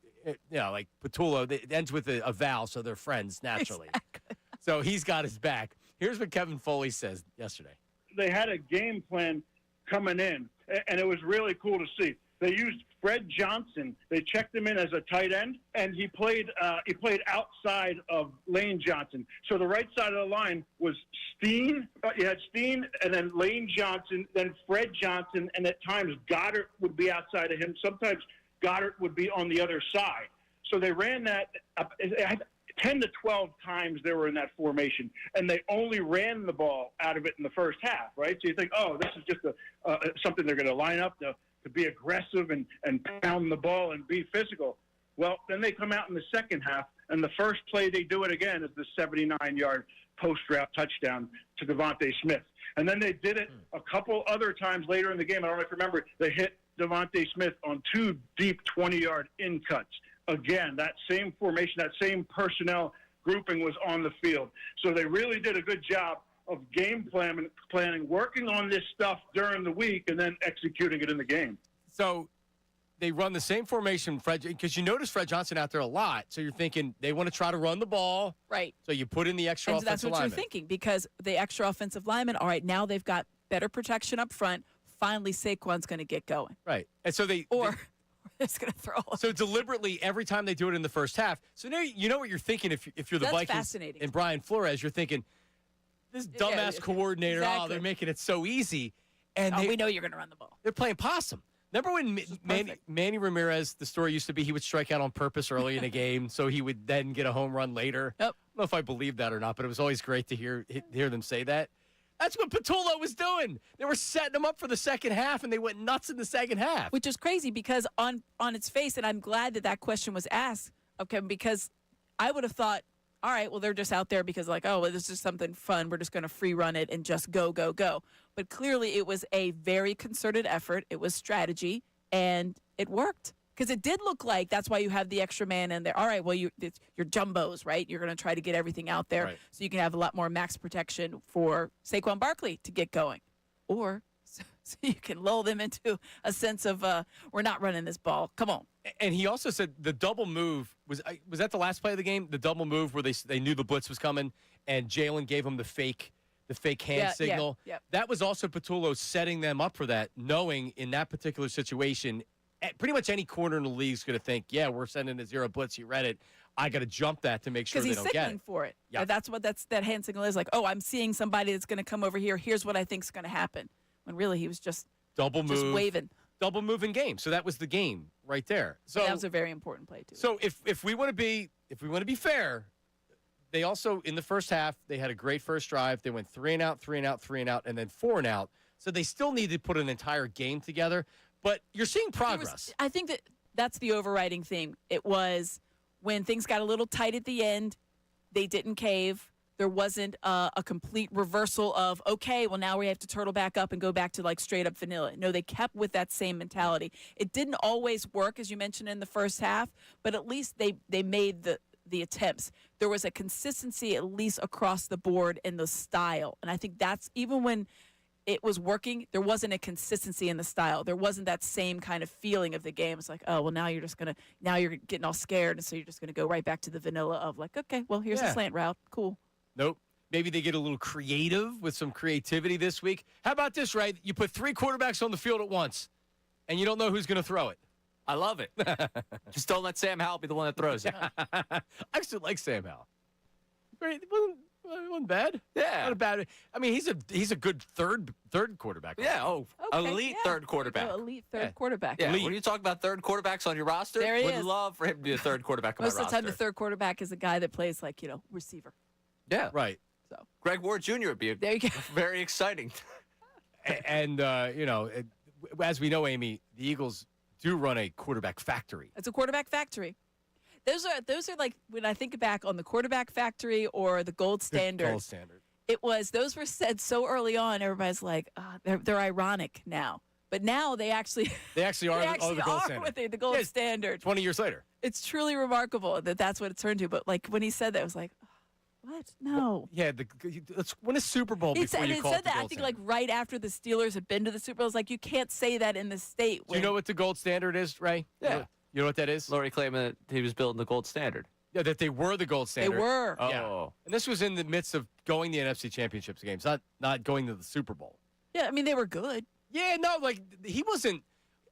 Patullo. It ends with a vowel, so they're friends naturally. Exactly. So he's got his back. Here's what Kevin Foley says yesterday. They had a game plan coming in, and it was really cool to see. They used Fred Johnson. They checked him in as a tight end, and he played outside of Lane Johnson. So the right side of the line was Steen. You had Steen, and then Lane Johnson, then Fred Johnson, and at times Goddard would be outside of him. Sometimes Goddard would be on the other side. So they ran that 10 to 12 times they were in that formation, and they only ran the ball out of it in the first half, right? So you think, oh, this is just something they're going to line up to be aggressive and pound the ball and be physical. Well, then they come out in the second half, and the first play they do it again is the 79-yard post-route touchdown to Devontae Smith. And then they did it a couple other times later in the game. I don't know if you remember, they hit Devontae Smith on 2 deep 20-yard in cuts. Again, that same formation, that same personnel grouping was on the field. So they really did a good job of game planning, working on this stuff during the week, and then executing it in the game. So they run the same formation, Fred, because you notice Fred Johnson out there a lot. So you're thinking they want to try to run the ball. Right. So you put in the extra offensive lineman. That's what you're thinking, because the extra offensive lineman, all right, now they've got better protection up front. Finally, Saquon's going to get going. Right. And so they it's going to throw. So deliberately, every time they do it in the first half. So now you know what you're thinking if you're the Vikings fascinating. And Brian Flores, you're thinking, this dumbass coordinator, exactly. They're making it so easy. And we know you're going to run the ball. They're playing possum. Remember when Manny Ramirez, the story used to be he would strike out on purpose early in a game, so he would then get a home run later? Yep. I don't know if I believe that or not, but it was always great to hear them say that. That's what Patullo was doing. They were setting him up for the second half, and they went nuts in the second half. Which is crazy because on its face, and I'm glad that question was asked, okay, because I would have thought, all right, well, they're just out there because this is just something fun. We're just going to free run it and just go, go, go. But clearly it was a very concerted effort. It was strategy, and it worked. Because it did look like that's why you have the extra man in there. All right, well, you're jumbos, right? You're going to try to get everything out there so you can have a lot more max protection for Saquon Barkley to get going. Or so you can lull them into a sense of we're not running this ball. Come on. And he also said the double move, was that the last play of the game? The double move where they knew the blitz was coming and Jalen gave him the fake hand signal. Yeah. That was also Patullo setting them up for that, knowing in that particular situation, pretty much any corner in the league is going to think, yeah, we're sending a zero blitz. You read it. I got to jump that to make sure they don't get it. Because he's signaling for it. Yeah. That's what that hand signal is. Like, oh, I'm seeing somebody that's going to come over here. Here's what I think is going to happen. When really he was just waving. Double move in game. So that was the game right there. So that was a very important play too. So if we want to be fair, they also in the first half they had a great first drive. They went 3 and out, 3 and out, 3 and out, and then 4 and out. So they still need to put an entire game together. But you're seeing progress. I think that's the overriding theme. It was when things got a little tight at the end, they didn't cave. There wasn't a complete reversal of, okay, well, now we have to turtle back up and go back to like straight up vanilla. No, they kept with that same mentality. It didn't always work, as you mentioned in the first half, but at least they made the attempts. There was a consistency at least across the board in the style. And I think that's even when it was working, there wasn't a consistency in the style. There wasn't that same kind of feeling of the game. It's like, oh, well, now you're getting all scared. And so you're just going to go right back to the vanilla of like, okay, well, here's the slant route. Cool. Nope. Maybe they get a little creative with some creativity this week. How about this, right? You put 3 quarterbacks on the field at once, and you don't know who's going to throw it. I love it. Just don't let Sam Howell be the one that throws it. I actually like Sam Howell. Great. It wasn't bad. Yeah. Not a bad. I mean, he's a good third quarterback. Yeah. Oh, Okay, elite yeah. third quarterback. Elite third quarterback. Yeah. Elite. When you talk about third quarterbacks on your roster, There he would is. love for him to be a third quarterback on Most my of the time, roster. the third quarterback is a guy that plays like, receiver. Yeah. Right. So Greg Ward Jr. would be there you go. very exciting. And as we know, Amy, the Eagles do run a quarterback factory. It's a quarterback factory. Those are like when I think back on the quarterback factory or the gold standard. Gold standard. Those were said so early on. Everybody's like, they're ironic now, but now they actually are the gold standard. with the gold standard. 20 years later. It's truly remarkable that that's what it turned to. But like when he said that, I was like, what? No. Yeah, let's win a Super Bowl He before said, you it call said it the that I gold think standard. like right after the Steelers had been to the Super Bowl. I was like, you can't say that in the state. Do you know what the gold standard is, Ray? Yeah. You know what that is? Lori claiming that he was building the gold standard. Yeah, that they were the gold standard. They were. Oh. Yeah. And this was in the midst of going the NFC Championships games, not going to the Super Bowl. Yeah, I mean they were good. Yeah, no, like he wasn't.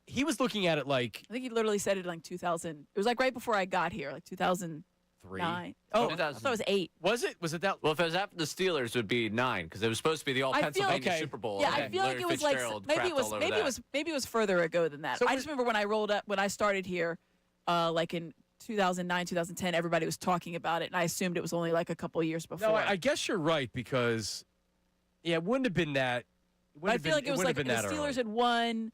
He was looking at it like I think he literally said it in like 2000. It was like right before I got here, like 2009. 3. Oh, I thought it was 8. Was it? Was it that? Well, if it was after the Steelers, it would be 9 because it was supposed to be the all I feel- Pennsylvania Okay. Super Bowl. Yeah, and I feel like Larry it was like Fitzgerald maybe crapped it was all over maybe that. it was further ago than that. So I just remember when I started here, like in 2009, 2010, everybody was talking about it, and I assumed it was only like a couple of years before. No, I guess you're right because, it wouldn't have been that. But I feel like it was like the Steelers had won,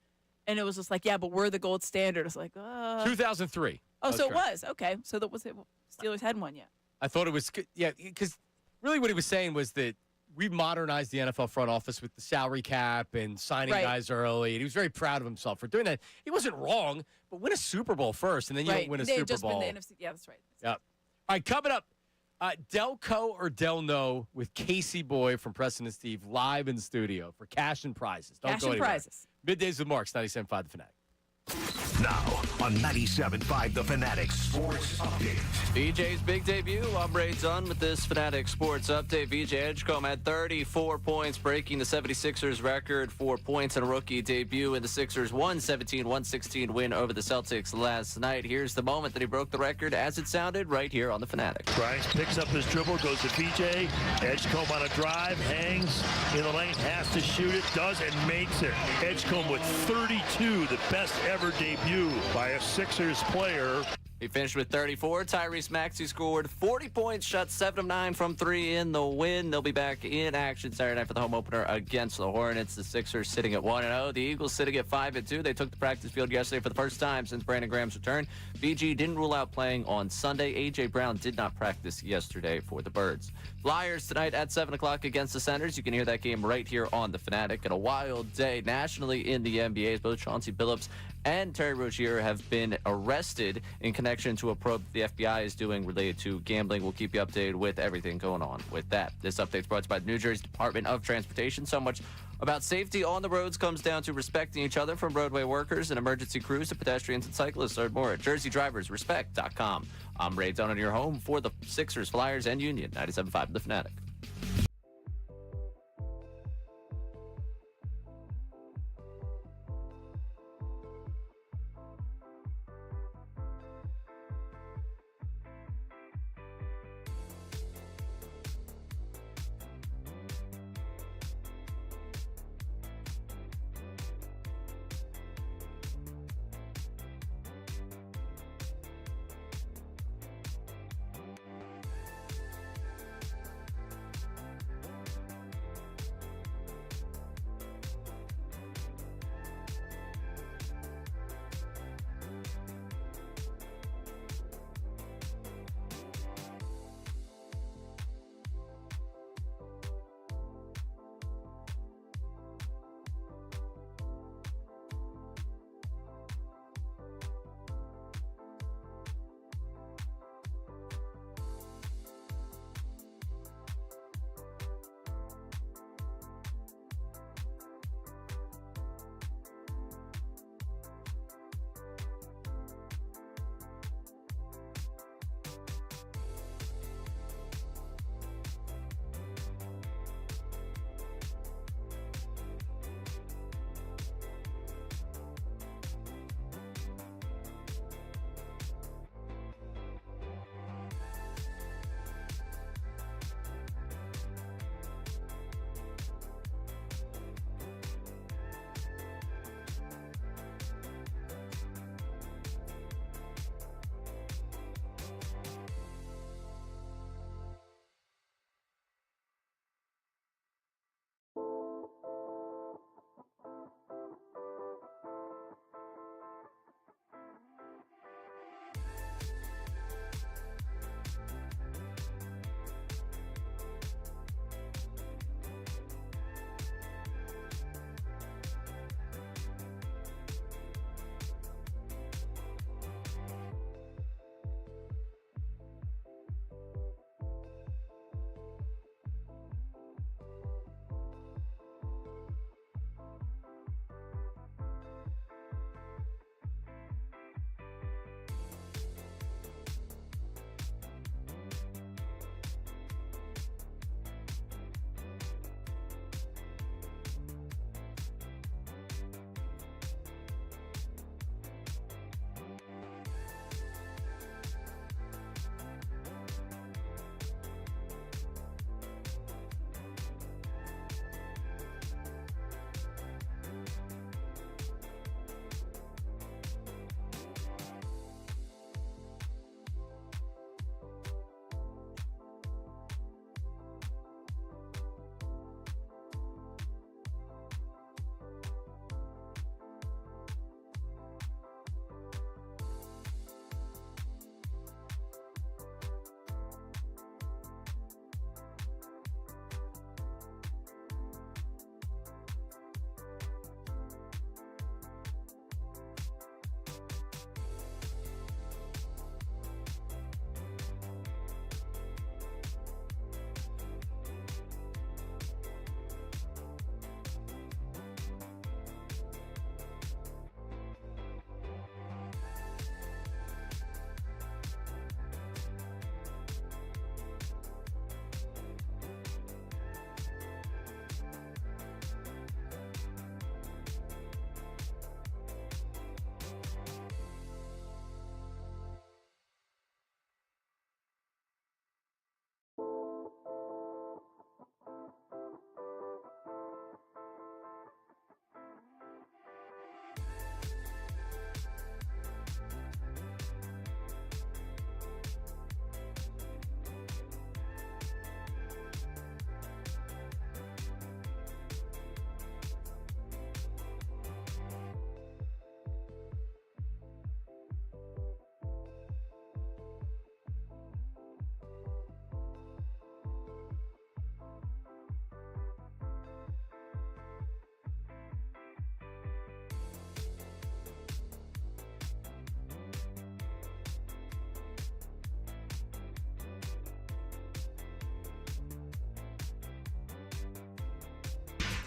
and it was just like, yeah, but we're the gold standard. It's like, 2003. oh, so it correct. was okay. So that was it. Steelers hadn't won yet. I thought it was, because really what he was saying was that we modernized the NFL front office with the salary cap and signing Right. guys early, and he was very proud of himself for doing that. He wasn't wrong, but win a Super Bowl first, and then you Right. don't win a They had Super just Bowl. been the NFC. Yeah, that's right. Yep. All right, coming up, Delco or Del No with Casey Boy from Preston and Steve live in studio for cash and prizes. Don't Cash go and anywhere. prizes. Middays with Marks, 97.5 The Fanatic. Now on 97.5 The Fanatic Sports Update. VJ's big debut. I'm Ray Dunn with this Fanatic Sports Update. VJ Edgecombe had 34 points, breaking the 76ers record for points in a rookie debut. And the Sixers won 117-116 win over the Celtics last night. Here's the moment that he broke the record as it sounded right here on the Fanatic. Grimes picks up his dribble, goes to VJ. Edgecombe on a drive, hangs in the lane, has to shoot it, does, and makes it. Edgecombe with 32, the best ever debut by a Sixers player. He finished with 34. Tyrese Maxey scored 40 points, shot 7 of 9 from 3 in the win. They'll be back in action Saturday night for the home opener against the Hornets. The Sixers sitting at 1-0. The Eagles sitting at 5-2. They took the practice field yesterday for the first time since Brandon Graham's return. BG didn't rule out playing on Sunday. A.J. Brown did not practice yesterday for the Birds. Flyers tonight at 7 o'clock against the Senators. You can hear that game right here on the Fanatic. And a wild day nationally in the NBA. Both Chauncey Billups and Terry Rozier have been arrested in connection to a probe the FBI is doing related to gambling. We'll keep you updated with everything going on with that. This update is brought to you by the New Jersey Department of Transportation. So much about safety on the roads comes down to respecting each other, from roadway workers and emergency crews to pedestrians and cyclists. Learn more at JerseyDriversRespect.com. I'm Ray Dunn, your home for the Sixers, Flyers, and Union. 97.5 The Fanatic.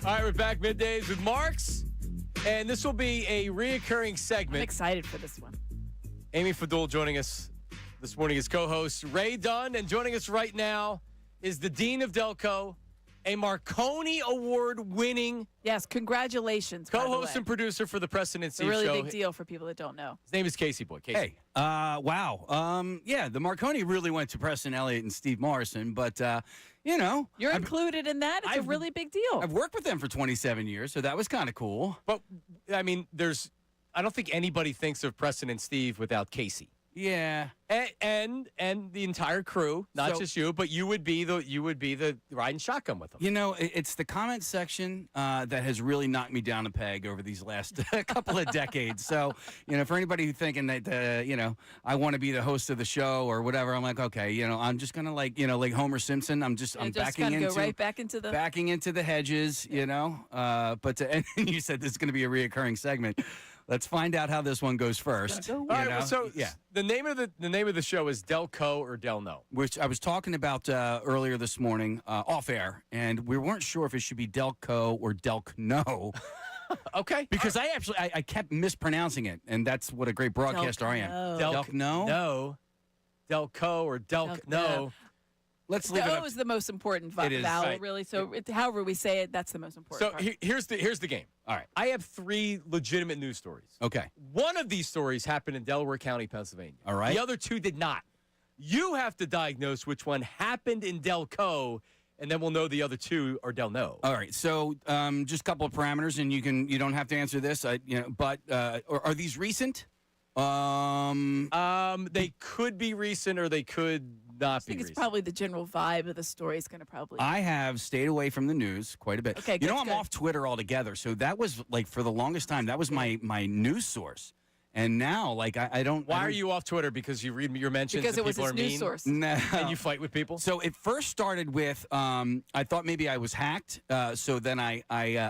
All right, we're back middays with Marks, and this will be a reoccurring I'm segment. excited for this one. Amy Fadul joining us this morning as co-host. Ray Dunn, and joining us right now is the Dean of Delco, a Marconi Award-winning Yes, congratulations. by the co-host way. and producer for the Preston and It's a Steve really Show. big deal for people that don't know. His name is Casey Boy. Casey. Hey, wow. Yeah, the Marconi really went to Preston Elliott and Steve Morrison, but, You're included in that. It's a really big deal. I've worked with them for 27 years, so that was kind of cool. But, I mean, I don't think anybody thinks of Preston and Steve without Casey. Yeah. And the entire crew, not just you, but you would be the riding shotgun with them. You know, it's the comment section that has really knocked me down a peg over these last couple of decades. So, for anybody who's thinking that, I want to be the host of the show or whatever, I'm like, okay, I'm just gonna like Homer Simpson. I'm backing into go right back into the hedges, But and you said this is going to be a reoccurring segment. Let's find out how this one goes first. All right, so the name of the show is Delco or Del No, which I was talking about earlier this morning off air, and we weren't sure if it should be Delco or Delk No. Okay, because I kept mispronouncing it, and that's what a great broadcaster I am. Delk No, no, Delco or Delk No. Let's leave it up. is the most important It is. vowel, Right. really. So however we say it, that's the most important part. So here's the game. All right, I have 3 legitimate news stories. Okay. One of these stories happened in Delaware County, Pennsylvania. All right. The other 2 did not. You have to diagnose which one happened in Delco, and then we'll know the other 2 are Del No. All right. So just a couple of parameters, and you don't have to answer this. But are these recent? They could be recent, or they could not I think be it's recent. probably the general vibe of the story is going to probably. I have stayed away from the news quite a bit. Okay, I'm good. off Twitter altogether, so that was like for the longest time that was my news source, and now I don't. Why are you off Twitter? Because you read your mentions Because and it was people his are news mean? source. No. And you fight with people? So it first started with I thought maybe I was hacked, so then I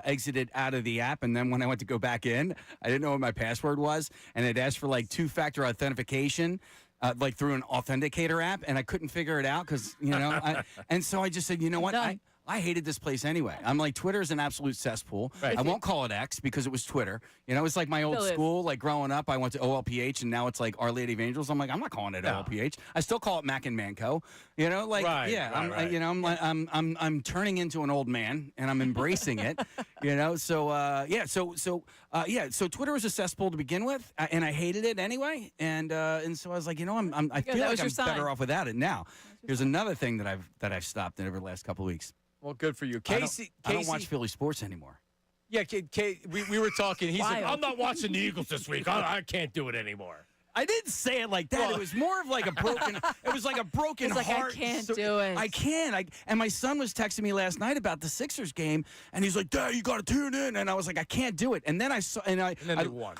exited out of the app, and then when I went to go back in, I didn't know what my password was, and it asked for like 2-factor authentication. Like through an authenticator app, and I couldn't figure it out because, and so I just said, you know what? I hated this place anyway. I'm like, Twitter's an absolute cesspool. Right. I won't call it X because it was Twitter. It's like my old Still is. school. Like growing up, I went to OLPH, and now it's like Our Lady of Angels. I'm like, I'm not calling it OLPH. I still call it Mac and Manco. I'm turning into an old man, and I'm embracing it. So Twitter was a cesspool to begin with, and I hated it anyway. And so I was like, I feel like I'm better off without it now. Here's another thing that I've stopped over the last couple of weeks. Well, good for you. I don't watch Philly sports anymore. Yeah, we were talking. He's like, Wild. I'm not watching the Eagles this week. I can't do it anymore. I didn't say it like that. Well, it was more of like a broken. It was like a broken It's like, I heart. can't do it. I can't. And my son was texting me last night about the Sixers game, and he's like, "Dad, you got to tune in." And I was like, "I can't do it." And then I saw, and then they won.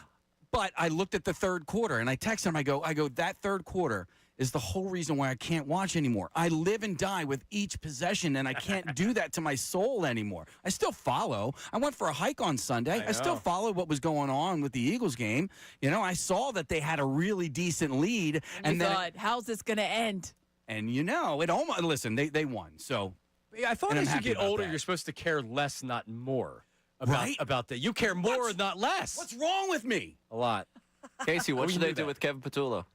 But I looked at the third quarter, and I texted him. I go, that third quarter is the whole reason why I can't watch anymore. I live and die with each possession, and I can't do that to my soul anymore. I still follow. I went for a hike on Sunday. I still followed what was going on with the Eagles game. I saw that they had a really decent lead. And then thought, how's this going to end? And it almost, listen, they won. So I thought and I'm as you happy get about older, that. you're supposed to care less, not more. Right? About that. You care more, not less. What's wrong with me? A lot. Casey, what We should knew they do that. with Kevin Patullo?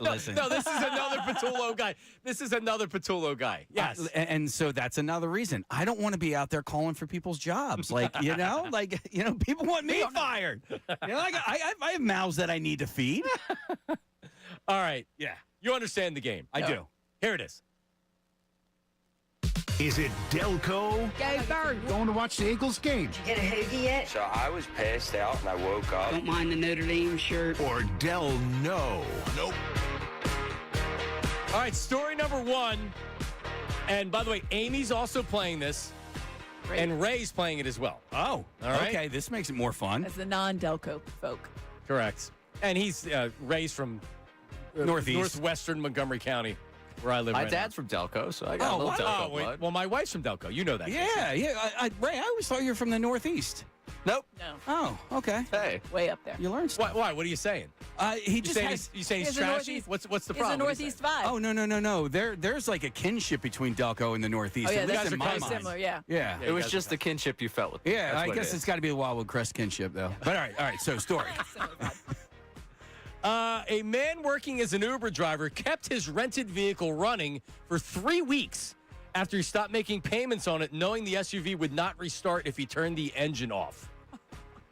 Listen. No, this is another Patullo guy. Yes. And so that's another reason. I don't want to be out there calling for people's jobs. People want me fired. I have mouths that I need to feed. All right. Yeah. You understand the game. I do. Here it is. Is it Delco? Go Bird. Going to watch the Eagles game. Get a hoagie yet? So I was passed out and I woke up. Don't mind the Notre Dame shirt. Or Del No? Nope. All right, story number 1. And by the way, Amy's also playing this. Great. And Ray's playing it as well. Oh, all right. Okay. This makes it more fun. As the non-Delco folk. Correct. And he's Ray's from northwestern Montgomery County, where I live. My right dad's from Delco, so I got a little Delco blood. Well, my wife's from Delco. You know that. Yeah. Ray, I always thought you were from the Northeast. Nope. No. Oh, okay. Hey. Way up there. You learned stuff. Why? What are you saying? He just saying has. you saying he's He's a trashy? Northeast- What's the He's a problem? What are you Northeast saying? vibe. Oh no! There's like a kinship between Delco and the Northeast. Oh, yeah, at you least guys in are my very mind. similar, yeah. Yeah. It was just the kinship you felt with. Yeah, That's I what guess it is. it's got to be the Wildwood Crest kinship, though. But all right. So story. A man working as an Uber driver kept his rented vehicle running for 3 weeks after he stopped making payments on it, knowing the SUV would not restart if he turned the engine off.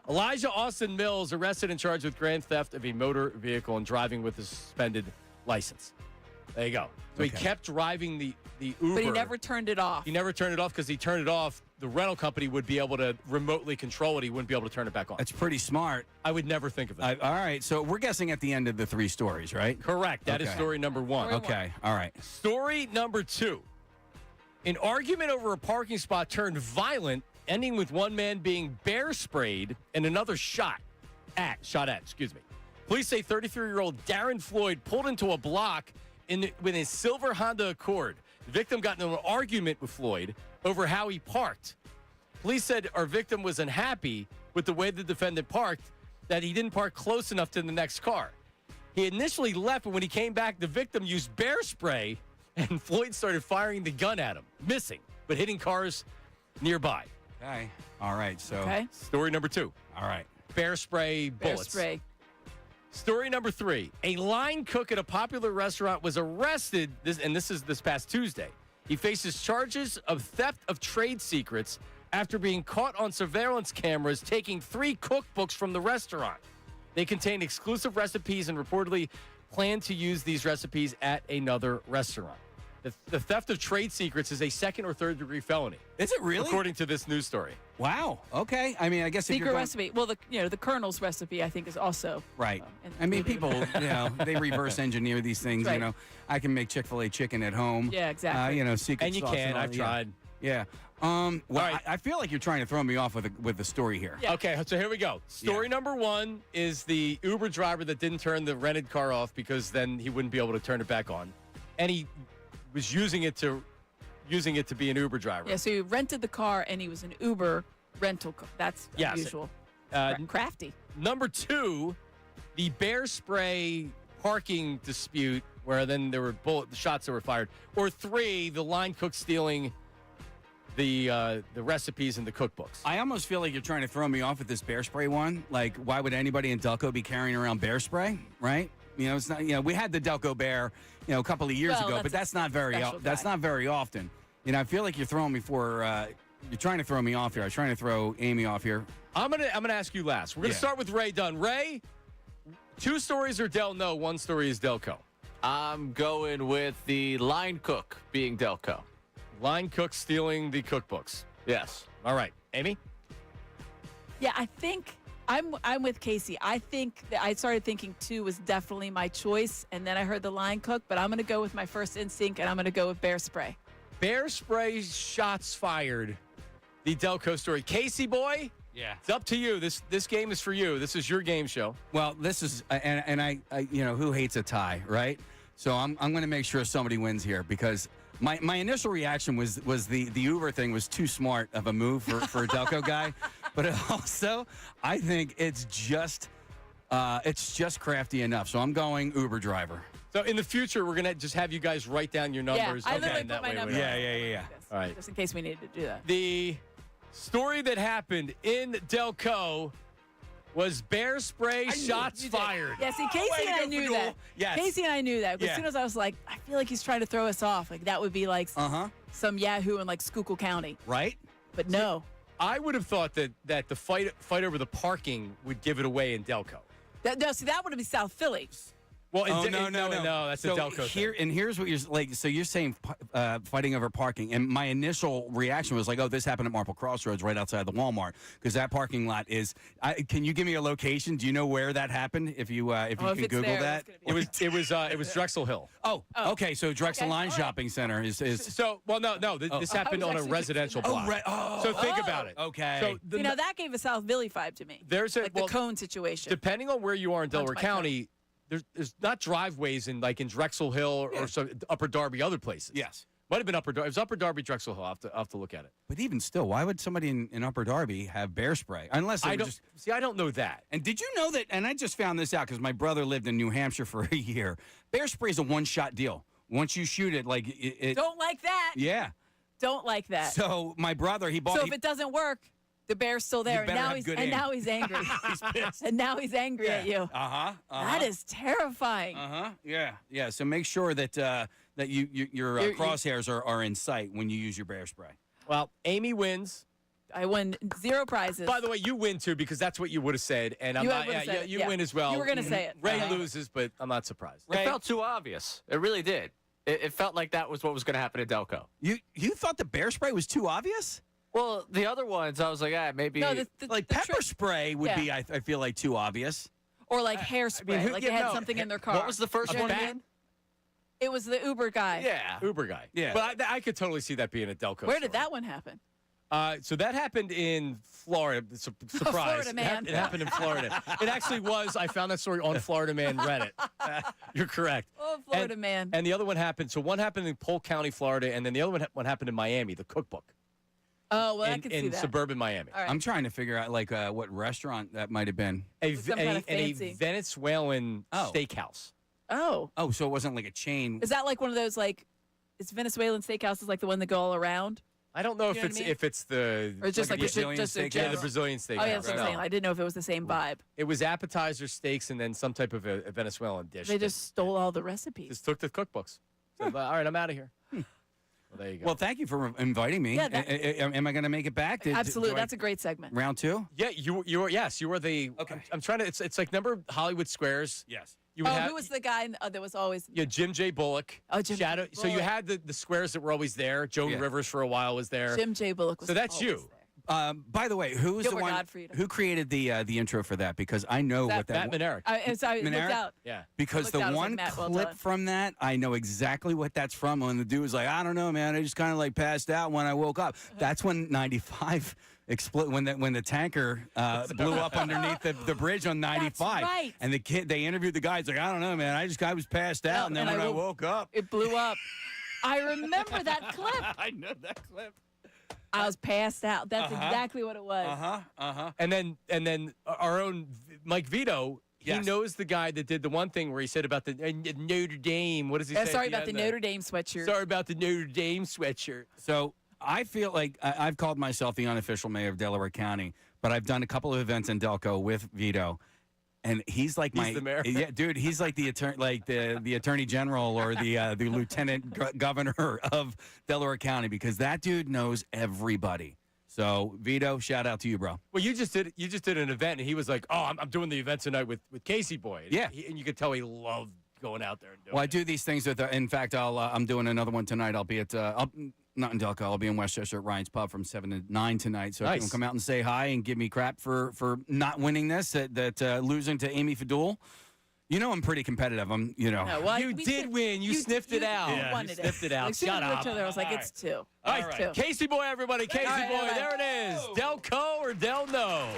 Elijah Austin Mills arrested and charged with grand theft of a motor vehicle and driving with a suspended license. There you go. So he kept driving the Uber. But he never turned it off. He never turned it off because he turned it off. The rental company would be able to remotely control it. He wouldn't be able to turn it back on. That's pretty smart. I would never think of that. All right. So we're guessing at the end of the 3 stories, right? Correct. That is Okay. story number 1. Okay. All right. Story number 2. An argument over a parking spot turned violent, ending with one man being bear sprayed and another shot at. Police say 33-year-old Darren Floyd pulled into a block with his silver Honda Accord. The victim got into an argument with Floyd over how he parked. Police said our victim was unhappy with the way the defendant parked, that he didn't park close enough to the next car. He initially left, but when he came back, the victim used bear spray, and Floyd started firing the gun at him, missing, but hitting cars nearby. Okay. All right. So. Okay. Story number 2. All right. Bear spray bullets. Bear spray. Story number 3. A line cook at a popular restaurant was arrested, this is this past Tuesday. He faces charges of theft of trade secrets after being caught on surveillance cameras taking 3 cookbooks from the restaurant. They contain exclusive recipes and reportedly plan to use these recipes at another restaurant. The theft of trade secrets is a 2nd or 3rd degree felony. Is it really? According to this news story. Wow. Okay. I mean, I guess if Secret you're going, recipe. Well, the Colonel's recipe, I think, is also right. included. I mean, people, they reverse engineer these things. Right. You know, I can make Chick-fil-A chicken at home. Yeah, exactly. Secret And you sauce can. all I've that. tried. Yeah. Well, right. I feel like you're trying to throw me off with the story here. Yeah. Okay, so here we go. Story number 1 is the Uber driver that didn't turn the rented car off because then he wouldn't be able to turn it back on, and he was using it to be an Uber driver. Yeah, so he rented the car and he was an Uber rental car. That's Yes. unusual. Crafty. Number 2, the bear spray parking dispute where then there were shots that were fired. Or 3, the line cook stealing the recipes and the cookbooks. I almost feel like you're trying to throw me off with this bear spray one. Like, why would anybody in Delco be carrying around bear spray? Right? You know, it's not. You know, we had the Delco bear, a couple of years ago, but that's not very. That's not very often. You know, I feel like you're throwing me for. You're trying to throw me off here. I'm trying to throw Amy off here. I'm gonna ask you last. We're gonna start with Ray Dunn. Ray, 2 stories are Del No, 1 story is Delco. I'm going with the line cook being Delco. Line cook stealing the cookbooks. Yes. All right, Amy. Yeah, I think I'm with Casey. I think that I started thinking 2 was definitely my choice, and then I heard the line cook, but I'm going to go with my first instinct, and I'm going to go with bear spray. Bear spray shots fired. The Delco story. Casey boy. Yeah. It's up to you. This game is for you. This is your game show. Well, this is and I who hates a tie, right? So I'm going to make sure somebody wins here because my initial reaction was the Uber thing was too smart of a move for a Delco guy, but also I think it's just crafty enough. So I'm going Uber driver. So in the future, we're gonna just have you guys write down your numbers. Yeah, I literally and put that my way we number. know. Yeah. All right. Just in case we needed to do that. The story that happened in Delco was bear spray shots fired. Yeah, see, Casey and I knew that. Yes. Casey and I knew that. As Yeah. soon as I was like, I feel like he's trying to throw us off. Like, that would be like some Yahoo in like Schuylkill County. Right? But no. I would have thought that the fight over the parking would give it away in Delco. No, see, that would have been South Philly. Well, no. That's so a Delco here, thing. And here's what you're like. So you're saying fighting over parking, and my initial reaction was like, "Oh, this happened at Marple Crossroads, right outside the Walmart, because that parking lot is." Can you give me a location? Do you know where that happened? If you can Google there, that, it was Drexel Hill. Oh, okay. So Drexel Line Shopping Center is. So no. This happened on a residential block. So think about it. Okay. So that gave a South Philly vibe to me. There's the cone situation. Depending on where you are in Delaware County. There's not driveways in Drexel Hill or Upper Darby, other places. Yes. Might have been Upper Darby. It was Upper Darby, Drexel Hill. I'll have to look at it. But even still, why would somebody in Upper Darby have bear spray? Unless they I were don't just. see. I don't know that. And did you know that? And I just found this out because my brother lived in New Hampshire for a year. Bear spray is a one-shot deal. Once you shoot it, like it. Don't like that. Yeah. Don't like that. So my brother, he bought. So if it doesn't work, the bear's still there, and better now have he's good and aim. now he's angry. He's pissed. And now he's angry at you. That That is terrifying. Yeah. So make sure that that your crosshairs are in sight when you use your bear spray. Well, Amy wins. I won 0 prizes. By the way, you win too because that's what you would have said, and I'm You not. would've said it, You yeah. win as well. You were gonna say it. Ray loses, but I'm not surprised. It felt too obvious. It really did. It felt like that was what was going to happen to Delco. You thought the bear spray was too obvious? Well, the other ones, I was like, maybe. No, like pepper spray would be, I feel like, too obvious. Or like hairspray, like they had something in their car. What was the first You know one what I again? mean? It was the Uber guy. Yeah. Uber guy. Yeah. But I could totally see that being a Delco. Where did that one happen? So that happened in Florida. Surprise. Florida Man. It happened in Florida. It actually was. I found that story on Florida Man Reddit. You're correct. Oh, Florida Man. And the other one happened. So one happened in Polk County, Florida, and then the other one happened in Miami, the cookbook. Oh, well, I can see in that. suburban Miami. All right. I'm trying to figure out like what restaurant that might have been. A Some kind of a fancy. Venezuelan steakhouse. Oh. Oh, so it wasn't like a chain. Is that like one of those, like, it's Venezuelan steakhouses, like the one that go all around? I don't know You know what I mean? if it's the Or just like Brazilian just a steakhouse? general. the Brazilian steakhouse. Oh, yeah, that's what I'm No. saying. I didn't know if it was the same vibe. It was appetizer steaks and then some type of a Venezuelan dish. They that just stole all the recipes. just took the cookbooks. Said, all right, I'm out of here. Well, there you go. Well, thank you for inviting me. Yeah, that- Am I going to make it back? Absolutely. do I- That's a great segment. round 2? yeah, you were yes, you were the. Okay. I'm trying to. It's like remember Hollywood Squares. Yes. You would Oh, have, who was the guy that was always... Yeah, Jim J. Bullock. Oh, Jim Shadow. So you Bullock. had the squares that were always there. Joan Yeah. Rivers for a while was there. Jim J. Bullock was So that's always you. there. By the way, who was Gilbert the one Gottfried. who created the intro for that? Because I know what that Matt Manerick. I looked Manerick? out. Yeah. Because looked the out, I was like, one Matt, well clip done. from that, I know exactly what that's from. When the dude was like, I don't know, man, I just kind of like passed out when I woke up. That's when 95 exploded, when the tanker blew up underneath the bridge on 95. right. And they interviewed the guy. He's like, I don't know, man, I was passed out, and then when I woke up, It blew up. I remember that clip. I know that clip. I was passed out. That's exactly what it was. And then our own Mike Vito. He Yes. knows the guy that did the one thing where he said about the Notre Dame. What does he say? Sorry at about the end? Notre Dame sweatshirt. Sorry about the Notre Dame sweatshirt. So I feel like I've called myself the unofficial mayor of Delaware County, but I've done a couple of events in Delco with Vito, and he's like He's the mayor? Yeah, dude, he's like the attorney, the attorney general or the lieutenant governor of Delaware County because that dude knows everybody. So Vito, shout out to you, bro. Well, you just did an event, and he was like, "Oh, I'm doing the event tonight with Casey Boy." And Yeah. and you could tell he loved going out there and doing Well, I it. do these things with. In fact, I'm doing another one tonight. I'll be at not in Delco. I'll be in Westchester at Ryan's Pub from 7 to 9 tonight. So if you Nice. want to come out and say hi and give me crap for not winning this, that losing to Amy Fadul. You know I'm pretty competitive. I'm, No, well, You we did said- win. You sniffed it out. You Yeah, wanted you sniffed it out. Like, soon Shut as we up. looked at it, I was like, it's 2. All It's right, 2. Casey Boy, everybody. Casey right, Boy, everybody. there it is. Del Co or Del No.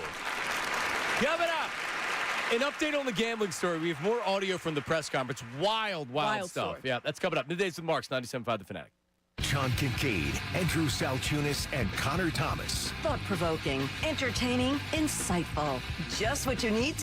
Coming up, an update on the gambling story. We have more audio from the press conference. Wild stuff. story. Yeah, that's coming up. Middays with Marks, 97.5 The Fanatic. Sean Kincade, Andrew Salciunas, and Connor Thomas. Thought-provoking, entertaining, insightful. Just what you need.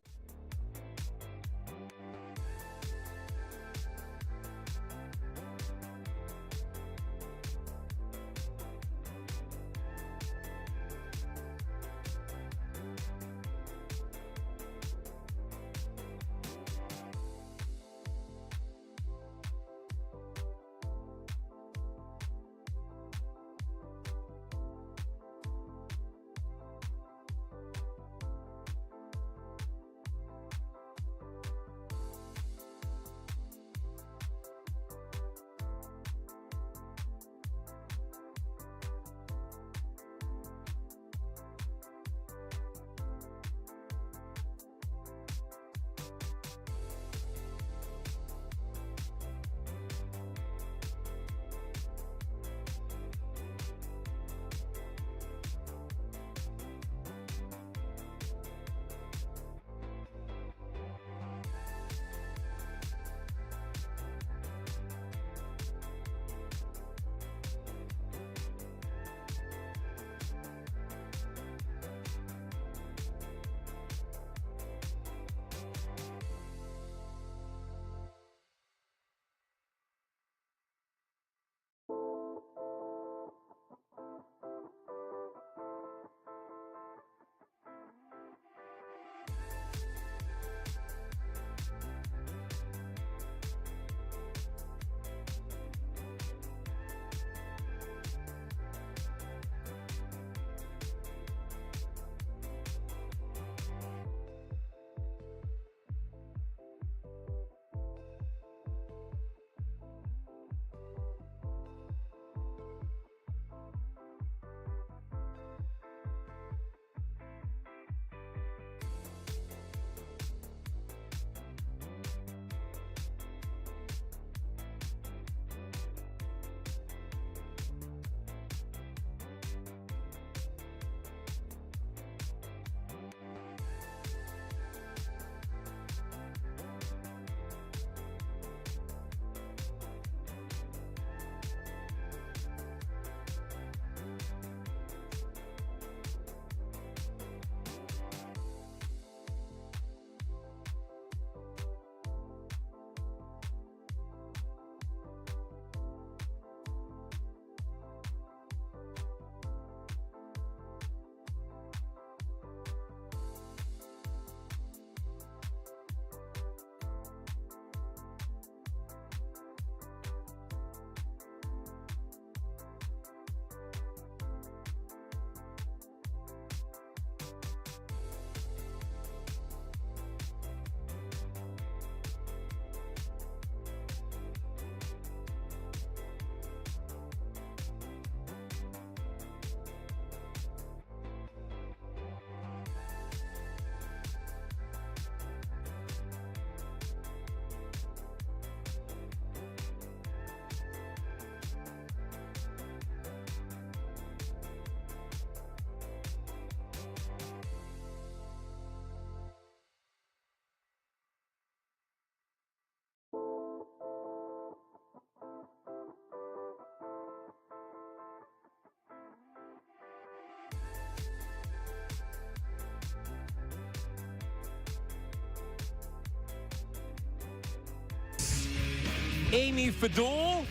Amy Fadul,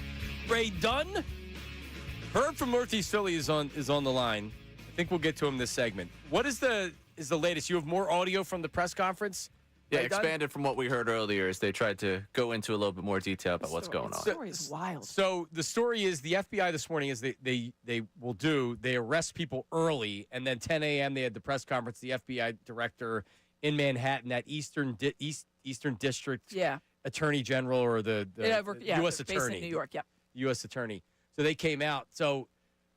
Ray Dunn. Herb from Northeast Philly is on the line. I think we'll get to him this segment. What is the latest? You have more audio from the press conference? Yeah, Ray Dunn? expanded from what we heard earlier as they tried to go into a little bit more detail about what's going on. The story is wild. So the story is the FBI this morning is they arrest people early, and then 10 a.m. they had the press conference. The FBI director in Manhattan, that Eastern District Attorney General or the U.S. based Attorney, in New York. Yep. U.S. Attorney. So they came out. So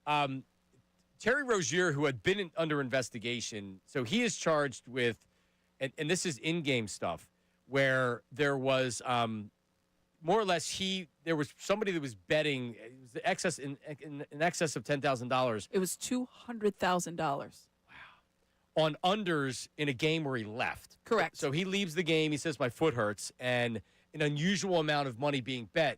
Terry Rozier, who had been under investigation, so he is charged with, and this is in-game stuff, where there was more or less there was somebody that was betting it was in excess of $10,000. It was $200,000. On unders in a game where he left. Correct. So he leaves the game. He says, my foot hurts, and an unusual amount of money being bet.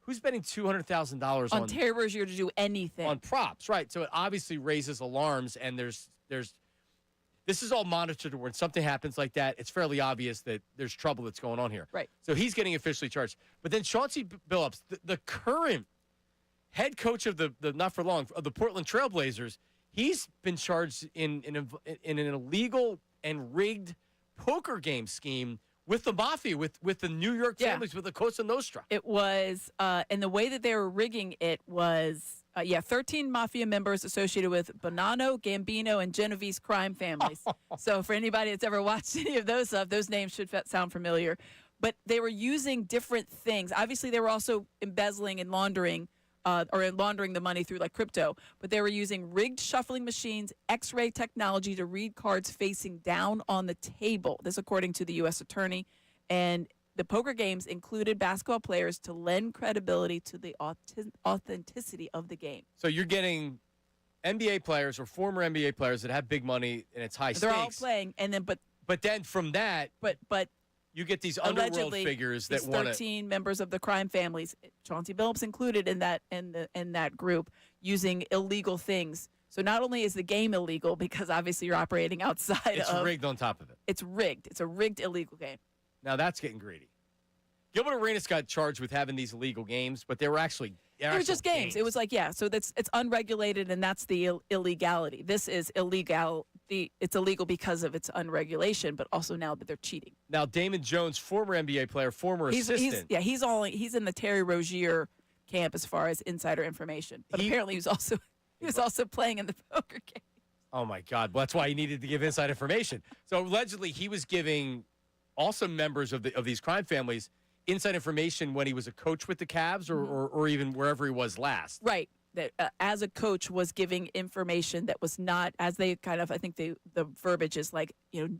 Who's betting $200,000 on Terry Rozier to do anything? On props, right. So it obviously raises alarms, and this is all monitored when something happens like that. It's fairly obvious that there's trouble that's going on here. Right. So he's getting officially charged. But then Chauncey Billups, the current head coach of the not for long, of the Portland Trailblazers, he's been charged in an illegal and rigged poker game scheme with the mafia, with the New York families, with the Cosa Nostra. It was, and the way that they were rigging it was, 13 mafia members associated with Bonanno, Gambino, and Genovese crime families. So for anybody that's ever watched any of those stuff, those names should sound familiar. But they were using different things. Obviously, they were also embezzling and laundering the money through like crypto, but they were using rigged shuffling machines, X-ray technology to read cards facing down on the table. This according to the U.S. Attorney. And the poker games included basketball players to lend credibility to the authenticity of the game. So you're getting NBA players or former NBA players that have big money and it's high stakes. They're all playing, and then but then from that, but you get these underworld figures that want 13 members of the crime families, Chauncey Billups included in that group, using illegal things. So not only is the game illegal because obviously you're operating outside it's rigged on top of it. It's rigged. It's a rigged illegal game. Now that's getting greedy. Gilbert Arenas got charged with having these illegal games, but they were just games. It was like, so it's unregulated, and that's the illegality. This is illegal. It's illegal because of its unregulation, but also now that they're cheating. Now, Damon Jones, former NBA player, former assistant. He's in the Terry Rozier camp as far as insider information. But apparently he was also playing in the poker game. Oh my God! Well, that's why he needed to give inside information. So allegedly, he was giving also members of these crime families inside information when he was a coach with the Cavs or even wherever he was last. Right. That as a coach was giving information that was not, as they kind of, I think the verbiage is like,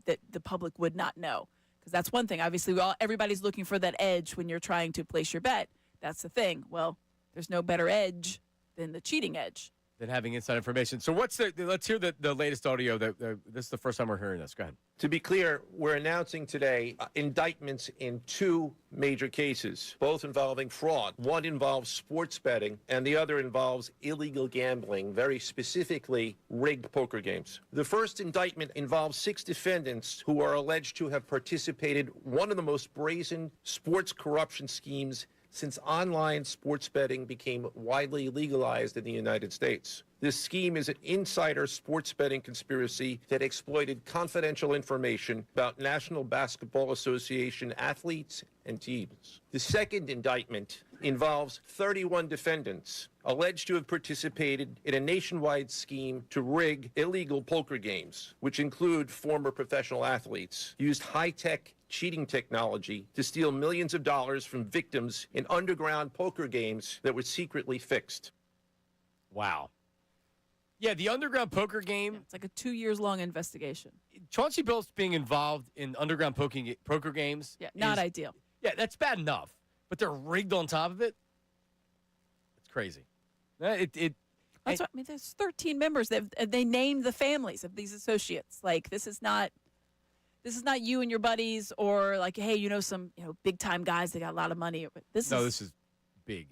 that the public would not know. Because that's one thing. Obviously, everybody's looking for that edge when you're trying to place your bet. That's the thing. Well, there's no better edge than the cheating edge. Than having inside information. So let's hear the latest audio. This is the first time we're hearing this. Go ahead. To be clear, we're announcing today indictments in two major cases, both involving fraud. One involves sports betting, and the other involves illegal gambling, very specifically rigged poker games. The first indictment involves 6 defendants who are alleged to have participated in one of the most brazen sports corruption schemes since online sports betting became widely legalized in the United States. This scheme is an insider sports betting conspiracy that exploited confidential information about National Basketball Association athletes and teams. The second indictment involves 31 defendants alleged to have participated in a nationwide scheme to rig illegal poker games, which include former professional athletes, used high-tech cheating technology to steal millions of dollars from victims in underground poker games that were secretly fixed. Wow. Yeah, the underground poker game. It's like a 2 years long investigation. Chauncey Billups being involved in underground poker games. Yeah, not ideal. Yeah, that's bad enough. But they're rigged on top of it. It's crazy. That's what I mean. There's 13 members. They named the families of these associates. Like this is not you and your buddies, or like, hey, some big time guys that got a lot of money. This is big.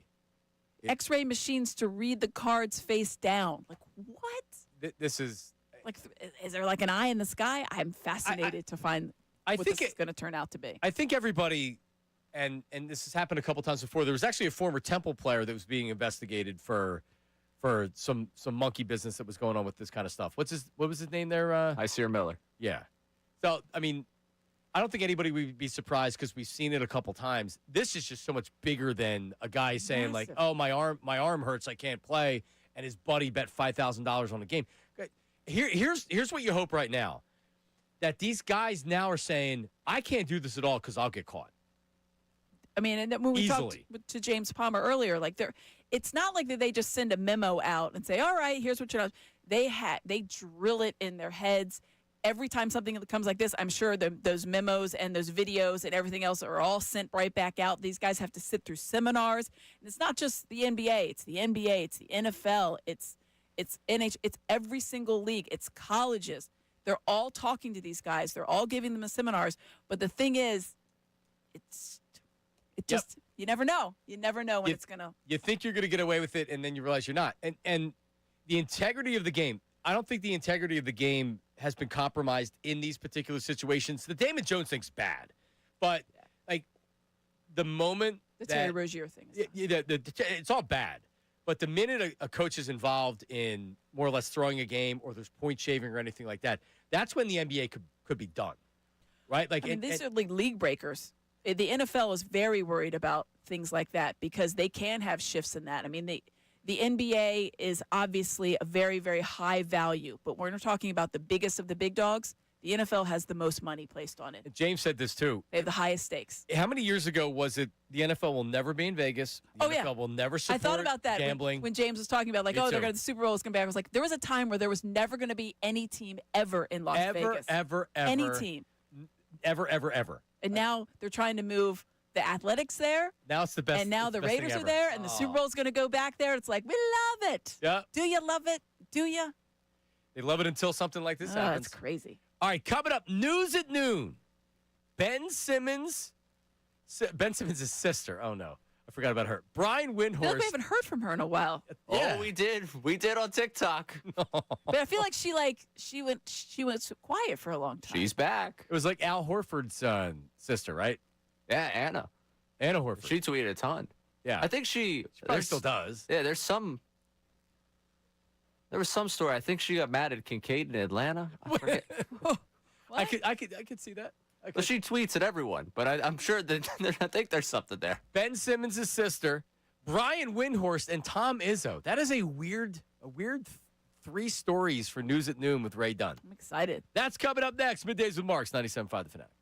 X-ray machines to read the cards face down. Like what? This is like, is there like an eye in the sky? I'm fascinated to find what this is going to turn out to be. I think everybody and this has happened a couple times before. There was actually a former Temple player that was being investigated for some monkey business that was going on with this kind of stuff. What was his name there? Isaiah Miller. Yeah. So, I mean, I don't think anybody would be surprised because we've seen it a couple times. This is just so much bigger than a guy saying like, "Oh, my arm hurts, I can't play," and his buddy bet $5,000 on the game. Here's what you hope right now, that these guys now are saying, "I can't do this at all because I'll get caught." I mean, and when we talked Easily. to James Palmer earlier, like it's not like that they just send a memo out and say, "All right, here's what you're not." They drill it in their heads. Every time something comes like this, I'm sure those memos and those videos and everything else are all sent right back out. These guys have to sit through seminars. And it's not just the NBA. It's the NBA. It's the NFL. It's NH. It's every single league. It's colleges. They're all talking to these guys. They're all giving them the seminars. But the thing is, you never know. You never know when it's going to. You think you're going to get away with it, and then you realize you're not. And the integrity of the game, I don't think the integrity of the game has been compromised in these particular situations. The Damon Jones thing's bad, but like the moment the Terry Rozier thing, it's all bad. But the minute a coach is involved in more or less throwing a game, or there's point shaving or anything like that, that's when the NBA could be done, right? Like, I mean, these are league breakers. The NFL is very worried about things like that because they can have shifts in that. I mean, the NBA is obviously a very, very high value, but when we're talking about the biggest of the big dogs, the NFL has the most money placed on it. And James said this too. They have the highest stakes. How many years ago was it the NFL will never be in Vegas? The NFL will never support I thought about that gambling. when James was talking about like, Me they're too. going to the Super Bowl is going to be back. I was like, there was a time where there was never going to be any team ever in Las Vegas. Ever. Any team. Ever. And now they're trying to move the Athletics there. Now it's the best. And now it's the best thing Raiders are ever. there, and the Super Bowl's going to go back there. It's like, we love it. Yeah. Do you love it? Do you? They love it until something like this happens. It's crazy. All right, coming up, news at noon. Ben Simmons' sister. Oh, no. I forgot about her. Brian I feel like Windhorst. we haven't heard from her in a while. Yeah. Oh, we did. We did on TikTok. But I feel like she went quiet for a long time. She's back. It was like Al Horford's sister, right? Yeah, Anna. Anna Horford. She tweeted a ton. Yeah. I think she probably still does. Yeah, there was some story. I think she got mad at Kincade in Atlanta. I forget. I could see that. Well, she tweets at everyone, but I'm sure that I think there's something there. Ben Simmons' sister, Brian Windhorst, and Tom Izzo. That is a weird 3 stories for News at Noon with Ray Dunn. I'm excited. That's coming up next. Middays with Marks, 97.5 The Fanatic.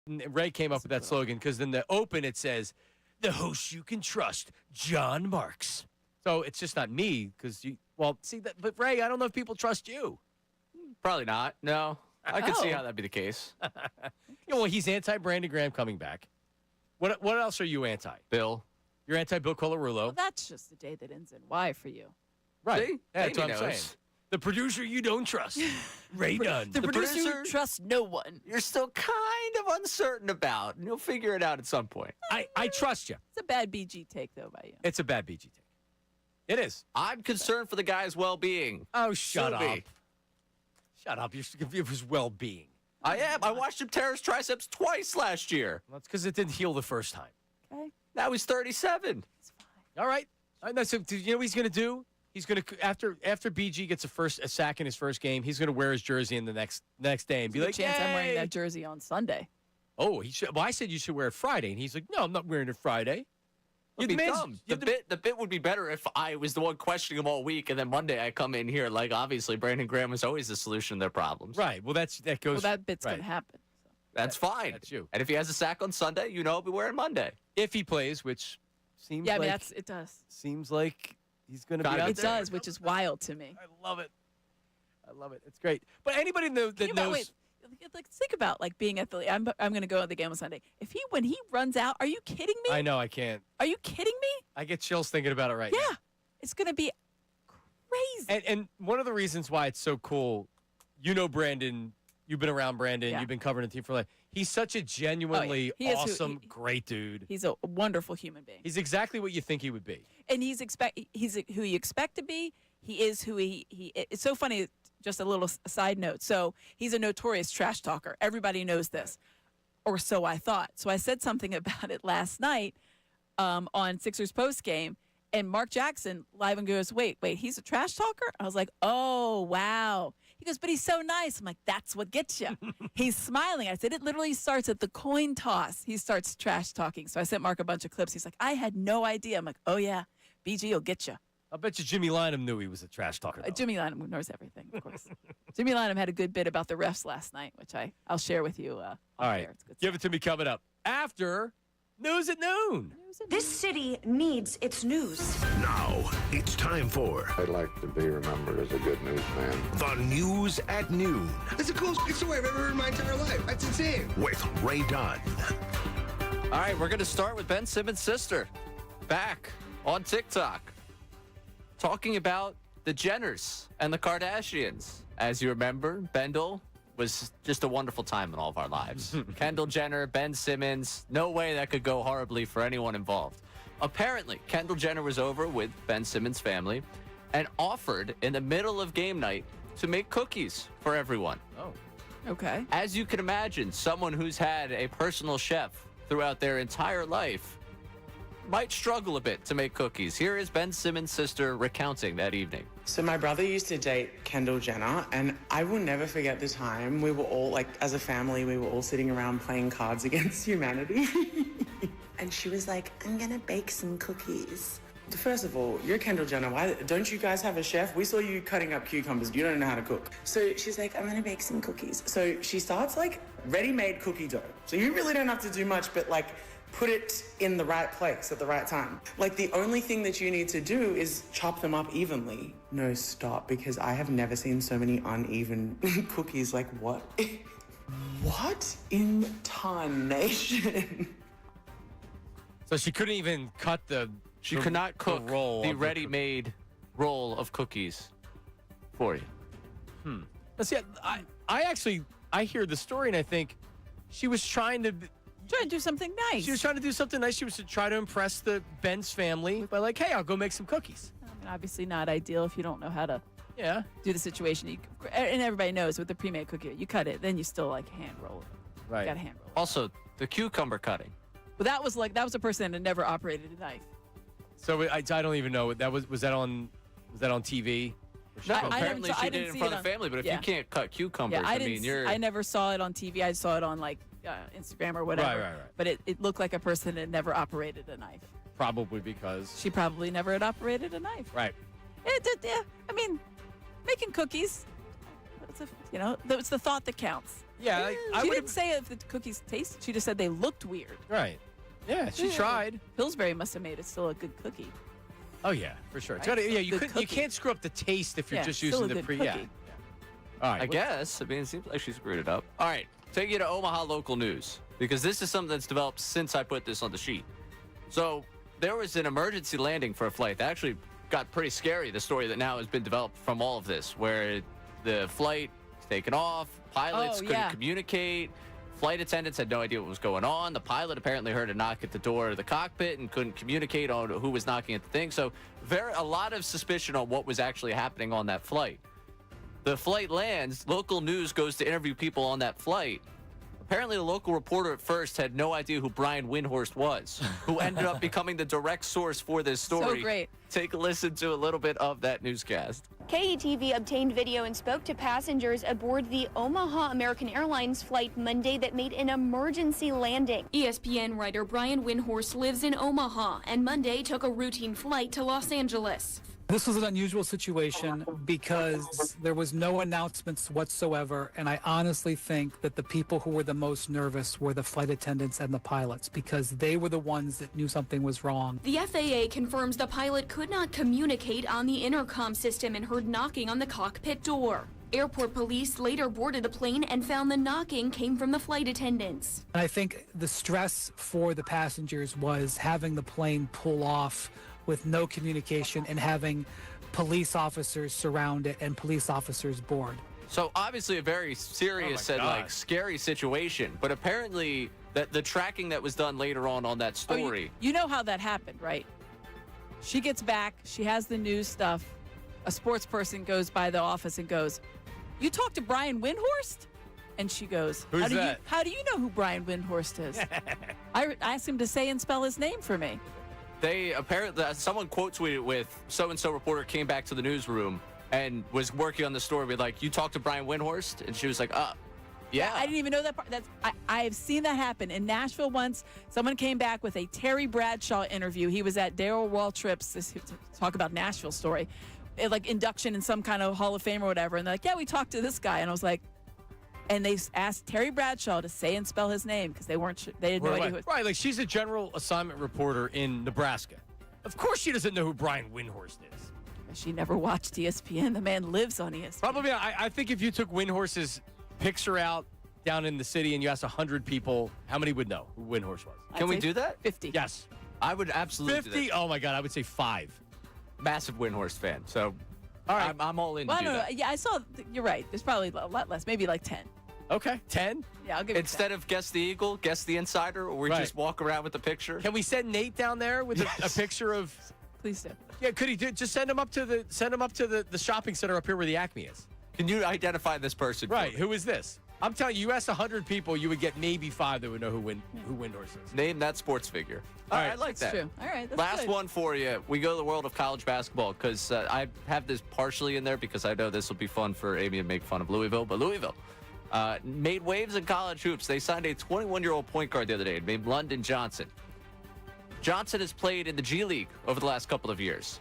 Ray came up with that slogan because in the open it says, "The host you can trust, John Marks." So it's just not me because you. Well, see that, but Ray, I don't know if people trust you. Probably not. No, I could see how that'd be the case. Well, he's anti Brandon Graham coming back. What else are you anti? Bill. You're anti Bill Colarulo. Well, that's just the day that ends in Y for you. Right. See? That's what I'm Amy saying. The producer you don't trust, Ray Dunn. The producer trusts no one. You're still kind of uncertain about, and you'll figure it out at some point. I trust you. It's a bad BG take, though, by you. It's a bad BG take. It is. I'm concerned for the guy's well-being. Oh, shut Should up. be. Shut up. You're confused with his well-being. I am. I watched him tear his triceps twice last year. Well, that's because it didn't heal the first time. Okay. Now he's 37. All right. So, do you know what he's going to do? He's going to after BG gets a sack in his first game, he's going to wear his jersey in the next day and be like, chance I'm wearing "Yay!" that jersey on Sunday. Oh, he should. Well, I said you should wear it Friday, and he's like, "No, I'm not wearing it Friday." It'd be dumb. The bit would be better if I was the one questioning him all week, and then Monday I come in here like obviously Brandon Graham is always the solution to their problems. Right. Well, that goes. Well, that bit's right. going to happen. So. That's fine. That's you. And if he has a sack on Sunday, you know he'll be wearing Monday. If he plays, which seems Yeah, I like mean, it does. seems like he's going to be out It there. does, which is wild to me. I love it. I love it. It's great. But anybody that knows. Wait, like think about like being at the. I'm going to go at the game on Sunday. When he runs out, are you kidding me? I know I can't. Are you kidding me? I get chills thinking about it right now. Yeah, it's going to be crazy. And one of the reasons why it's so cool, you know Brandon, you've been around Brandon, Yeah. you've been covering the team for life. He's such a genuinely He is awesome, great dude. He's a wonderful human being. He's exactly what you think he would be. And he's who you expect to be. He is who he it's so funny. Just a little side note. So he's a notorious trash talker. Everybody knows this, or so I thought. So I said something about it last night on Sixers post game, and Mark Jackson live and goes, "Wait, he's a trash talker?" I was like, "Oh wow." He goes, "But he's so nice." I'm like, "That's what gets you." He's smiling. I said, "It literally starts at the coin toss. He starts trash talking." So I sent Mark a bunch of clips. He's like, "I had no idea." I'm like, "Oh yeah, BG will get you." I bet you Jimmy Lynam knew he was a trash talker. Though. Jimmy Lynam knows everything, of course. Jimmy Lynam had a good bit about the refs last night, which I'll share with you. All right, give it to me coming up after News at Noon. This city needs its news. Now, it's time for I'd like to be remembered as a good newsman. the News at Noon That's the coolest story I've ever heard in my entire life. That's insane. with Ray Dunn. All right, we're going to start with Ben Simmons' sister back on TikTok talking about the Jenners and the Kardashians. As you remember, Bendel was just a wonderful time in all of our lives. Kendall Jenner, Ben Simmons, no way that could go horribly for anyone involved. Apparently, Kendall Jenner was over with Ben Simmons' family and offered in the middle of game night to make cookies for everyone. Oh. Okay. As you can imagine, someone who's had a personal chef throughout their entire life might struggle a bit to make cookies. Here is Ben Simmons' sister recounting that evening. So my brother used to date Kendall Jenner, and I will never forget the time we were all, like, as a family, we were all sitting around playing Cards Against Humanity. And she was like, "I'm gonna bake some cookies." First of all, you're Kendall Jenner. Why don't you guys have a chef? We saw you cutting up cucumbers. You don't know how to cook. So she's like, "I'm gonna bake some cookies." So she starts like ready-made cookie dough. So you really don't have to do much, but like put it in the right place at the right time. Like the only thing that you need to do is chop them up evenly. No, stop, because I have never seen so many uneven cookies. Like what? What in tarnation? So she couldn't even cut the. She could not cook the ready-made roll of cookies for you. Let's see. I hear the story and I think she was trying to do something nice. She was trying to do something nice. She was to try to impress the Ben's family by like, "Hey, I'll go make some cookies." I mean, obviously not ideal if you don't know how to do the situation. And everybody knows with the pre-made cookie, you cut it, then you still like hand roll it. Right. You got to hand roll it. Also, the cucumber cutting. But that was a person that had never operated a knife. So I don't even know. Was that on TV? No, apparently she did it in front of the family, but if you can't cut cucumbers, I never saw it on TV. I saw it on like Instagram or whatever. Right. But it looked like a person that never operated a knife. Probably because She probably never had operated a knife. Right. I mean, making cookies, it's the thought that counts. Yeah, I She would didn't say if the cookies tasted. She just said they looked weird. Right. Yeah, she tried. Pillsbury must have made it still a good cookie. Oh yeah, for sure. It's Right? gotta, yeah, you Good couldn't. You cookie. can't screw up the taste if you're Yeah, just still using a the good pre. cookie. Yeah. All right. I guess. I mean, it seems like she screwed it up. All right, take you to Omaha local news because this is something that's developed since I put this on the sheet. So there was an emergency landing for a flight that actually got pretty scary. The story that now has been developed from all of this, where the flight was taken off, pilots couldn't communicate. Flight attendants had no idea what was going on. The pilot apparently heard a knock at the door of the cockpit and couldn't communicate on who was knocking at the thing. So a lot of suspicion on what was actually happening on that flight. The flight lands. Local news goes to interview people on that flight. Apparently, the local reporter at first had no idea who Brian Windhorst was, who ended up becoming the direct source for this story. So great. Take a listen to a little bit of that newscast. KETV obtained video and spoke to passengers aboard the Omaha American Airlines flight Monday that made an emergency landing. ESPN writer Brian Windhorst lives in Omaha and Monday took a routine flight to Los Angeles. This was an unusual situation because there was no announcements whatsoever, and I honestly think that the people who were the most nervous were the flight attendants and the pilots because they were the ones that knew something was wrong. The FAA confirms the pilot could not communicate on the intercom system and heard knocking on the cockpit door. Airport police later boarded the plane and found the knocking came from the flight attendants. And I think the stress for the passengers was having the plane pull off with no communication and having police officers surround it and police officers board. So obviously a very serious and like scary situation, but apparently that the tracking that was done later on that story. You know how that happened, right? She gets back, she has the news stuff. A sports person goes by the office and goes, "You talked to Brian Windhorst?" And she goes, Who's that? How do you know who Brian Windhorst is? I asked him to say and spell his name for me. They apparently, someone quote tweeted with so-and-so reporter came back to the newsroom and was working on the story with like, "You talked to Brian Windhorst?" And she was like, yeah. I didn't even know that part. I have seen that happen. In Nashville once, someone came back with a Terry Bradshaw interview. He was at Darryl Waltrip's, to talk about Nashville story, like induction in some kind of Hall of Fame or whatever. And they're like, "Yeah, we talked to this guy." And I was like, and they asked Terry Bradshaw to say and spell his name because they weren't sure. They didn't know who it was. Right, like she's a general assignment reporter in Nebraska. Of course she doesn't know who Brian Windhorst is. She never watched ESPN. The man lives on ESPN. Probably, I think if you took Windhorst's picture out down in the city and you asked 100 people, how many would know who Windhorst was? Can we do that? 50. Yes. I would absolutely 50? do that. Oh, my God. I would say 5. Massive Windhorst fan. So all right. I'm all in Well, to I do don't know. that. Yeah, I saw. You're right. There's probably a lot less. Maybe like 10. Okay, 10? Yeah, I'll give it Instead of guess the eagle, guess the insider, or we Right. just walk around with the picture. Can we send Nate down there with a picture of? Please do. Yeah, could he do? Just send him up to the shopping center up here where the Acme is. Can you identify this person? for Right. me? Who is this? I'm telling you, you ask 100 people, you would get maybe 5 that would know who Windhorst is. Name that sports figure. All right, I like That's that. true. All right. That's Last good. one for you. We go to the world of college basketball because I have this partially in there because I know this will be fun for Amy to make fun of Louisville. But Louisville made waves in college hoops. They signed a 21-year-old point guard the other day named London Johnson. Johnson has played in the G League over the last couple of years,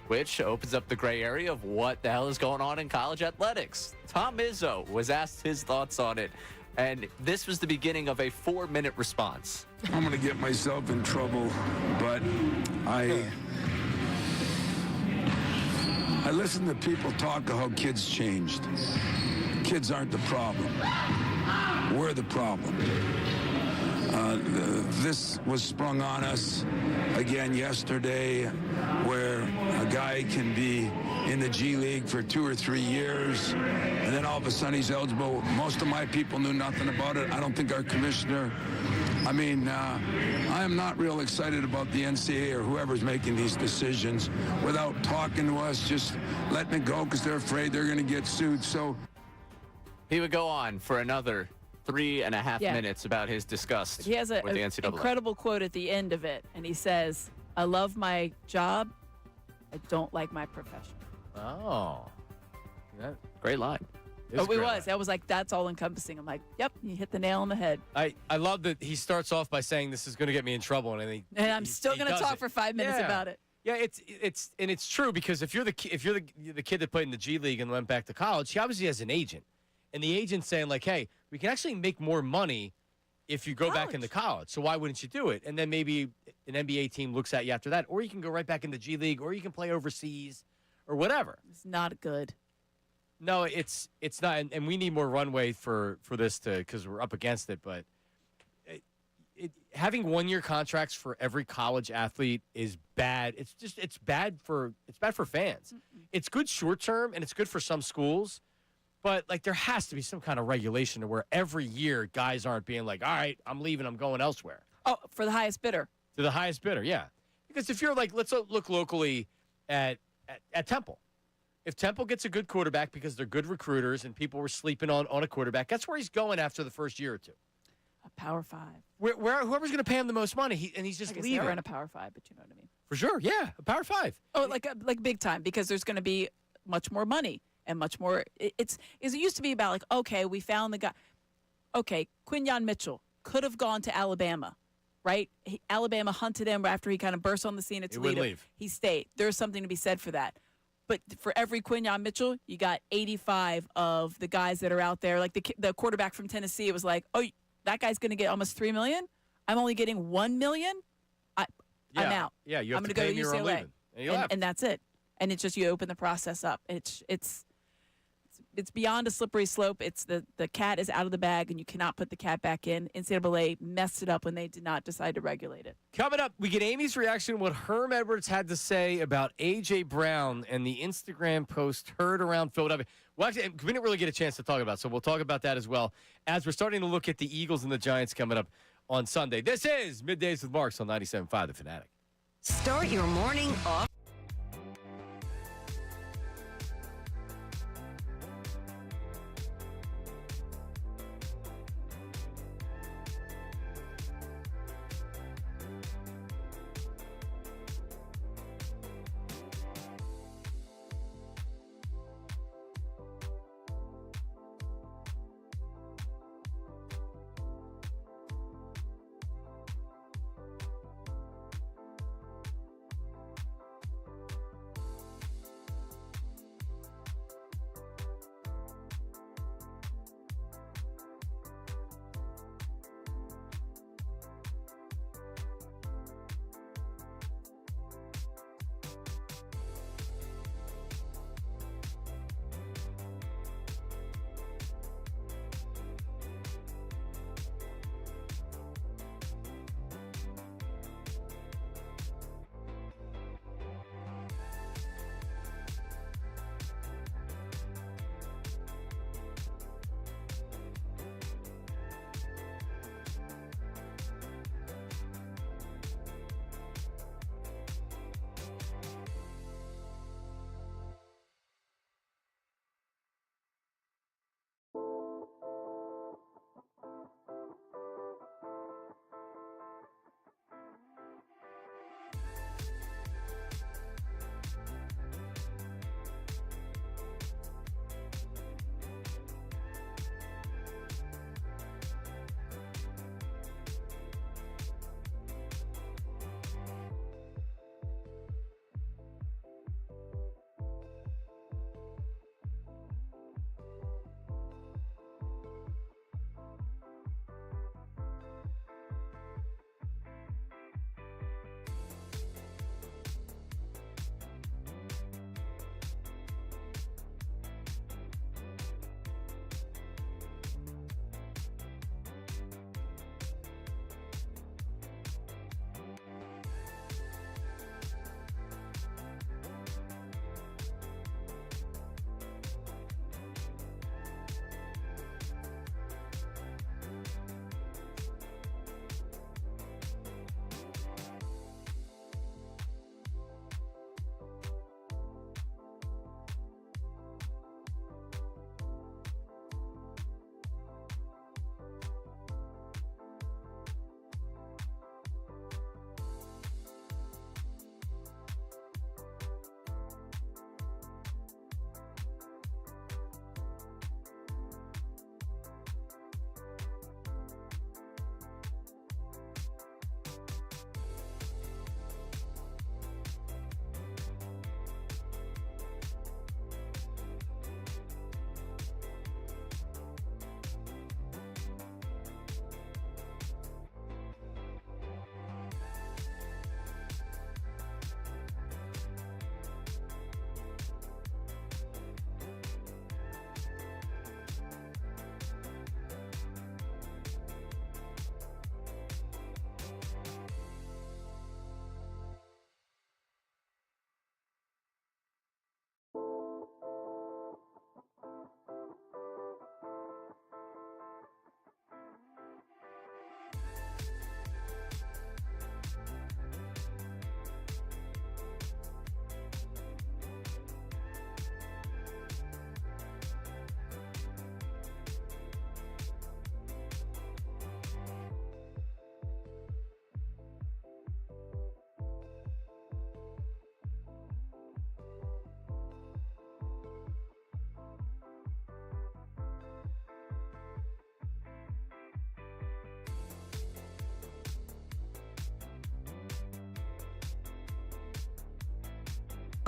which opens up the gray area of what the hell is going on in college athletics. Tom Izzo was asked his thoughts on it, and this was the beginning of a 4-minute response. I'm going to get myself in trouble, but I listen to people talk of how kids changed. Kids aren't the problem. We're the problem. This was sprung on us again yesterday, where a guy can be in the G League for 2 or 3 years, and then all of a sudden he's eligible. Most of my people knew nothing about it. I don't think our commissioner. I mean, I am not real excited about the NCAA or whoever's making these decisions without talking to us, just letting it go because they're afraid they're going to get sued. So he would go on for another 3.5 minutes about his disgust He has with the an NCAA. incredible quote at the end of it, and he says, "I love my job. I don't like my profession." Oh. Great line. That was like, that's all encompassing. I'm like, yep, you hit the nail on the head. I love that he starts off by saying this is going to get me in trouble, and I'm still going to does talk it. for 5 minutes Yeah. about it. Yeah, it's true because if you're the kid that played in the G League and went back to college, he obviously has an agent, And the agent's saying, like, hey, we can actually make more money if you go back into college. So why wouldn't you do it? And then maybe an NBA team looks at you after that. Or you can go right back in the G League, or you can play overseas or whatever. It's not good. No, it's not. And we need more runway for this because we're up against it. But having 1-year contracts for every college athlete is bad. It's bad for fans. It's good short term and it's good for some schools, but like there has to be some kind of regulation to where every year guys aren't being like, all right, I'm leaving, I'm going elsewhere. Oh, for the highest bidder. To the highest bidder, yeah. Because if you're like, let's look locally at Temple. If Temple gets a good quarterback because they're good recruiters and people were sleeping on a quarterback, that's where he's going after the first year or two. A Power 5. Where whoever's going to pay him the most money, he's just leaving. They're in a Power 5, but you know what I mean. For sure, yeah, a Power 5. Oh, like big time, because there's going to be much more money and much more. It used to be about like, okay, we found the guy. Okay, Quinyon Mitchell could have gone to Alabama, right? Alabama hunted him after he kind of burst on the scene at Toledo. He wouldn't leave. He stayed. There's something to be said for that. But for every Quinyon Mitchell, you got 85 of the guys that are out there. Like the quarterback from Tennessee, it was like, oh, that guy's going to get almost $3 million. I'm only getting $1 million. I'm out. Yeah, you have I'm to gonna pay me or I'm UCLA. leaving. And that's it. And it's just you open the process up. It's beyond a slippery slope. It's the cat is out of the bag, and you cannot put the cat back in. NCAA messed it up when they did not decide to regulate it. Coming up, we get Amy's reaction to what Herm Edwards had to say about A.J. Brown and the Instagram post heard around Philadelphia. Well, actually, we didn't really get a chance to talk about it, so we'll talk about that as well as we're starting to look at the Eagles and the Giants coming up on Sunday. This is Middays with Marks on 97.5 The Fanatic. Start your morning off.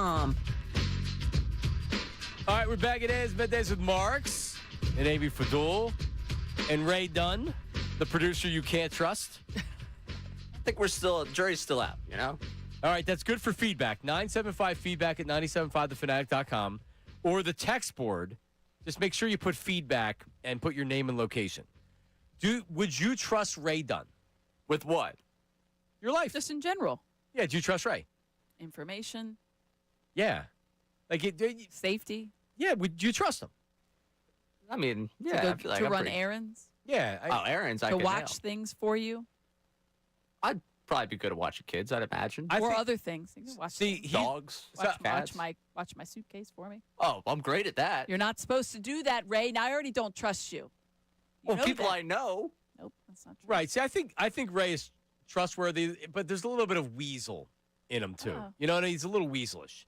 All right, we're back. It is Middays with Marks and Amy Fadul and Ray Dunn, the producer you can't trust. I think jury's still out, you know? All right, that's good for feedback. 975-feedback at 975thefanatic.com or the text board. Just make sure you put feedback and put your name and location. Would you trust Ray Dunn? With what? Your life. Just in general. Yeah, do you trust Ray? Information. Yeah. Safety. Yeah, would you trust him? I mean, yeah. To, I feel like to I'm run pretty- errands. Yeah. errands. To watch things for you. I'd probably be good at watching kids, I'd imagine. Or other things. You can watch dogs, watch cats. watch my suitcase for me. Oh, I'm great at that. You're not supposed to do that, Ray. Now I already don't trust you. Well, people I know. Nope, that's not true. Right. See, I think Ray is trustworthy, but there's a little bit of weasel in him too. Oh. You know, he's a little weaselish.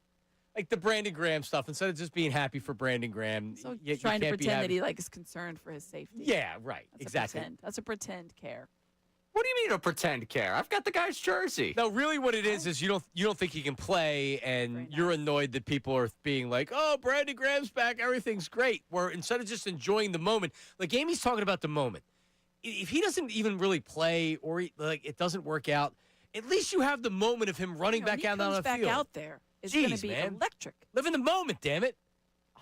Like the Brandon Graham stuff. Instead of just being happy for Brandon Graham, So you trying to can't be pretend that happy. he is concerned for his safety. Yeah, right. That's Exactly. A pretend. That's a pretend care. What do you mean a pretend care? I've got the guy's jersey. No, really, what it is you don't think he can play, and you're annoyed that people are being like, "Oh, Brandon Graham's back, everything's great." Where instead of just enjoying the moment, like Amy's talking about the moment. If he doesn't even really play, or it doesn't work out, at least you have the moment of him running back out on the back field. out there. It's going to be man. electric. Live in the moment, damn it.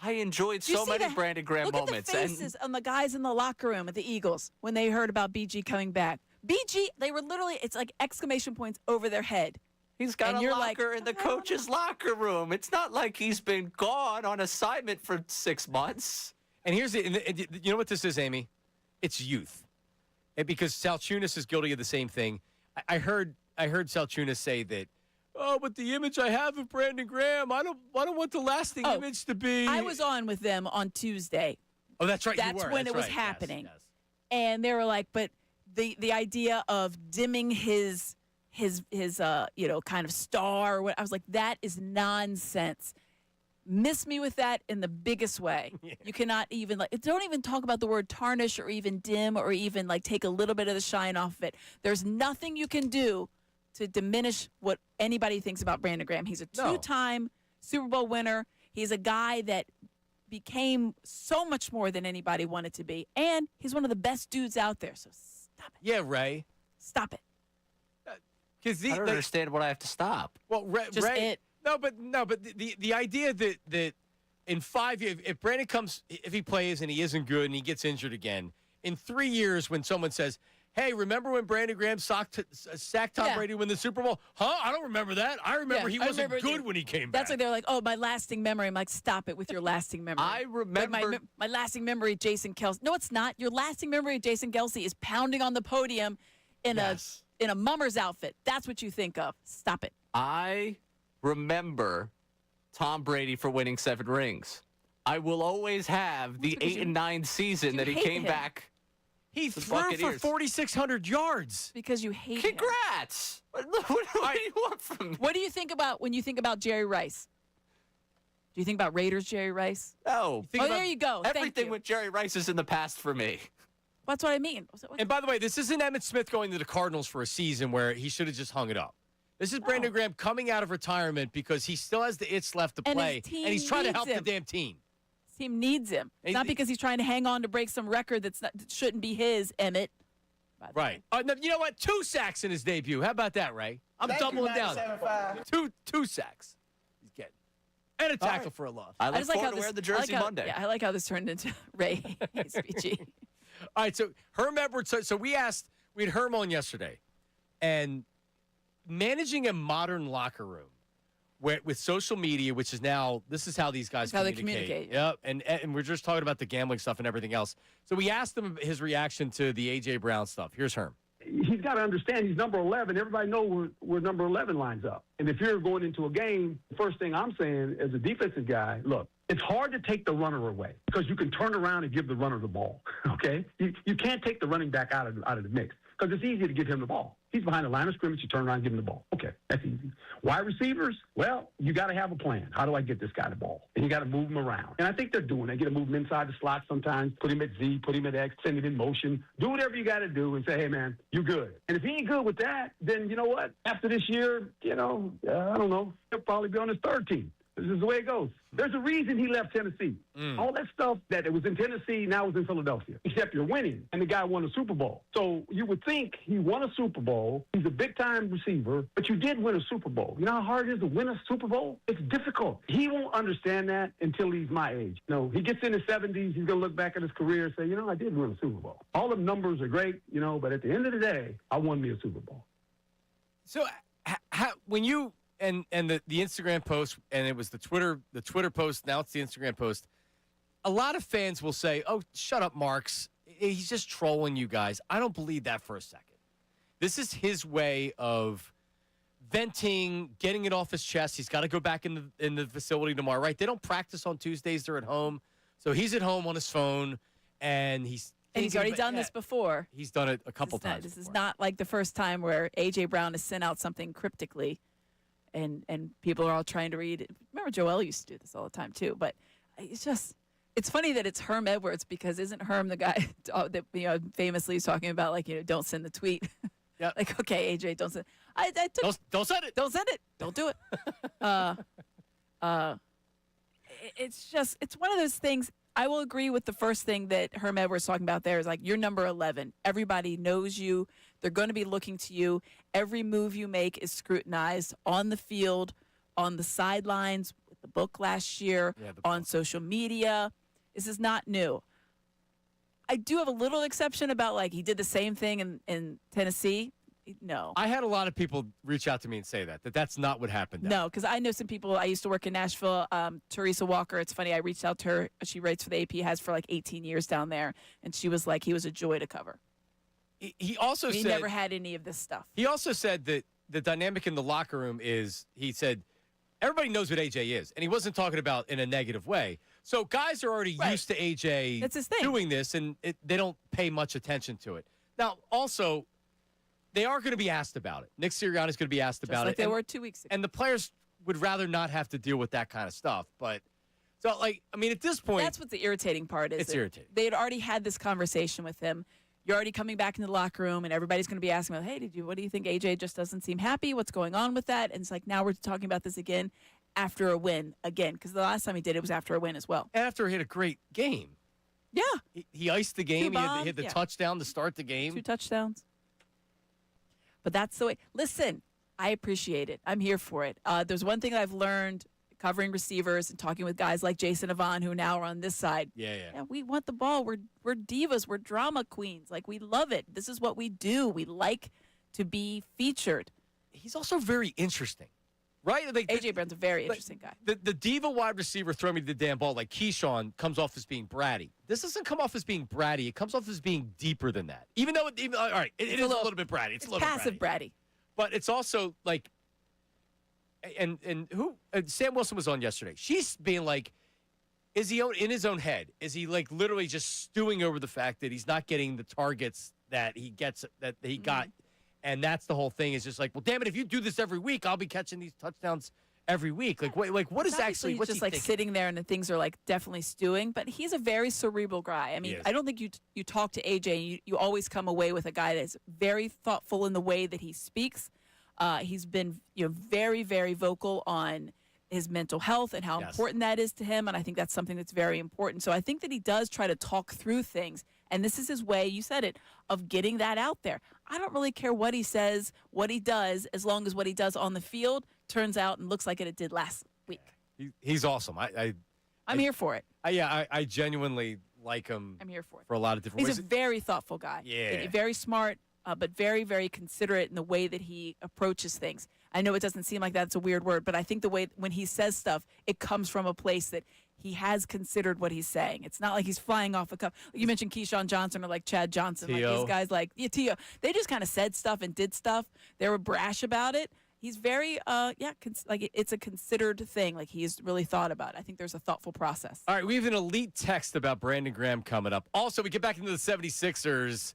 I enjoyed Do you so see many Brandon Graham Look moments. at the faces on the guys in the locker room at the Eagles when they heard about BG coming back. BG, they were literally, it's like exclamation points over their head. He's got And a you're locker like, in the coach's locker room. It's not like he's been gone on assignment for 6 months. And here's you know what this is, Amy? It's youth. And because Salciunas is guilty of the same thing. I heard Salciunas say that, "Oh, but the image I have of Brandon Graham, I don't want the lasting image to be." I was on with them on Tuesday. Oh, that's right. That's you were. when That's it was right. happening. Yes. And they were like, but the idea of dimming his kind of star or what, I was like, that is nonsense. Miss me with that in the biggest way. Yeah. You cannot even don't even talk about the word tarnish or even dim or even take a little bit of the shine off of it. There's nothing you can do to diminish what anybody thinks about Brandon Graham. He's a two-time Super Bowl winner. He's a guy that became so much more than anybody wanted to be. And he's one of the best dudes out there. So stop it. Yeah, Ray. Stop it. I don't understand what I have to stop. Well, Ray. No, but the idea that in 5 years, if Brandon if he plays and he isn't good and he gets injured again, in 3 years when someone says, "Hey, remember when Brandon Graham sacked Tom Brady to win the Super Bowl?" Huh? I don't remember that. I remember he wasn't good when he came back. That's like they're like, "Oh, my lasting memory." I'm like, "Stop it with your lasting memory." I remember my lasting memory of Jason Kelce. No, it's not. Your lasting memory of Jason Kelce is pounding on the podium in a mummer's outfit. That's what you think of. Stop it. I remember Tom Brady for winning 7 rings. I will always have the 8 and 9 season that he came back. He threw for 4,600 yards. Because you hate Congrats. What do you want from me? What do you think about when you think about Jerry Rice? Do you think about Raiders Jerry Rice? No. There you go. Everything with Jerry Rice is in the past for me. That's what I mean. And by the way, this isn't Emmitt Smith going to the Cardinals for a season where he should have just hung it up. This is Brandon Graham coming out of retirement because he still has the itch left to play, and he's trying to help the damn team. His team needs him. It's not because he's trying to hang on to break some record that shouldn't be his, Emmett. Right. No, you know what? 2 sacks in his debut. How about that, Ray? I'm doubling down. 2 sacks. He's getting. And a tackle for a loss. I look forward to wearing the jersey Monday. Yeah, I like how this turned into Ray SPG. All right, so Herm Edwards. So we had Herm on yesterday, and managing a modern locker room with social media, which is now, this is how these guys communicate. They communicate. Yep, and we're just talking about the gambling stuff and everything else. So we asked him his reaction to the A.J. Brown stuff. Here's Herm. He's got to understand he's number 11. Everybody knows where number 11 lines up. And if you're going into a game, the first thing I'm saying as a defensive guy, look, it's hard to take the runner away because you can turn around and give the runner the ball, okay? You can't take the running back out of the mix because it's easy to give him the ball. He's behind the line of scrimmage. You turn around and give him the ball. Okay, that's easy. Wide receivers, well, you got to have a plan. How do I get this guy the ball? And you got to move him around. And I think they're doing it. They get to move him inside the slot sometimes, put him at Z, put him at X, send it in motion. Do whatever you got to do and say, hey, man, you good. And if he ain't good with that, then you know what? After this year, I don't know, he'll probably be on his 3rd team. This is the way it goes. There's a reason he left Tennessee. All that stuff that it was in Tennessee, now is in Philadelphia. Except you're winning, and the guy won a Super Bowl. So you would think he won a Super Bowl. He's a big-time receiver, but you did win a Super Bowl. You know how hard it is to win a Super Bowl? It's difficult. He won't understand that until he's my age. No, he gets in his 70s, he's going to look back at his career and say, you know, I did win a Super Bowl. All the numbers are great, you know, but at the end of the day, I won me a Super Bowl. So when you and the Instagram post, and it was the Twitter post, now it's the Instagram post, a lot of fans will say, oh, shut up, Marks. He's just trolling you guys. I don't believe that for a second. This is his way of venting, getting it off his chest. He's got to go back in the facility tomorrow, right? They don't practice on Tuesdays. They're at home. So he's at home on his phone, and he's already done this before. He's done it a couple times. This is not like the first time where A.J. Brown has sent out something cryptically, and people are all trying to read it. Remember, Joel used to do this all the time, too. But it's funny that it's Herm Edwards, because isn't Herm the guy that famously is talking about, don't send the tweet? Yeah. Like, okay, A.J., don't send. Don't send it. Don't send it. Don't do it. It's one of those things. I will agree with the first thing that Herm Edwards talking about there is like, you're number 11. Everybody knows you. They're going to be looking to you. Every move you make is scrutinized on the field, on the sidelines, with the book last year, on social media. This is not new. I do have a little exception about, like, he did the same thing in Tennessee. No. I had a lot of people reach out to me and say that's not what happened. No, because I know some people. I used to work in Nashville. Teresa Walker, it's funny, I reached out to her. She writes for the AP, has for like 18 years down there. And she was like, he was a joy to cover. He also he said, never had any of this stuff. He also said that the dynamic in the locker room is, he said, everybody knows what AJ is. And he wasn't talking about in a negative way. So guys are already used to AJ That's his thing. doing this, and they don't pay much attention to it. Now, also, they are going to be asked about it. Nick Sirianni's going to be asked about like it. They were 2 weeks ago. And the players would rather not have to deal with that kind of stuff. But, so, like, I mean, at this point. That's what the irritating part is. It's irritating. They had already had this conversation with him. You're already coming back into the locker room, and everybody's going to be asking, hey, what do you think? AJ just doesn't seem happy. What's going on with that? And it's like, now we're talking about this again after a win again, because the last time he did it was after a win as well. After he had a great game. Yeah. He iced the game. He hit the yeah. touchdown to start the game. 2 touchdowns. But that's the way. Listen, I appreciate it. I'm here for it. There's one thing I've learned covering receivers and talking with guys like Jason Avant, who now are on this side. Yeah, we want the ball. We're divas. We're drama queens. Like, we love it. This is what we do. We like to be featured. He's also very interesting, right? Like, A.J. Brown's a very interesting guy. The diva wide receiver throw me the damn ball like Keyshawn comes off as being bratty. This doesn't come off as being bratty. It comes off as being deeper than that. Even though, all right, it is a little bit bratty. It's a little passive bratty. But it's also like, and who Sam Wilson was on yesterday. She's being like, is he in his own head? Is he like literally just stewing over the fact that he's not getting the targets that he got? And that's the whole thing. Is just like, well, damn it, if you do this every week, I'll be catching these touchdowns every week. Like, what is actually what's just he like thinking? sitting there and the things are like definitely stewing. But he's a very cerebral guy. I mean, I don't think you talk to AJ and you always come away with a guy that's very thoughtful in the way that he speaks. He's been very, very vocal on his mental health and how important that is to him. And I think that's something that's very important. So I think that he does try to talk through things. And this is his way, you said it, of getting that out there. I don't really care what he says, what he does, as long as what he does on the field turns out and looks like it did last week. He's awesome. I'm here for it. I genuinely like him. I'm here for it. For a lot of different He's ways. a very thoughtful guy. Yeah. Very smart, but very, very considerate in the way that he approaches things. I know it doesn't seem like that's a weird word, but I think the way when he says stuff, it comes from a place that he has considered what he's saying. It's not like he's flying off a cuff. You mentioned Keyshawn Johnson or like Chad Johnson. T.O. Like these guys like, T.O. They just kind of said stuff and did stuff. They were brash about it. He's very, like it's a considered thing. Like he's really thought about it. I think there's a thoughtful process. All right, we have an elite text about Brandon Graham coming up. Also, we get back into the 76ers.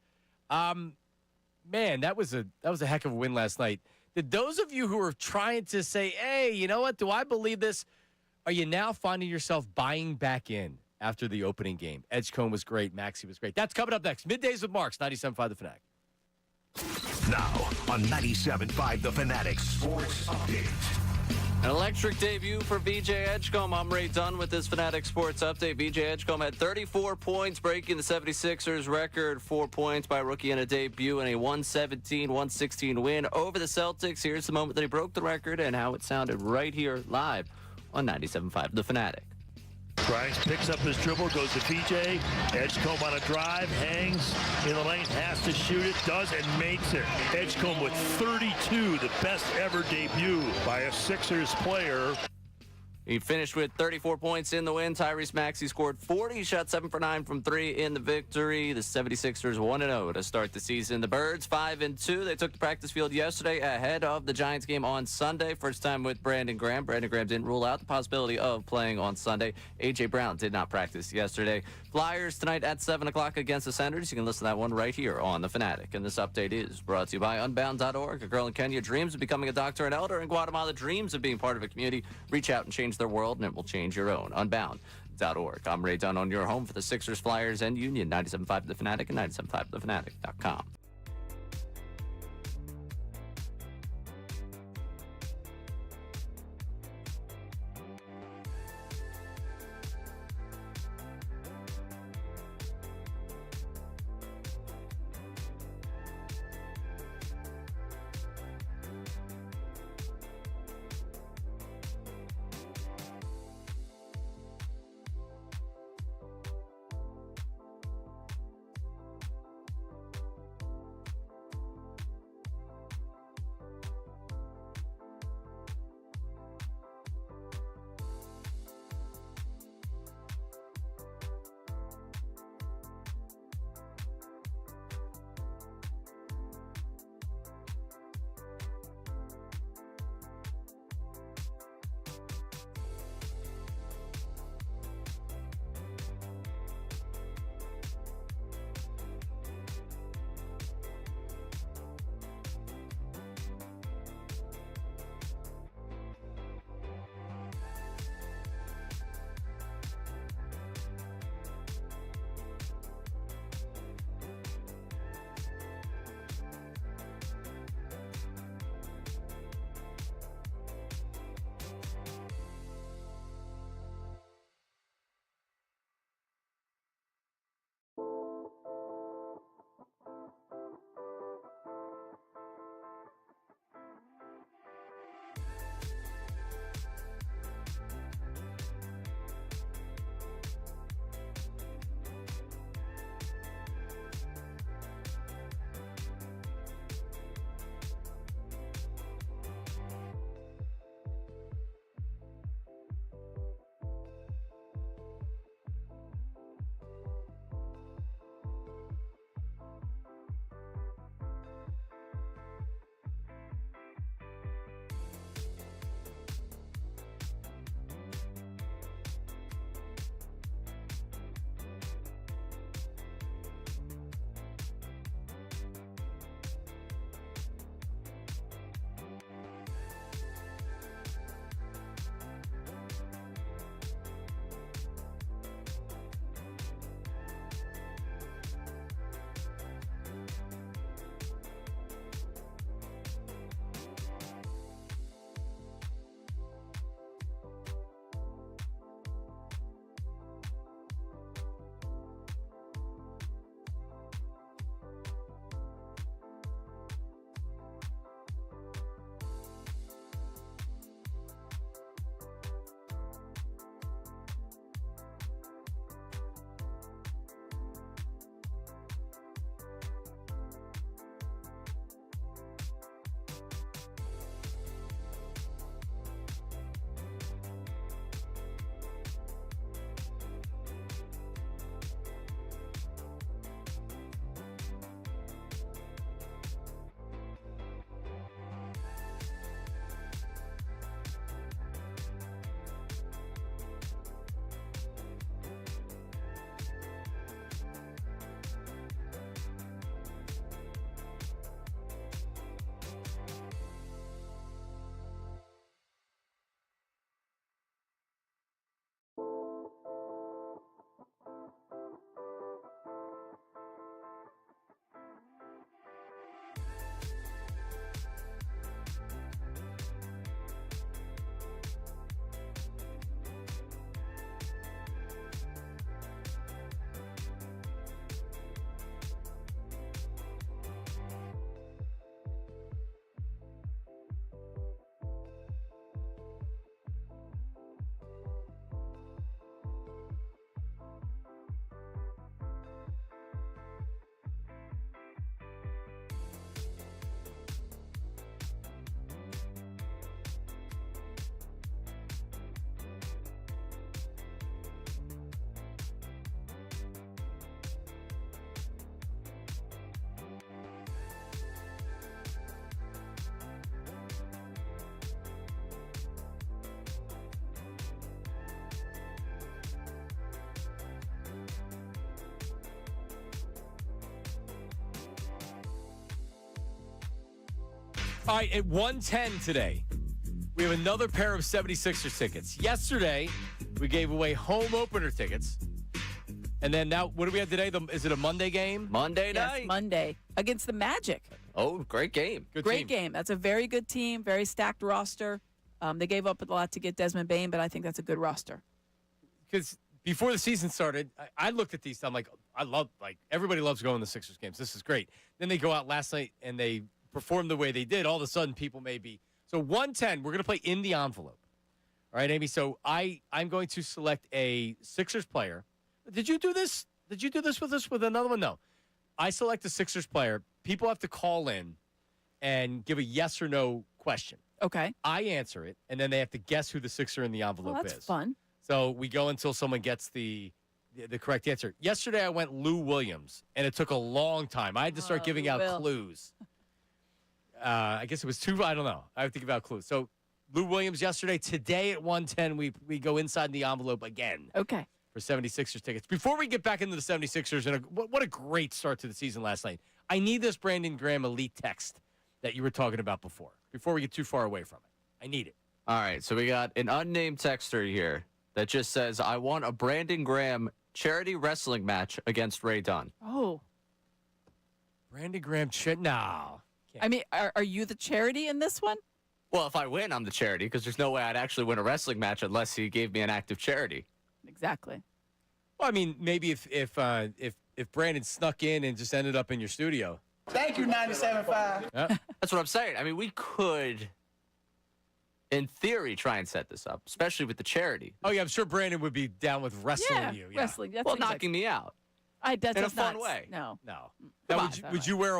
Man, that was a heck of a win last night. Did those of you who are trying to say, hey, you know what, do I believe this? Are you now finding yourself buying back in after the opening game? Edgecombe was great. Maxey was great. That's coming up next. Middays with Marks, 97.5 The Fanatic. Now on 97.5 The Fanatic Sports Update. An electric debut for VJ Edgecombe. I'm Ray Dunn with this Fanatic Sports Update. VJ Edgecombe had 34 points, breaking the 76ers record. 4 points by rookie in a debut and a 117-116 win over the Celtics. Here's the moment that he broke the record and how it sounded right here live on 97.5 The Fanatic. Grimes picks up his dribble, goes to VJ. Edgecombe on a drive, hangs in the lane, has to shoot it, does, and makes it. Edgecombe with 32, the best ever debut by a Sixers player. He finished with 34 points in the win. Tyrese Maxey scored 40, shot 7 for 9 from 3 in the victory. The 76ers 1-0 to start the season. The Birds 5-2. They took the practice field yesterday ahead of the Giants game on Sunday. First time with Brandon Graham. Brandon Graham didn't rule out the possibility of playing on Sunday. A.J. Brown did not practice yesterday. Flyers tonight at 7 o'clock against the Senators. You can listen to that one right here on The Fanatic. And this update is brought to you by Unbound.org. A girl in Kenya dreams of becoming a doctor and elder. In Guatemala dreams of being part of a community. Reach out and change their world, and it will change your own. Unbound.org. I'm Ray Dunn on your home for the Sixers, Flyers, and Union. 97.5 The Fanatic and 97.5thefanatic.com. All right, at 1:10 today, we have another pair of 76ers tickets. Yesterday, we gave away home opener tickets. And then now, what do we have today? Is it a Monday game? Monday night. Yes, Monday against the Magic. Oh, great game. Great game. That's a very good team, very stacked roster. They gave up a lot to get Desmond Bane, but I think that's a good roster. Because before the season started, I looked at these. I'm like, everybody loves going to Sixers games. This is great. Then they go out last night and they perform the way they did. All of a sudden, people may be. So 1:10, we're going to play in the envelope. All right, Amy. So I'm going to select a Sixers player. Did you do this? Did you do this with us with another one? No. I select a Sixers player. People have to call in and give a yes or no question. Okay. I answer it, and then they have to guess who the Sixer in the envelope that's is. Fun. So we go until someone gets the correct answer. Yesterday, I went Lou Williams, and it took a long time. I had to start giving out clues. I guess it was two. I don't know. I have to give out clues. So Lou Williams yesterday. Today at 1:10, we go inside the envelope again. Okay. For 76ers tickets. Before we get back into the 76ers, and what a great start to the season last night. I need this Brandon Graham elite text that you were talking about before we get too far away from it. I need it. All right, so we got an unnamed texter here that just says, I want a Brandon Graham charity wrestling match against Ray Dunn. Oh. Brandon Graham, no. I mean, are you the charity in this one? Well, if I win, I'm the charity, because there's no way I'd actually win a wrestling match unless he gave me an active charity. Exactly. Well, I mean, maybe if Brandon snuck in and just ended up in your studio. Thank you, 97.5. Yeah. That's what I'm saying. I mean, we could, in theory, try and set this up, especially with the charity. Oh, yeah, I'm sure Brandon would be down with wrestling you. Yeah. Wrestling. That well, seems knocking me out. That in a does fun not, way. No. No. Now, would you wear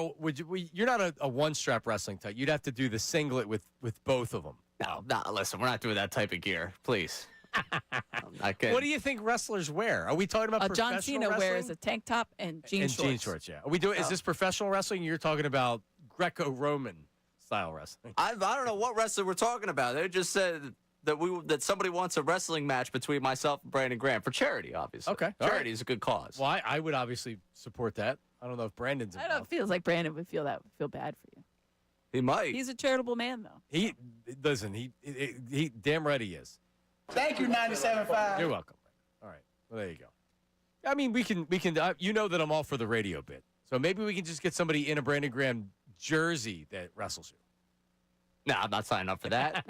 you're not a one-strap wrestling type. You'd have to do the singlet with both of them. No, listen, we're not doing that type of gear, please. What do you think wrestlers wear? Are we talking about professional John Cena wrestling? wears a tank top and jean shorts. Jean shorts, yeah. Are we doing? Is this professional wrestling? You're talking about Greco-Roman style wrestling. I don't know what wrestler we're talking about. They just said that somebody wants a wrestling match between myself and Brandon Graham for charity, obviously. Okay. Charity is a good cause. Well, I would obviously support that. I don't know if Brandon's involved. I don't feel like Brandon would feel bad for you. He might. He's a charitable man, though. He damn right he is. Thank you, 97.5. You're welcome. All right. Well, there you go. I mean, we can. You know that I'm all for the radio bit, so maybe we can just get somebody in a Brandon Graham jersey that wrestles you. No, I'm not signing up for that.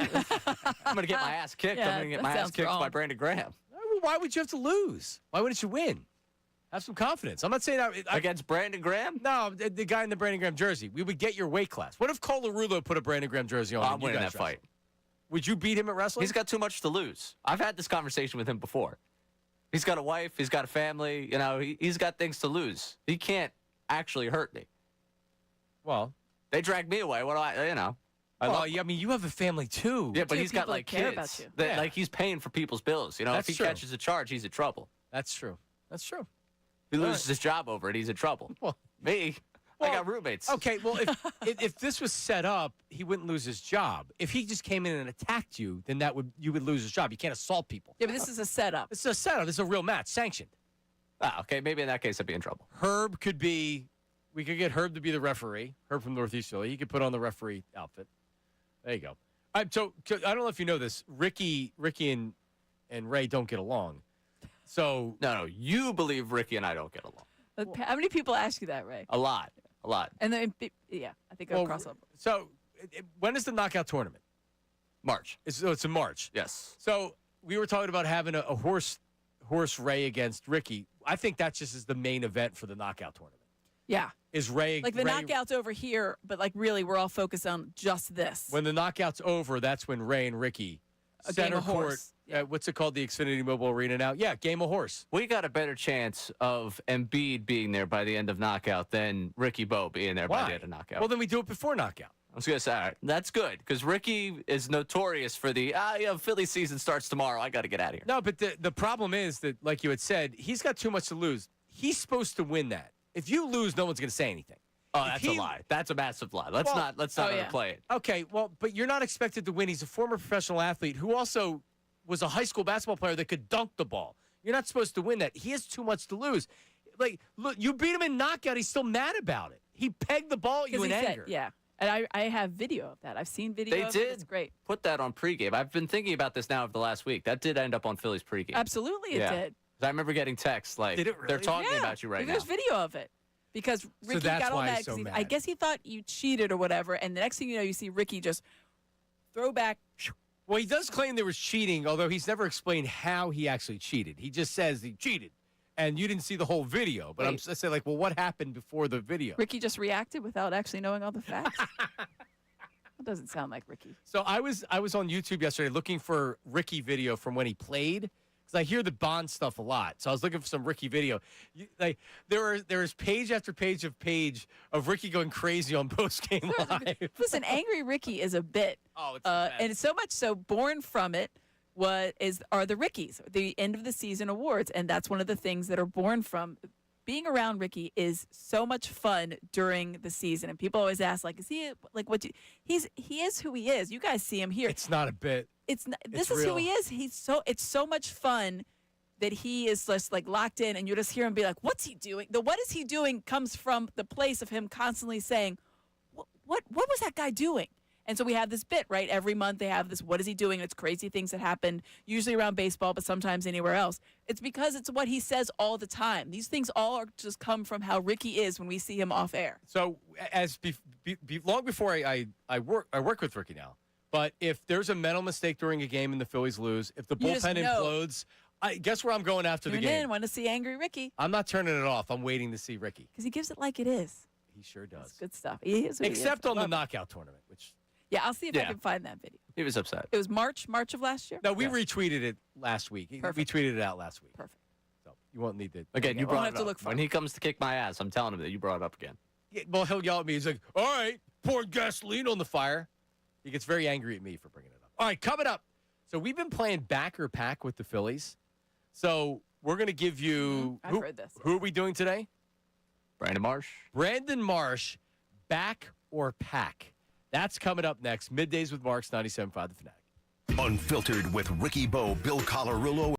I'm gonna get my ass kicked. Yeah, I'm gonna get that my ass sounds kicked wrong. by Brandon Graham. Why would you have to lose? Why wouldn't you win? Have some confidence. I'm not saying against Brandon Graham. No, the guy in the Brandon Graham jersey. We would get your weight class. What if Cole LaRullo put a Brandon Graham jersey on? I'm winning that fight. Would you beat him at wrestling? He's got too much to lose. I've had this conversation with him before. He's got a wife. He's got a family. You know, he's got things to lose. He can't actually hurt me. Well, they drag me away. What do I? You know. I mean, you have a family too. Yeah, but he's got like care kids. about you. That, like he's paying for people's bills. You know, That's if he true. catches a charge, he's in trouble. That's true. That's true. If he loses his job over it, he's in trouble. Well, me, I got roommates. Okay, well, if this was set up, he wouldn't lose his job. If he just came in and attacked you, then you would lose his job. You can't assault people. Yeah, but this is a setup. This is a setup. This is a real match, sanctioned. Ah, okay, maybe in that case I'd be in trouble. Herb could be. We could get Herb to be the referee. Herb from Northeast Philly. He could put on the referee outfit. There you go. All right, so I don't know if you know this. Ricky, and Ray don't get along. So no, you believe Ricky and I don't get along. How many people ask you that, Ray? A lot. And then, yeah, I think I'll cross over. So when is the knockout tournament? March. So it's in March. Yes. So we were talking about having a horse Ray against Ricky. I think that just is the main event for the knockout tournament. Yeah. Is Ray like the knockout's over here, but like really we're all focused on just this. When the knockout's over, that's when Ray and Ricky center court. What's it called? The Xfinity Mobile Arena now? Yeah, game of horse. We got a better chance of Embiid being there by the end of knockout than Ricky Bo being there by the end of knockout. Well, then we do it before knockout. I was going to say, all right, that's good because Ricky is notorious for the, Philly season starts tomorrow. I got to get out of here. No, but the problem is that, like you had said, he's got too much to lose. He's supposed to win that. If you lose, no one's going to say anything. Oh, that's a lie. That's a massive lie. Let's not play it. Okay, well, but you're not expected to win. He's a former professional athlete who also was a high school basketball player that could dunk the ball. You're not supposed to win that. He has too much to lose. Like, look, you beat him in knockout. He's still mad about it. He pegged the ball at you in anger. Yeah. And I have video of that. I've seen video They of did it. It's great. put that on pregame. I've been thinking about this now over the last week. That did end up on Phillies pregame. Absolutely it did. I remember getting texts like, Did it they're really? talking Yeah, about you right now. There's video of it. Because Ricky that's got all why mad he's so because I mad. guess he thought you cheated or whatever. And the next thing you know, you see Ricky just throw back. Well, he does claim there was cheating, although he's never explained how he actually cheated. He just says he cheated, and you didn't see the whole video. But I say, like, well, what happened before the video? Ricky just reacted without actually knowing all the facts. That doesn't sound like Ricky. So I was on YouTube yesterday looking for Ricky video from when he played, because I hear the Bond stuff a lot. So I was looking for some Ricky video. There is page after page of Ricky going crazy on post game live. Listen, Angry Ricky is a bit. Oh, it's and it's so much so born from it are the Rickies, the end of the season awards, and that's one of the things that are born from. Being around Ricky is so much fun during the season, and people always ask, like, is he like what? He is who he is. You guys see him here. It's not a bit. This It's is real. who he is. It's so much fun that he is just like locked in, and you just hear him be like, "What's he doing?" The "what is he doing" comes from the place of him constantly saying, "What was that guy doing?" And so we have this bit, right? Every month they have this, what is he doing? It's crazy things that happen, usually around baseball, but sometimes anywhere else. It's because it's what he says all the time. These things all just come from how Ricky is when we see him off air. So long before I work with Ricky now, but if there's a mental mistake during a game and the Phillies lose, if the You just bullpen know. implodes, guess where I'm going after the Tune game? in, want to see Angry Ricky, I'm not turning it off. I'm waiting to see Ricky. because he gives it like it is. He sure does. It's good stuff. He is who he is. Except I on the love it. knockout tournament, which Yeah, I'll see if I Yeah. can find that video. He was upset. It was March of last year? no, we retweeted it last week. Perfect. We tweeted it out last week. Perfect. So you won't need to. Again, you we'll brought have it to up. look for When it. he comes to kick my ass, I'm telling him that you brought it up again. Yeah, well, he'll yell at me. He's like, "All right, pouring gasoline on the fire." He gets very angry at me for bringing it up. All right, coming up. So we've been playing back or pack with the Phillies. So we're going to give you. I've heard this. Who are we doing today? Brandon Marsh. Brandon Marsh, back or pack. That's coming up next. Middays with Marks, 97.5 The Fanatic. Unfiltered with Ricky Bo, Bill Colarulo.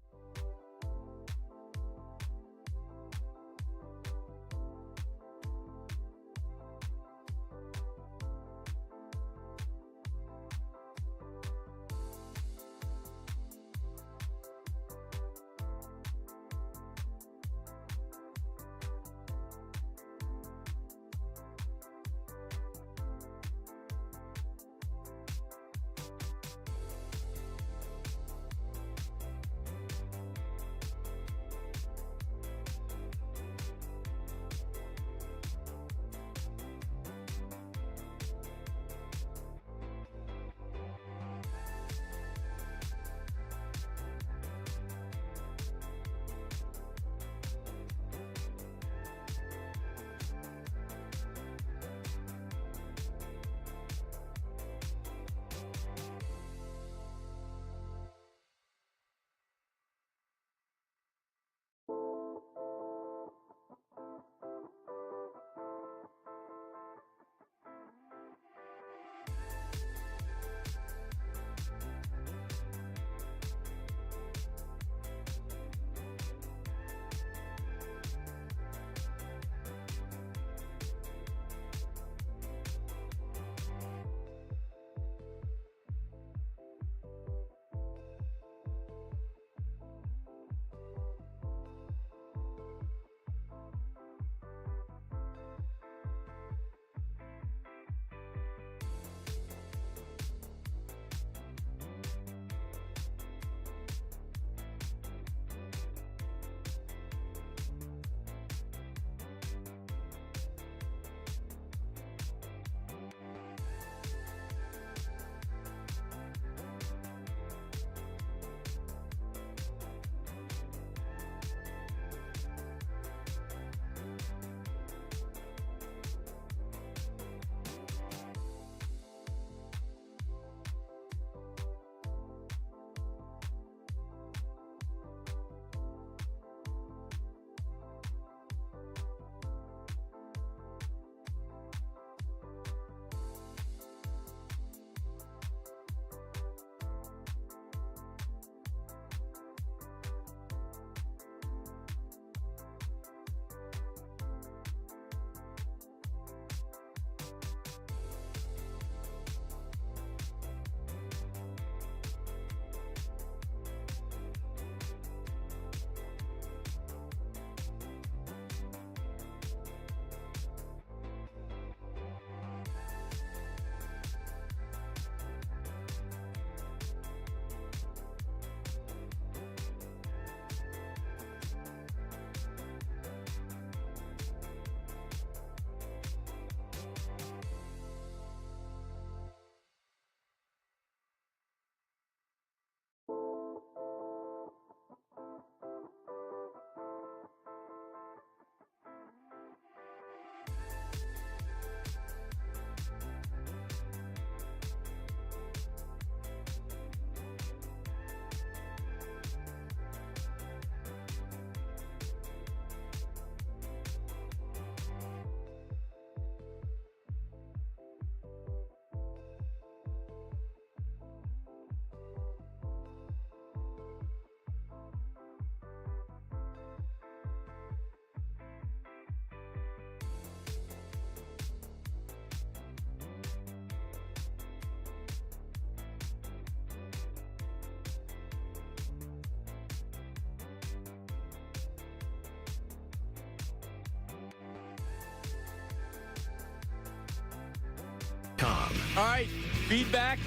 All right, feedback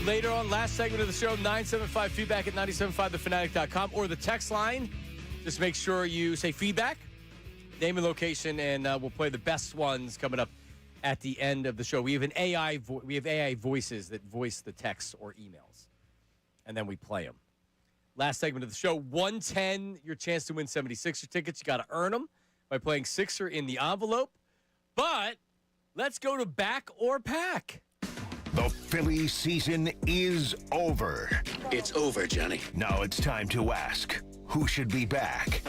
later on. Last segment of the show, 975 feedback at 975thefanatic.com or the text line. Just make sure you say feedback, name and location, and we'll play the best ones coming up at the end of the show. We have AI voices that voice the texts or emails, and then we play them. Last segment of the show, 110, your chance to win 76er tickets. You got to earn them by playing Sixer in the envelope. But let's go to back or pack. The Phillies season is over. It's over, Johnny. Now it's time to ask, who should be back?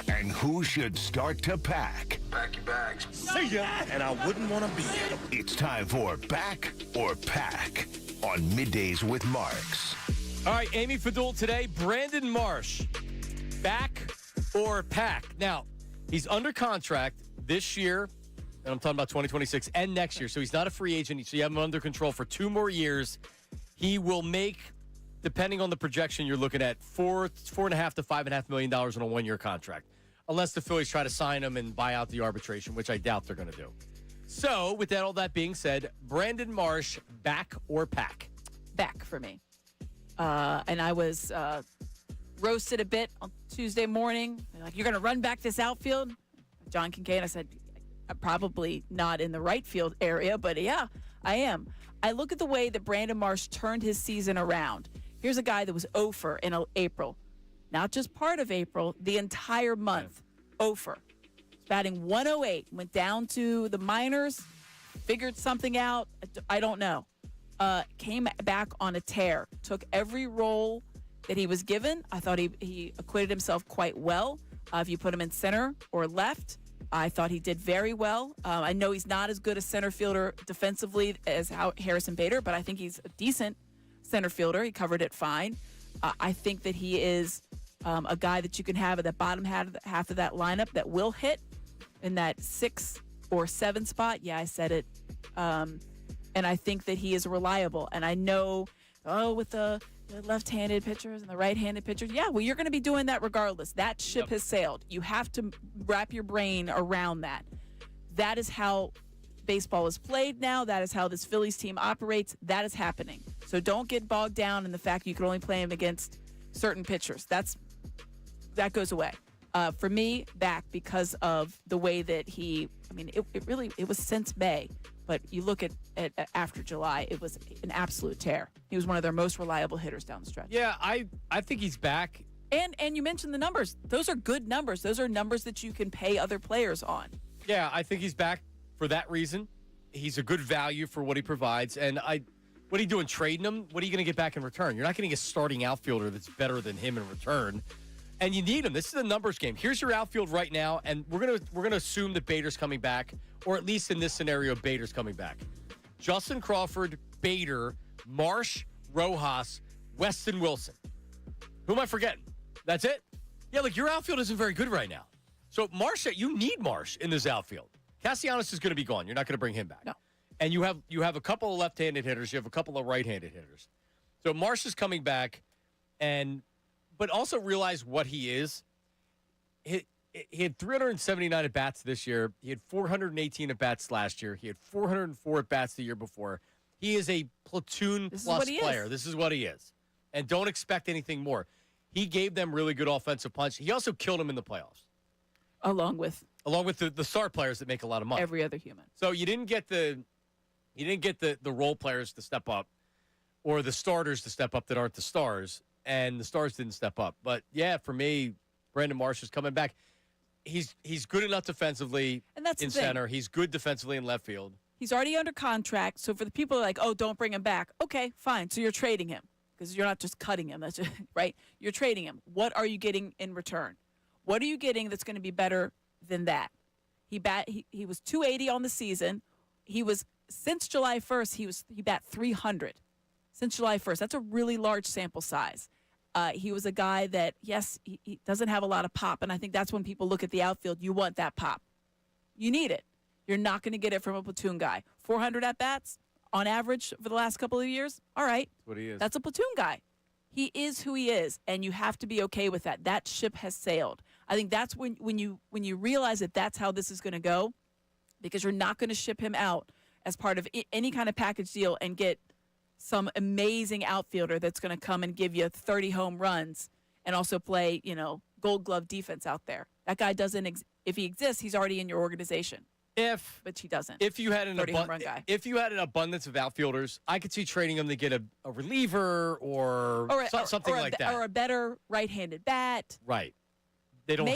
And who should start to pack? Pack your bags. See ya. And I wouldn't want to be here. It's time for Back or Pack on Middays with Marks. All right, Amy Fadul today. Brandon Marsh, back or pack? Now, he's under contract this year, and I'm talking about 2026 and next year, so he's not a free agent, so you have him under control for 2 more years. He will make, depending on the projection, you're looking at $4.5 to $5.5 million on a 1-year contract, unless the Phillies try to sign him and buy out the arbitration, which I doubt they're going to do. So, with all that being said, Brandon Marsh, back or pack? Back for me. And I was roasted a bit on Tuesday morning. They're like, you're going to run back this outfield? John Kincade, I said, I'm probably not in the right field area, but yeah, I am. I look at the way that Brandon Marsh turned his season around. Here's a guy that was 0 in April. Not just part of April, the entire month. 0. Batting 108, went down to the minors, figured something out. I don't know. Came back on a tear, took every role that he was given. I thought he acquitted himself quite well. If you put him in center or left, I thought he did very well. I know he's not as good a center fielder defensively as Harrison Bader, but I think he's a decent center fielder. He covered it fine. I think that he is a guy that you can have at the bottom half of that lineup that will hit in that 6 or 7 spot. Yeah, I said it. And I think that he is reliable. And I know, with the left-handed pitchers and the right-handed pitchers, yeah, well, you're going to be doing that regardless. That ship has sailed. You have to wrap your brain around that. That is how baseball is played now. That is how this Phillies team operates. That is happening. So don't get bogged down in the fact you can only play him against certain pitchers. That goes away. For me, back because of the way that it was since May. But you look at after July, it was an absolute tear. He was one of their most reliable hitters down the stretch. Yeah, I think he's back. And you mentioned the numbers. Those are good numbers. Those are numbers that you can pay other players on. Yeah, I think he's back for that reason. He's a good value for what he provides. And what are you doing, trading him? What are you going to get back in return? You're not getting a starting outfielder that's better than him in return. And you need him. This is a numbers game. Here's your outfield right now, and we're gonna assume that Bader's coming back, or at least in this scenario, Bader's coming back. Justin Crawford, Bader, Marsh, Rojas, Weston Wilson. Who am I forgetting? That's it? Yeah, your outfield isn't very good right now. So Marsh, you need Marsh in this outfield. Castellanos is going to be gone. You're not going to bring him back. No. And you have a couple of left-handed hitters. You have a couple of right-handed hitters. So Marsh is coming back, but also realize what he is. He had 379 at-bats this year. He had 418 at-bats last year. He had 404 at-bats the year before. He is a platoon-plus player. This is what he is. And don't expect anything more. He gave them really good offensive punch. He also killed them in the playoffs. Along with the star players that make a lot of money. Every other human. So you didn't get the role players to step up or the starters to step up that aren't the stars. And the stars didn't step up. But, yeah, for me, Brandon Marsh is coming back. He's good enough defensively in center. He's good defensively in left field. He's already under contract. So for the people who are like, oh, don't bring him back. Okay, fine. So you're trading him because you're not just cutting him. That's just, right? You're trading him. What are you getting in return? What are you getting that's going to be better than that? He was 280 on the season. Since July 1st, he bat 300. Since July 1st. That's a really large sample size. He was a guy that, yes, he doesn't have a lot of pop, and I think that's when people look at the outfield. You want that pop. You need it. You're not going to get it from a platoon guy. 400 at-bats on average for the last couple of years. All right. That's what he is. That's a platoon guy. He is who he is, and you have to be okay with that. That ship has sailed. I think that's when you realize that that's how this is going to go, because you're not going to ship him out as part of any kind of package deal and get some amazing outfielder that's going to come and give you 30 home runs and also play, Gold Glove defense out there. That guy doesn't. If he exists, he's already in your organization. But he doesn't. If you had home run guy. If you had an abundance of outfielders, I could see trading him to get a reliever or something like that, or a better right-handed bat. Right. They don't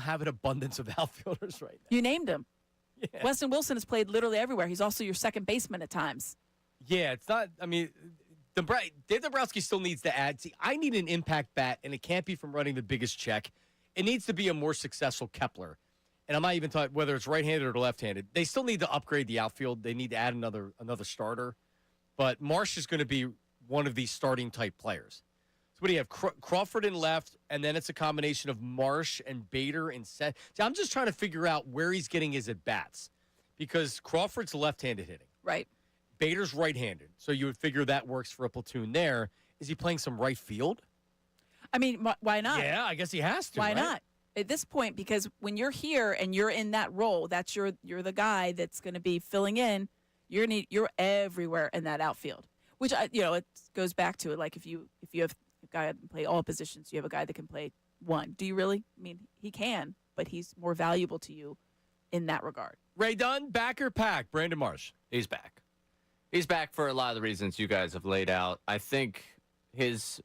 have an abundance of outfielders right now. You named him. Yeah. Weston Wilson has played literally everywhere. He's also your second baseman at times. Yeah, it's not. I mean, Dave Dombrowski still needs to add. See, I need an impact bat, and it can't be from running the biggest check. It needs to be a more successful Kepler. And I'm not even talking whether it's right-handed or left-handed. They still need to upgrade the outfield. They need to add another starter. But Marsh is going to be one of these starting type players. So what do you have? Crawford in left, and then it's a combination of Marsh and Bader in center. See, I'm just trying to figure out where he's getting his at-bats because Crawford's left-handed hitting. Right. Bader's right-handed. So you would figure that works for a platoon there. Is he playing some right field? I mean, why not? Yeah, I guess he has to. Why right? not? At this point, because when you're here and you're in that role, that's you're the guy that's going to be filling in. You're everywhere in that outfield, which it goes back to it. Like if you have a guy that can play all positions, you have a guy that can play one. Do you really? I mean, he can, but he's more valuable to you in that regard. Ray Dunn, back or pack? Brandon Marsh. He's back. He's back for a lot of the reasons you guys have laid out. I think his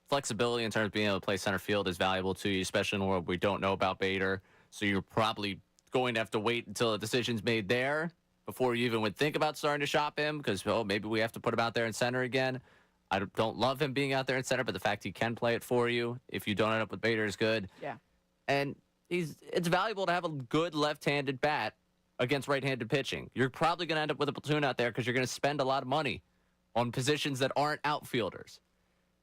flexibility in terms of being able to play center field is valuable to you, especially in a world we don't know about Bader. So you're probably going to have to wait until a decision's made there before you even would think about starting to shop him because, maybe we have to put him out there in center again. I don't love him being out there in center, but the fact he can play it for you if you don't end up with Bader is good. Yeah. And it's valuable to have a good left-handed bat against right-handed pitching. You're probably going to end up with a platoon out there because you're going to spend a lot of money on positions that aren't outfielders.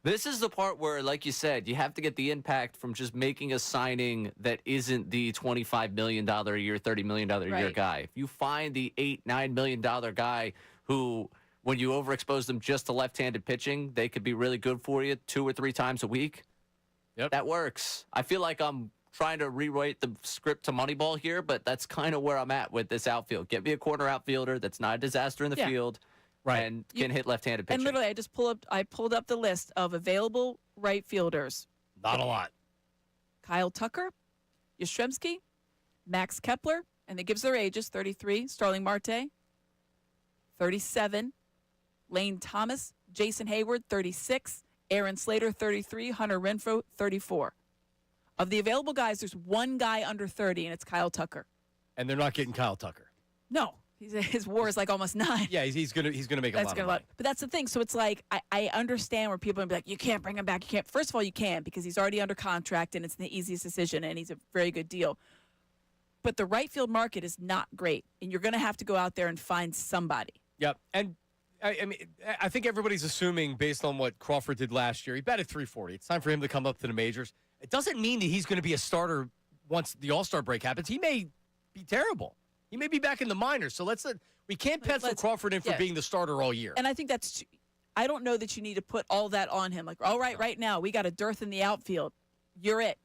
This is the part where, like you said, you have to get the impact from just making a signing that isn't the $25 million a year, $30 million a year guy. If you find the $8-9 million guy who, when you overexpose them just to left-handed pitching, they could be really good for you 2 or 3 times a week. Yep. That works. I feel like I'm trying to rewrite the script to Moneyball here, but that's kind of where I'm at with this outfield. Get me a corner outfielder that's not a disaster in the field. Right. And can hit left-handed pitching. And literally, I pulled up the list of available right fielders. Not a lot. Kyle Tucker, Yastrzemski, Max Kepler, and it gives their ages, 33, Starling Marte, 37, Lane Thomas, Jason Hayward, 36, Aaron Slater, 33, Hunter Renfroe, 34. Of the available guys, there's one guy under 30, and it's Kyle Tucker. And they're not getting Kyle Tucker. No. His WAR is like almost 9. Yeah, he's gonna make a lot of money. But that's the thing. So it's like I understand where people are be like, you can't bring him back. You can't. First of all, you can because he's already under contract and it's the easiest decision and he's a very good deal. But the right field market is not great, and you're going to have to go out there and find somebody. Yep. And I mean, I think everybody's assuming based on what Crawford did last year, he batted .340. It's time for him to come up to the majors. It doesn't mean that he's going to be a starter once the All-Star break happens. He may be terrible. He may be back in the minors, so we can't pencil Crawford in for being the starter all year. And I think I don't know that you need to put all that on him. Like, all right, right now, we got a dearth in the outfield. You're it.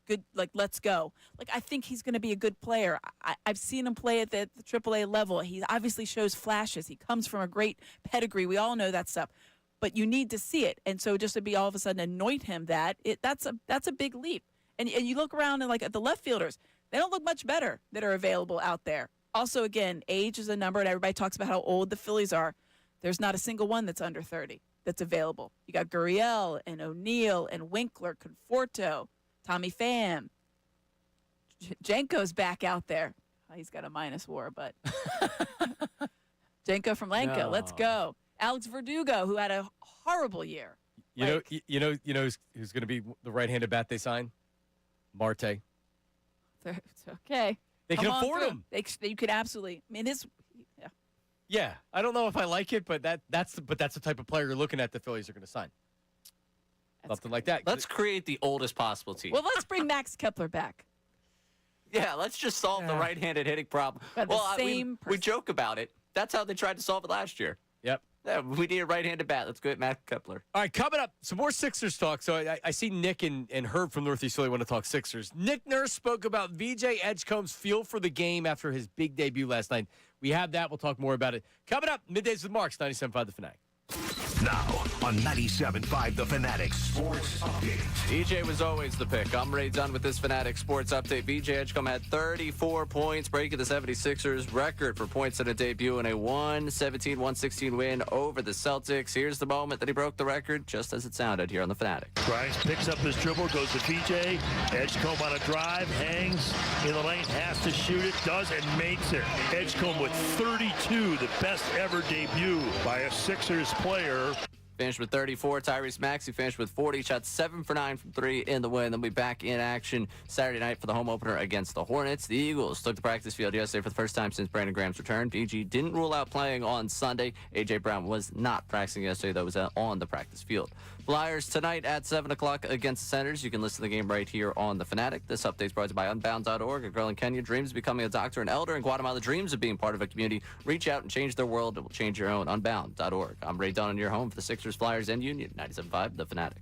Good, let's go. I think he's going to be a good player. I've seen him play at the AAA level. He obviously shows flashes. He comes from a great pedigree. We all know that stuff. But you need to see it. And so just to be all of a sudden anoint him that's a big leap. And you look around and at the left fielders, they don't look much better that are available out there. Also, again, age is a number, and everybody talks about how old the Phillies are. There's not a single one that's under 30 that's available. You got Gurriel and O'Neill and Winkler, Conforto, Tommy Pham. Jenko's back out there. He's got a minus WAR, but Jenko from Lanka, let's go. Alex Verdugo, who had a horrible year. You know who's going to be the right-handed bat they sign? Marte. It's okay. They can afford him. You could absolutely. I mean, Yeah, I don't know if I like it, but that's the type of player you're looking at the Phillies are going to sign. Something like that. Let's create the oldest possible team. Well, let's bring Max Kepler back. Yeah, let's just solve the right-handed hitting problem. We joke about it. That's how they tried to solve it last year. Yep. Yeah, we need a right-handed bat. Let's go at Matt Kepler. All right, coming up, some more Sixers talk. So I see Nick and Herb from Northeast Philly want to talk Sixers. Nick Nurse spoke about VJ Edgecombe's feel for the game after his big debut last night. We have that. We'll talk more about it. Coming up, Middays with Marks, 97.5 The Fanatic. Now on 97.5 The Fanatic Sports Update. EJ was always the pick. I'm Ray Dunn with this Fanatic Sports Update. VJ Edgecombe had 34 points, breaking the 76ers record for points in a debut in a 117-116 win over the Celtics. Here's the moment that he broke the record, just as it sounded here on the Fanatic. Grimes picks up his dribble, goes to VJ. Edgecombe on a drive, hangs in the lane, has to shoot it, does, and makes it. Edgecombe with 32, the best ever debut by a Sixers player. Finished with 34. Tyrese Maxey finished with 40. Shot 7 for 9 from 3 in the win. They'll be back in action Saturday night for the home opener against the Hornets. The Eagles took the practice field yesterday for the first time since Brandon Graham's return. BG didn't rule out playing on Sunday. A.J. Brown was not practicing yesterday, though was on the practice field. Flyers tonight at 7 o'clock against the Senators. You can listen to the game right here on The Fanatic. This update is brought to you by Unbound.org. A girl in Kenya dreams of becoming a doctor and elder. In Guatemala dreams of being part of a community. Reach out and change their world. It will change your own. Unbound.org. I'm Ray Dunn, your home for the Sixers, Flyers, and Union. 97.5 The Fanatic.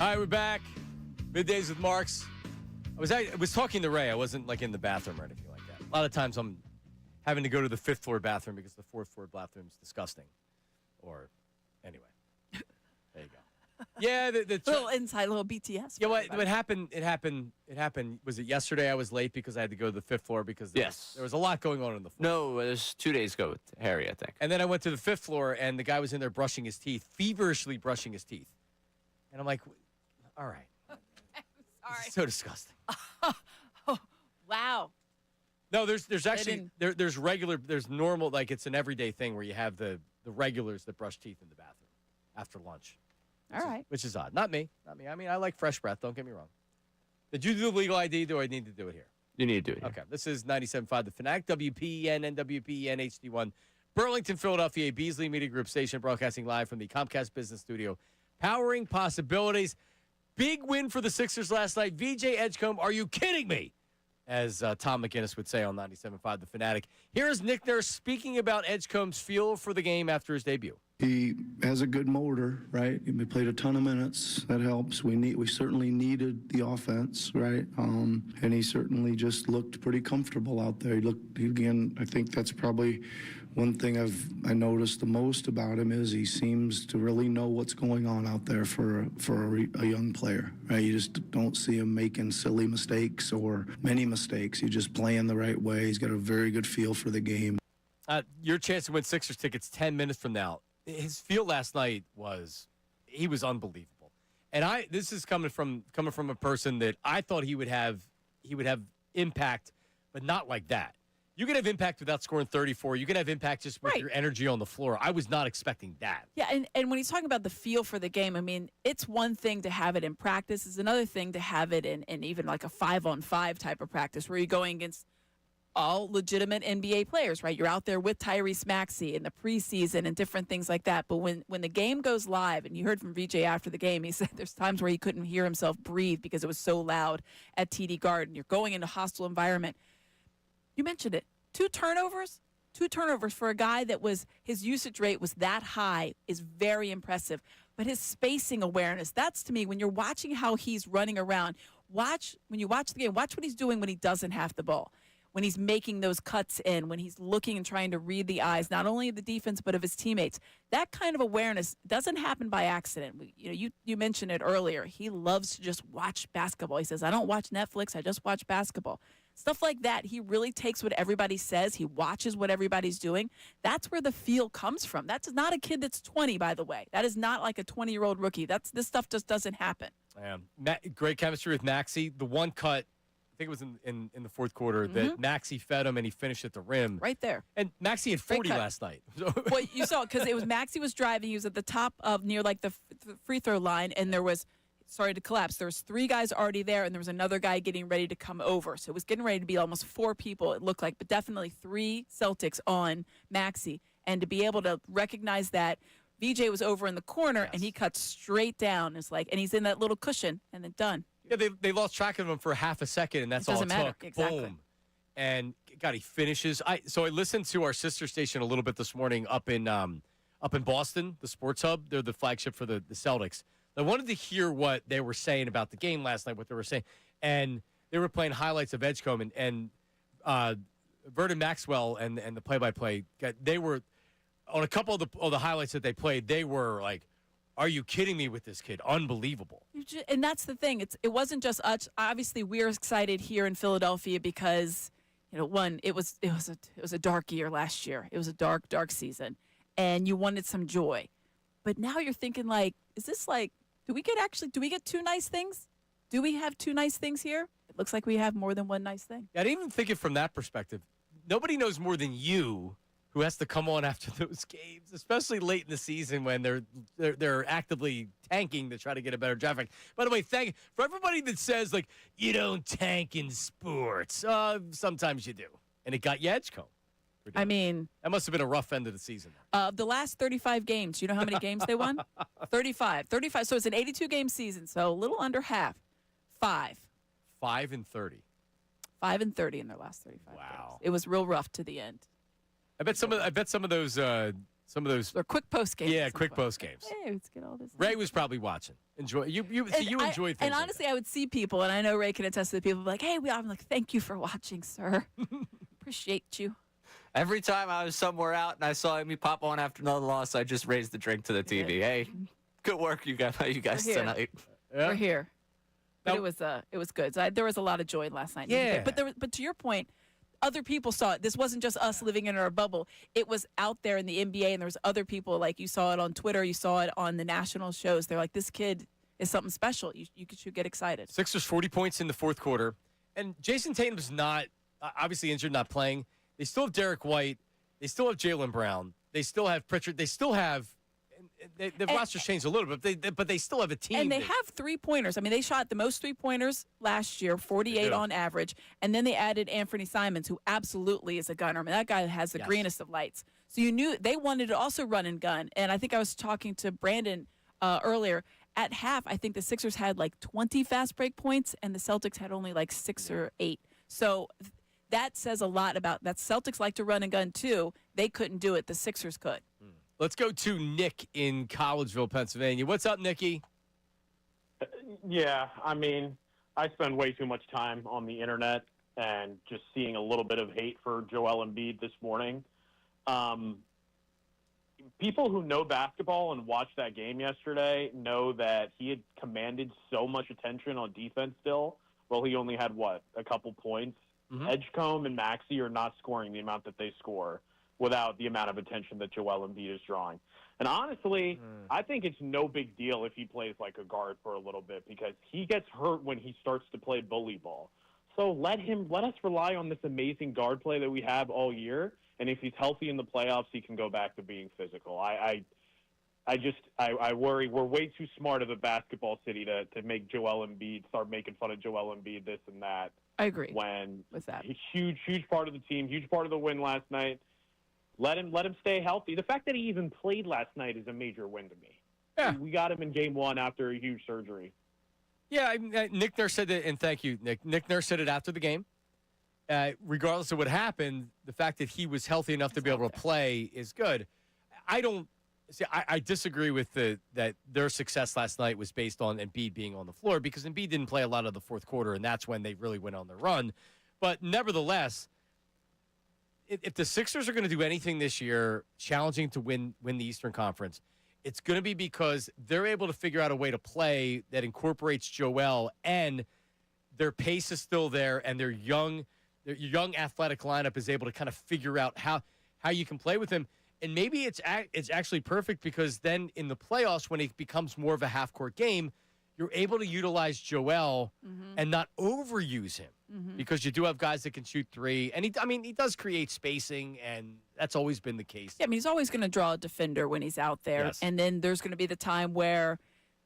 All right, we're back. Middays with Marks. I was talking to Ray. I wasn't like in the bathroom or anything like that. A lot of times I'm having to go to the 5th floor bathroom because the 4th floor bathroom is disgusting. Or anyway, there you go. Yeah, the little inside, little BTS. Yeah, what happened? It happened. Was it yesterday? I was late because I had to go to the 5th floor because there was a lot going on the floor. No, it was 2 days ago with Harry, I think. And then I went to the 5th floor, and the guy was in there brushing his teeth, feverishly brushing his teeth. And I'm like, all right. Sorry. It's so disgusting. Oh, wow. No, there's actually there's normal, like it's an everyday thing where you have the regulars that brush teeth in the bathroom after lunch. All right. Which is odd. Not me. I mean, I like fresh breath. Don't get me wrong. Did you do the legal ID? Do I need to do it here? You need to do it here. Okay. This is 97.5 The Fanatic, WPEN and WPEN HD1. Burlington, Philadelphia, Beasley Media Group station, broadcasting live from the Comcast Business Studio. Powering possibilities. Big win for the Sixers last night. VJ Edgecombe, are you kidding me? As Tom McGinnis would say on 97.5 The Fanatic. Here is Nick Nurse speaking about Edgecombe's feel for the game after his debut. He has a good motor, right? He played a ton of minutes. That helps. We certainly needed the offense, right? And he certainly just looked pretty comfortable out there. Again, I think that's probably one thing I noticed the most about him is he seems to really know what's going on out there for a young player, right? You just don't see him making silly mistakes or many mistakes. He's just playing the right way. He's got a very good feel for the game. Your chance to win Sixers tickets 10 minutes from now. His feel last night was unbelievable. And this is coming from a person that I thought he would have impact, but not like that. You can have impact without scoring 34. You can have impact just with your energy on the floor. I was not expecting that. Yeah, and when he's talking about the feel for the game, I mean, it's one thing to have it in practice. It's another thing to have it in even like a 5-on-5 type of practice where you're going against all legitimate NBA players, right? You're out there with Tyrese Maxey in the preseason and different things like that. But when the game goes live, and you heard from VJ after the game, he said there's times where he couldn't hear himself breathe because it was so loud at TD Garden. You're going into a hostile environment. You mentioned it. 2 turnovers for a guy that his usage rate was that high is very impressive. But his spacing awareness, that's to me, when you're watching how he's running around, when you watch the game, watch what he's doing when he doesn't have the ball. When he's making those cuts in, when he's looking and trying to read the eyes, not only of the defense, but of his teammates. That kind of awareness doesn't happen by accident. You mentioned it earlier. He loves to just watch basketball. He says, I don't watch Netflix. I just watch basketball. Stuff like that. He really takes what everybody says. He watches what everybody's doing. That's where the feel comes from. That's not a kid that's 20, by the way. That is not like a 20-year-old rookie. This stuff just doesn't happen. Great chemistry with Maxey. The one cut, I think it was in the fourth quarter, that Maxey fed him and he finished at the rim. Right there. And Maxey had 40 last night. Well, you saw it because it was Maxey was driving. He was at the top of near like the free throw line, and there was, sorry to collapse, there was 3 guys already there, and there was another guy getting ready to come over. So it was getting ready to be almost 4 people, it looked like, but definitely 3 Celtics on Maxey. And to be able to recognize that, VJ was over in the corner, and he cut straight down. It's like, and he's in that little cushion, and then done. Yeah, they lost track of him for half a second, and that's all it took. Exactly. Boom. And, God, he finishes. So I listened to our sister station a little bit this morning up in Boston, the Sports Hub. They're the flagship for the Celtics. I wanted to hear what they were saying about the game last night, what they were saying. And they were playing highlights of Edgecombe, and Vernon Maxwell and the play-by-play, they were, on a couple of the highlights that they played, they were like, are you kidding me with this kid? Unbelievable. And that's the thing. It wasn't just us. Obviously, we're excited here in Philadelphia because, one, it was a dark year last year. It was a dark season, and you wanted some joy. But now you're thinking, like, is this like, do we get 2 nice things? Do we have 2 nice things here? It looks like we have more than one nice thing. I didn't even think it from that perspective. Nobody knows more than you who has to come on after those games, especially late in the season when they're actively tanking to try to get a better draft pick. By the way, for everybody that says, like, you don't tank in sports. Sometimes you do. And it got you Edgecombe. I mean, that must have been a rough end of the season. The last 35 games, you know how many games they won? 35. So it's an 82-game season, so a little under half. 5. 5-30. 5-30 in their last 35 games. It was real rough to the end. I bet some of those Some of those. Or quick post games. Yeah, quick post games. Hey, let's get all this. Ray was probably watching. Enjoy. You enjoyed things. And honestly, I would see people, and I know Ray can attest to the people, like, hey, I'm like, thank you for watching, sir. Appreciate you. Every time I was somewhere out and I saw me pop on after another loss, I just raised the drink to the TV. Hey, good work, you guys tonight. We're here. But it was good. So there was a lot of joy last night. Yeah. But to your point, other people saw it. This wasn't just us living in our bubble. It was out there in the NBA, and there was other people. Like, you saw it on Twitter. You saw it on the national shows. They're like, this kid is something special. You should get excited. Sixers 40 points in the fourth quarter. And Jason Tatum's not, obviously injured, not playing. They still have Derek White. They still have Jaylen Brown. They still have Pritchard. They still have the roster's changed a little bit, but they still have a team. And they have three-pointers. I mean, they shot the most three-pointers last year, 48 on average. And then they added Anthony Simons, who absolutely is a gunner. I mean, that guy has the greenest of lights. So you knew they wanted to also run and gun. And I think I was talking to Brandon earlier. At half, I think the Sixers had like 20 fast break points, and the Celtics had only like 6 or 8. So that says a lot about that. Celtics like to run and gun too. They couldn't do it. The Sixers could. Let's go to Nick in Collegeville, Pennsylvania. What's up, Nicky? Yeah, I mean, I spend way too much time on the internet and just seeing a little bit of hate for Joel Embiid this morning. People who know basketball and watched that game yesterday know that he had commanded so much attention on defense still. Well, he only had, a couple points? Edgecombe and Maxey are not scoring the amount that they score without the amount of attention that Joel Embiid is drawing. And honestly, I think it's no big deal if he plays like a guard for a little bit, because he gets hurt when he starts to play bully ball. So let us rely on this amazing guard play that we have all year. And if he's healthy in the playoffs, he can go back to being physical. I worry we're way too smart of a basketball city to make Joel Embiid start making fun of Joel Embiid, this and that. I agree. When with that, he's huge part of the team, huge part of the win last night. Let him stay healthy. The fact that he even played last night is a major win to me. Yeah, we got him in game 1 after a huge surgery. Yeah, Nick Nurse said it, and thank you, Nick. Nick Nurse said it after the game. Regardless of what happened, the fact that he was healthy enough to be able to play is good. I disagree with that their success last night was based on Embiid being on the floor, because Embiid didn't play a lot of the fourth quarter, and that's when they really went on their run. But nevertheless, if the Sixers are going to do anything this year challenging to win the Eastern Conference, it's going to be because they're able to figure out a way to play that incorporates Joel, and their pace is still there, and their young athletic lineup is able to kind of figure out how you can play with him. And maybe it's actually perfect, because then in the playoffs, when it becomes more of a half-court game, you're able to utilize Joel and not overuse him, because you do have guys that can shoot three. And he does create spacing, and that's always been the case. Yeah, I mean, he's always going to draw a defender when he's out there. Yes. And then there's going to be the time where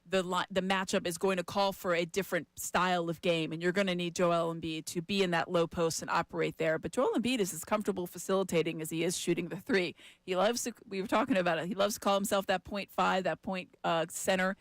the matchup is going to call for a different style of game, and you're going to need Joel Embiid to be in that low post and operate there. But Joel Embiid is as comfortable facilitating as he is shooting the three. He loves to, we were talking about it, he loves to call himself that point five, that point center.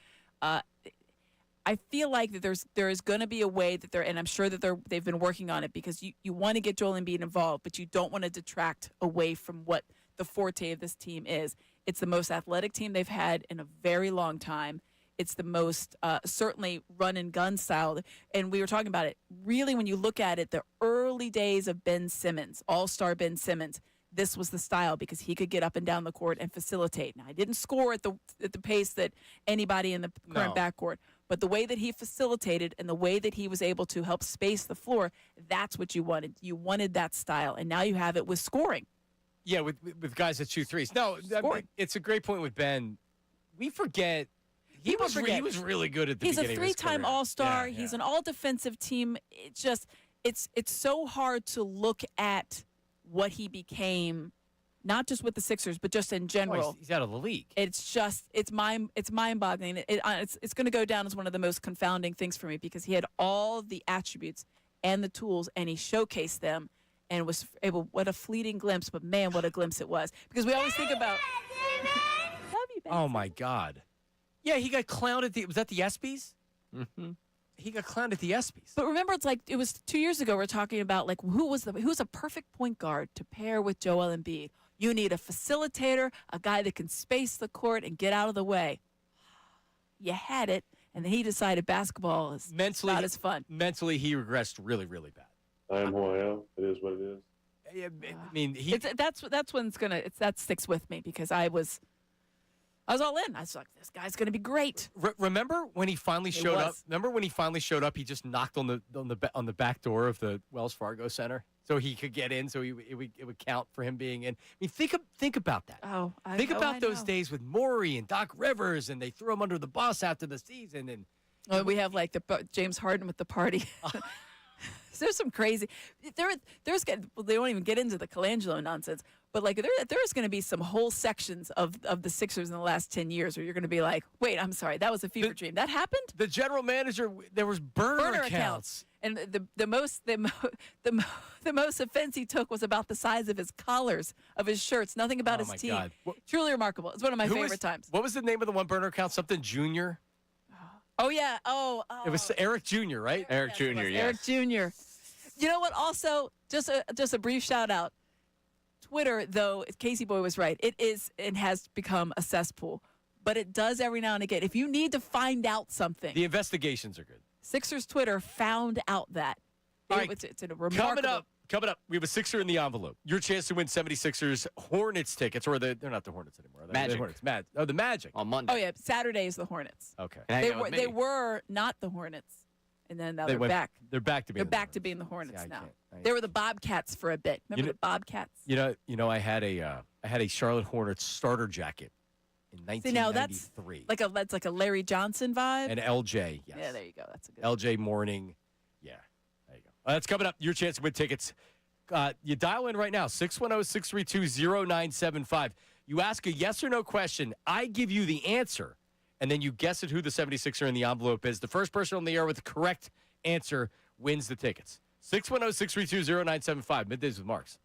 I feel like that there is going to be a way that and I'm sure that they've been working on it, because you want to get Joel Embiid involved, but you don't want to detract away from what the forte of this team is. It's the most athletic team they've had in a very long time. It's the most certainly run and gun style. And we were talking about it. Really, when you look at it, the early days of Ben Simmons, all-star Ben Simmons, this was the style, because he could get up and down the court and facilitate. Now, he didn't score at the pace that anybody in the current backcourt, but the way that he facilitated and the way that he was able to help space the floor, that's what you wanted. You wanted that style, and now you have it with scoring. Yeah, with guys that shoot threes. No, it's a great point with Ben. We forget. He was really good at the beginning of his career. He's a three-time All-Star. Yeah. He's an all-defensive team. It's so hard to look at what he became, not just with the Sixers, but just in general. Oh, he's out of the league. It's mind-boggling. It's going to go down as one of the most confounding things for me, because he had all the attributes and the tools, and he showcased them and was able. What a fleeting glimpse, but man, what a glimpse it was. Because we always think about. Love you, Ben. Oh my God. Yeah, he got clowned at was that the ESPYs? Mm-hmm. He got clowned at the ESPYs. But remember, it's like it was 2 years ago. We're talking about like who's a perfect point guard to pair with Joel Embiid. You need a facilitator, a guy that can space the court and get out of the way. You had it, and then he decided basketball is not as fun. Mentally, he regressed really, really bad. I am who I am. It is what it is. I mean, that's when that sticks with me because I was all in. I was like, this guy's going to be great. Remember when he finally showed up? Remember when he finally showed up? He just knocked on the back door of the Wells Fargo Center so he could get in. So it would count for him being in. I mean, think about that. Think about those days with Morey and Doc Rivers, and they threw him under the bus after the season. And we have like the James Harden with the party. There's some crazy. They don't even get into the Colangelo nonsense, but like there's going to be some whole sections of the Sixers in the last 10 years where you're going to be like, wait, I'm sorry, that was a fever dream. That happened. The general manager, there was burner accounts, and the most offense he took was about the size of his collars of his shirts. Nothing about his team. God. Truly remarkable. It's one of my favorite times. What was the name of the one burner account? Something Junior. Oh yeah. Oh. It was Eric Jr. Right? Eric Jr. Yes. Eric Jr. You know what? Also, just a brief shout out. Twitter, though, Casey Boy was right. It is and has become a cesspool, but it does every now and again. If you need to find out something, the investigations are good. Sixers Twitter found out that. All right. It's a remarkable. Coming up, we have a Sixer in the envelope. Your chance to win 76ers Hornets tickets, or they're not the Hornets anymore. Magic. The Hornets. The Magic. On Monday. Oh yeah, Saturday is the Hornets. Okay. They were not the Hornets, and then now they're back. They're back to being. They're back to being the Hornets See, now. They were the Bobcats for a bit. Remember the Bobcats? You know, I had a Charlotte Hornets starter jacket in 1993. See, now that's like a Larry Johnson vibe. And LJ. Yes. Yeah, there you go. That's a good. LJ Morning. Yeah. There you go. That's coming up. Your chance to win tickets. You dial in right now, 610-632-0975. You ask a yes or no question. I give you the answer, and then you guess at who the 76er in the envelope is. The first person on the air with the correct answer wins the tickets. 610-632-0975. Middays with Marks.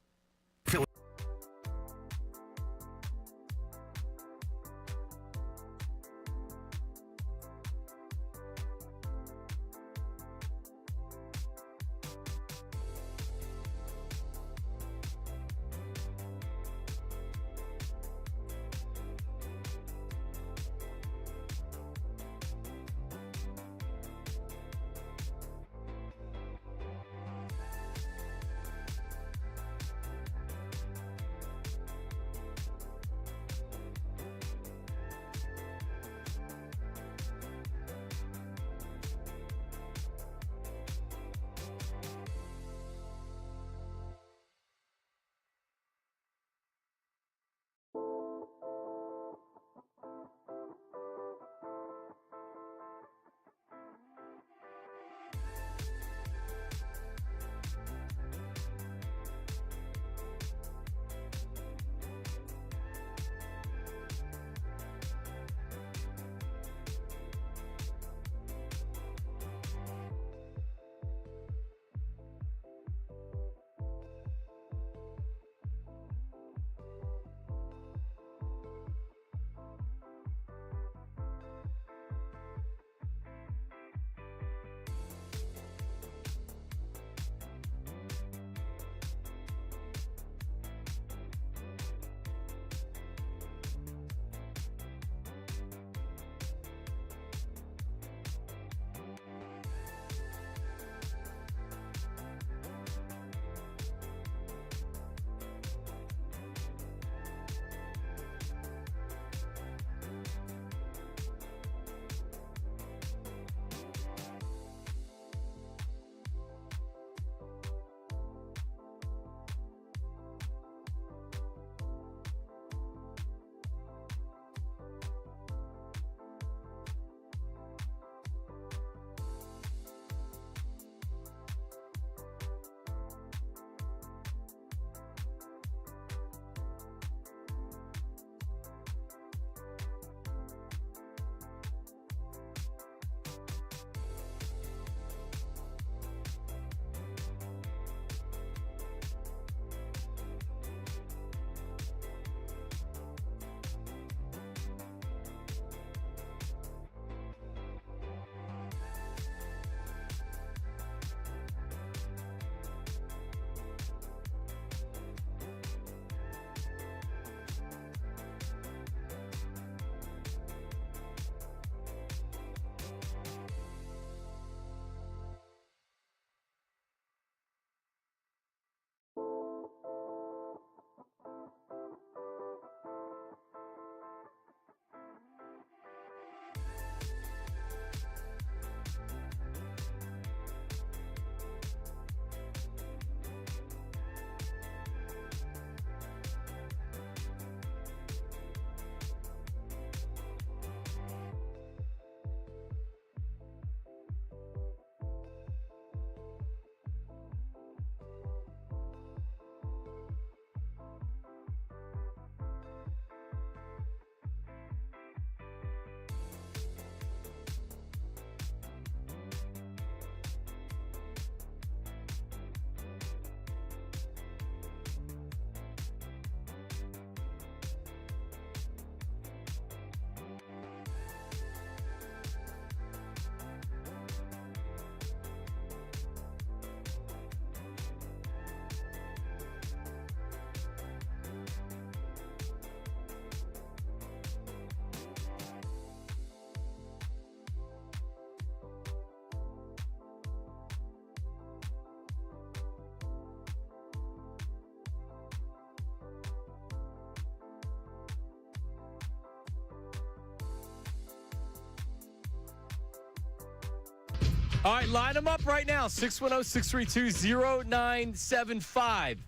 All right, line them up right now. 610-632-0975.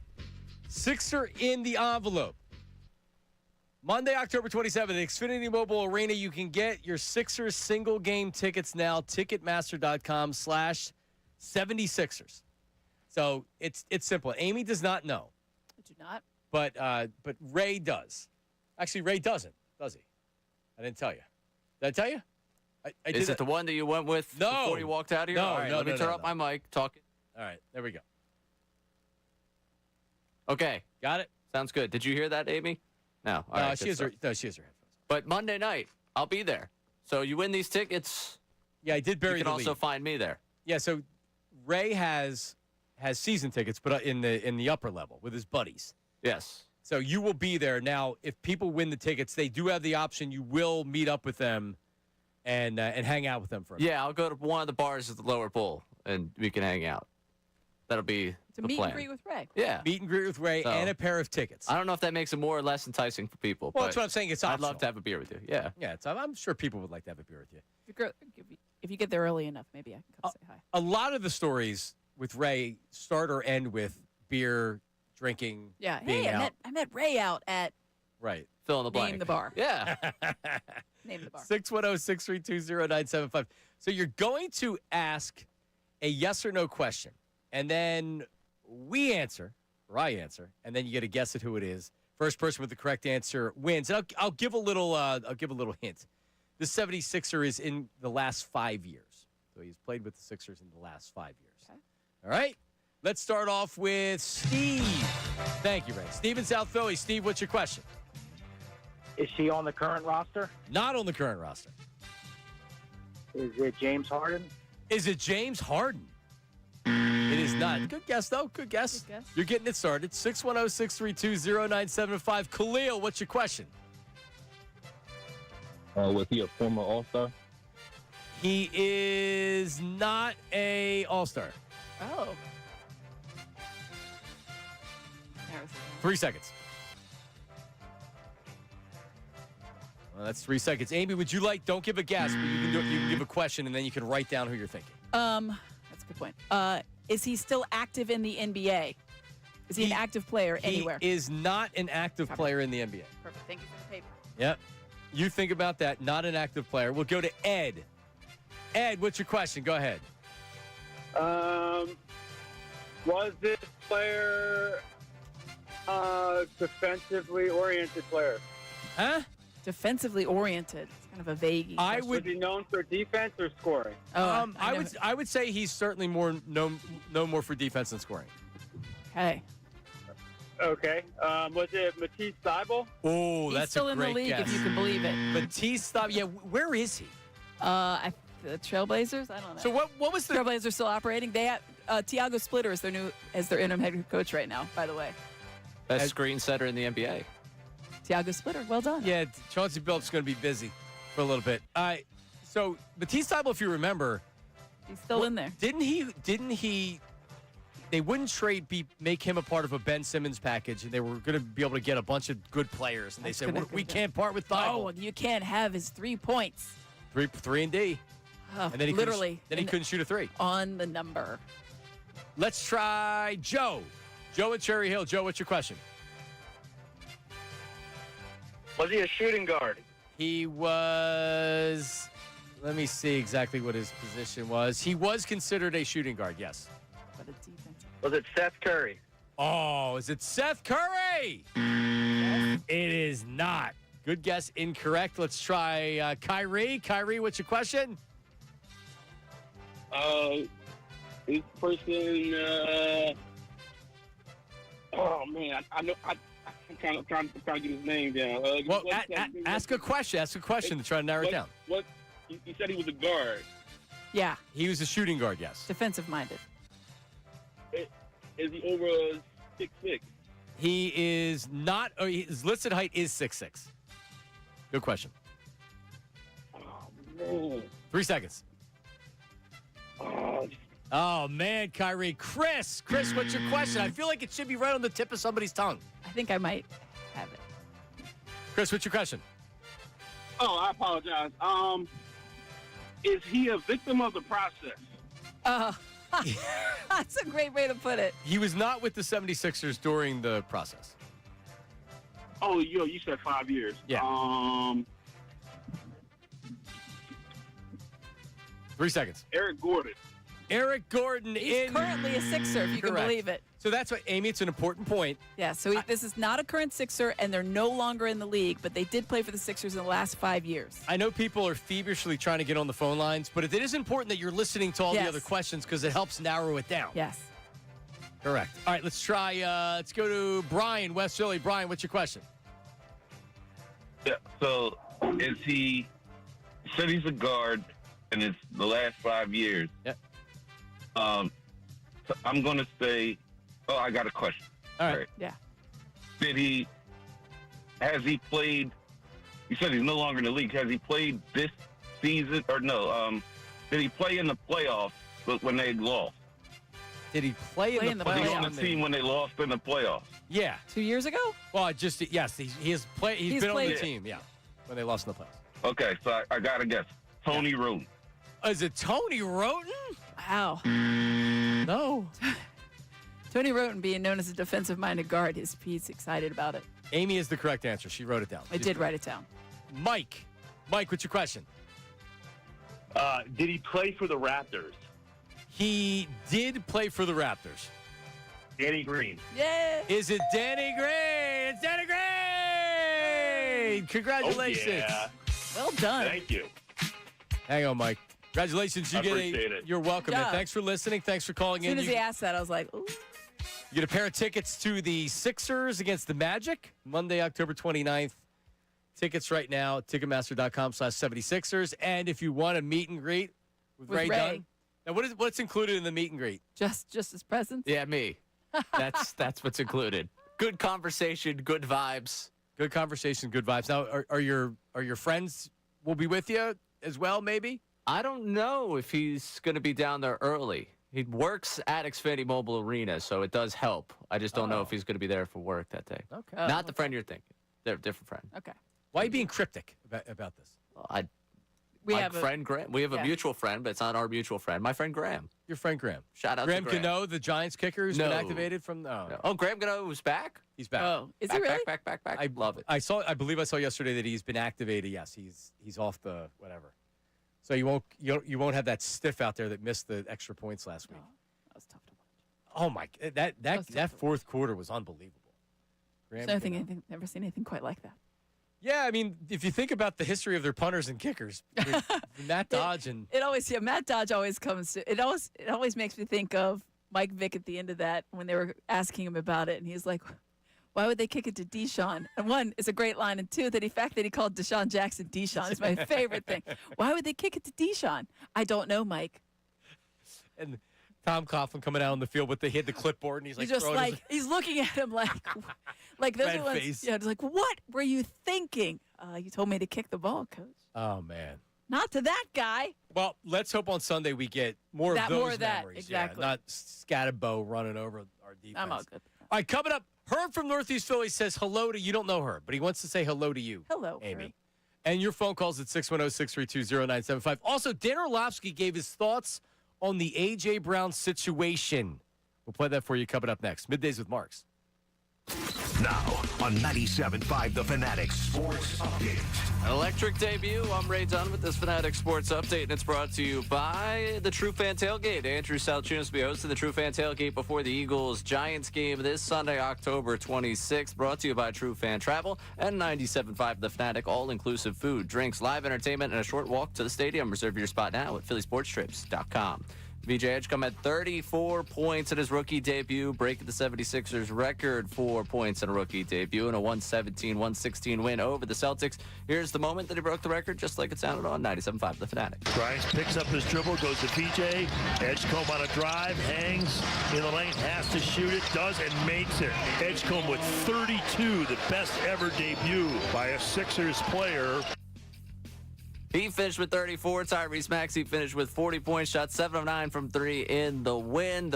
Sixer in the envelope. Monday, October 27th, at Xfinity Mobile Arena, you can get your Sixers single game tickets now. Ticketmaster.com/76ers. So it's simple. Amy does not know. I do not. But Ray does. Actually, Ray doesn't, does he? I didn't tell you. Did I tell you? Is it the one that you went with before you walked out of here? No, All right, let me turn up my mic. Talk. All right, there we go. Okay. Got it? Sounds good. Did you hear that, Amy? No. All right, she has her headphones. But Monday night, I'll be there. So you win these tickets. Yeah, I did bury You the can also lead. find me there. Yeah, so Ray has season tickets, but in the upper level with his buddies. Yes. So you will be there. Now, if people win the tickets, they do have the option. You will meet up with them and hang out with them for a minute. Yeah, I'll go to one of the bars at the lower bowl, and we can hang out. That'll be To the meet plan. and greet with Ray. Yeah. Meet and greet with Ray So- and a pair of tickets. I don't know if that makes it more or less enticing for people. Well, but that's what I'm saying. It's I'd optional. love to have a beer with you. Yeah. Yeah, I'm sure people would like to have a beer with you. If you get there early enough, maybe I can come say hi. A lot of the stories with Ray start or end with beer, drinking, Yeah. being Hey, out. I met Ray out at Right. Fill in the blank. Name the bar. Yeah. Name the bar. 610-632-0975. So you're going to ask a yes or no question, and then we answer, or I answer, and then you get a guess at who it is. First person with the correct answer wins. And I'll give a little hint. The 76er is in the last 5 years. So he's played with the Sixers in the last 5 years. Okay. All right. Let's start off with Steve. Thank you, Ray. Steve in South Philly. Steve, what's your question? Is she on the current roster? Not on the current roster. Is it James Harden? Is it James Harden? It is not. Good guess, though. Good guess. Good guess. You're getting it started. 610-632-0975. Khalil, what's your question? Was he a former All-Star? He is not a All-Star. Oh. 3 seconds. Well, that's 3 seconds. Amy, would you like, don't give a guess, but you can give a question, and then you can write down who you're thinking. That's a good point. Is he still active in the NBA? Is he an active player anywhere? He is not an active player in the NBA. Perfect. Thank you for the paper. Yep. You think about that. Not an active player. We'll go to Ed. Ed, what's your question? Go ahead. Was this player a defensively oriented player? Huh? Defensively oriented. It's kind of a vague. Was he known for defense or scoring? I would say he's certainly known more for defense than scoring. Okay. Okay. Was it Matisse Thybulle? Oh, He's that's still a in the great league, guess. if you can believe it. Matisse Thybulle. Yeah, where is he? The Trailblazers? I don't know. So what was the Trailblazers still operating? They have Tiago Splitter as their interim head coach right now, by the way. Best screen setter in the NBA. Tiago Splitter. Well done. Yeah, Chauncey Billups going to be busy for a little bit. So Matisse Thybulle, if you remember, he's still in there. Didn't he? They wouldn't make him a part of a Ben Simmons package, and they were going to be able to get a bunch of good players. And they said, we can't part with Thybulle. Oh, you can't have his 3 points. Three and D. And then he literally. Then he couldn't shoot a three. On the number. Let's try Joe. Joe at Cherry Hill. Joe, what's your question? Was he a shooting guard? He was. Let me see exactly what his position was. He was considered a shooting guard, yes. But a defense. Was it Seth Curry? Oh, is it Seth Curry? Yes. It is not. Good guess, incorrect. Let's try Kyrie. Kyrie, what's your question? This person. Oh man, I know. I'm trying to get his name down. Well, ask a question. Ask a question to try to narrow it down. What? You said he was a guard. Yeah. He was a shooting guard, yes. Defensive minded. Is he over 6'6"? He is not. His listed height is 6'6". Good question. Man. 3 seconds. Oh, man, Kyrie. Chris, what's your question? I feel like it should be right on the tip of somebody's tongue. I think I might have it. Chris, what's your question? Oh, I apologize. Is he a victim of the process? That's a great way to put it. He was not with the 76ers during the process. Oh, you said 5 years. Yeah. 3 seconds. Eric Gordon. Eric Gordon He's currently a Sixer, if you can believe it. So that's why, Amy, it's an important point. Yeah, so this is not a current Sixer, and they're no longer in the league, but they did play for the Sixers in the last 5 years. I know people are feverishly trying to get on the phone lines, but it is important that you're listening to all the other questions because it helps narrow it down. Yes. Correct. All right, let's try. Let's go to Brian, West Philly. Brian, what's your question? Yeah, so he said he's a guard, and it's the last 5 years. Yep. So I'm going to say, I got a question. All right. Yeah. Has he played, you said he's no longer in the league. Has he played this season, or no? Did he play in the playoffs when they lost? Did he play in the playoffs? Was he on the team when they lost in the playoffs? Yeah. 2 years ago? Well, yes, he's been on the team, yeah, when they lost in the playoffs. Okay, so I got to guess. Tony Roten. Is it Tony Roten? Wow. No. Tony Roten, being known as a defensive-minded guard, he's excited about it. Amy is the correct answer. She wrote it down. I did write it down. Mike, what's your question? Did he play for the Raptors? He did play for the Raptors. Danny Green. Yeah. Is it Danny Green? It's Danny Green! Congratulations. Oh, yeah. Well done. Thank you. Hang on, Mike. Congratulations. I appreciate it. You're welcome, man. Yeah. Thanks for listening. Thanks for calling in. As soon as he asked that, I was like, ooh. You get a pair of tickets to the Sixers against the Magic, Monday, October 29th. Tickets right now, Ticketmaster.com/76ers. And if you want a meet and greet with Ray Dunn. Now, what's included in the meet and greet? Just his presence? Yeah, me. That's what's included. Good conversation, good vibes. Good conversation, good vibes. Now, are your friends will be with you as well, maybe? I don't know if he's going to be down there early. He works at Xfinity Mobile Arena, so it does help. I just don't know if he's going to be there for work that day. Okay. Not the friend you're thinking. They're a different friend. Okay. Why are you being cryptic about this? We have friend Graham. We have a mutual friend, but it's not our mutual friend. My friend Graham. Your friend Graham. Shout out Graham to Graham. Cano, the Giants kicker who's been activated from the... No. Oh, Graham Cano was back? He's back. Oh, is back, he really? Back. I love it. I believe I saw yesterday that he's been activated. Yes, he's off the whatever. So you won't have that stiff out there that missed the extra points last week. Oh, that was tough to watch. Oh my! That fourth quarter was unbelievable. Graham Never seen anything quite like that. Yeah, I mean, if you think about the history of their punters and kickers, Matt Dodge and Matt Dodge always comes to it. Always makes me think of Mike Vick at the end of that when they were asking him about it, and he's like, "Why would they kick it to Deshaun?" And one, it's a great line, and two, the fact that he called Deshaun Jackson Deshaun is my favorite thing. Why would they kick it to Deshaun? I don't know, Mike. And Tom Coughlin coming out on the field with the clipboard, and he's like, he's looking at him like those red are ones, face. yeah, it's like, what were you thinking? You told me to kick the ball, Coach. Oh man. Not to that guy. Well, let's hope on Sunday we get more of those memories. Exactly. Yeah, not Scatterbo running over our defense. I'm all good. All right, coming up, Herb from Northeast Philly says hello to you. Don't know her, but he wants to say hello to you. Hello, Amy. Herb. And your phone calls at 610-632-0975. Also, Dan Orlovsky gave his thoughts on the A.J. Brown situation. We'll play that for you coming up next. Middays with Marks. Now on 97.5 The Fanatic Sports Update. An electric debut. I'm Ray Dunn with this Fanatic Sports Update, and it's brought to you by the True Fan Tailgate. Andrew Salciunas will be hosting the True Fan Tailgate before the Eagles-Giants game this Sunday, October 26th. Brought to you by True Fan Travel and 97.5 The Fanatic. All-inclusive food, drinks, live entertainment, and a short walk to the stadium. Reserve your spot now at phillysportstrips.com. VJ Edgecombe had 34 points in his rookie debut, breaking the 76ers record for points in a rookie debut in a 117-116 win over the Celtics. Here's the moment that he broke the record, just like it sounded on 97.5 The Fanatic. Grimes picks up his dribble, goes to PJ. Edgecombe on a drive, hangs in the lane, has to shoot it, does, and makes it. Edgecombe with 32, the best ever debut by a Sixers player. He finished with 34. Tyrese Maxey finished with 40 points, shot 7 of 9 from 3 in the win.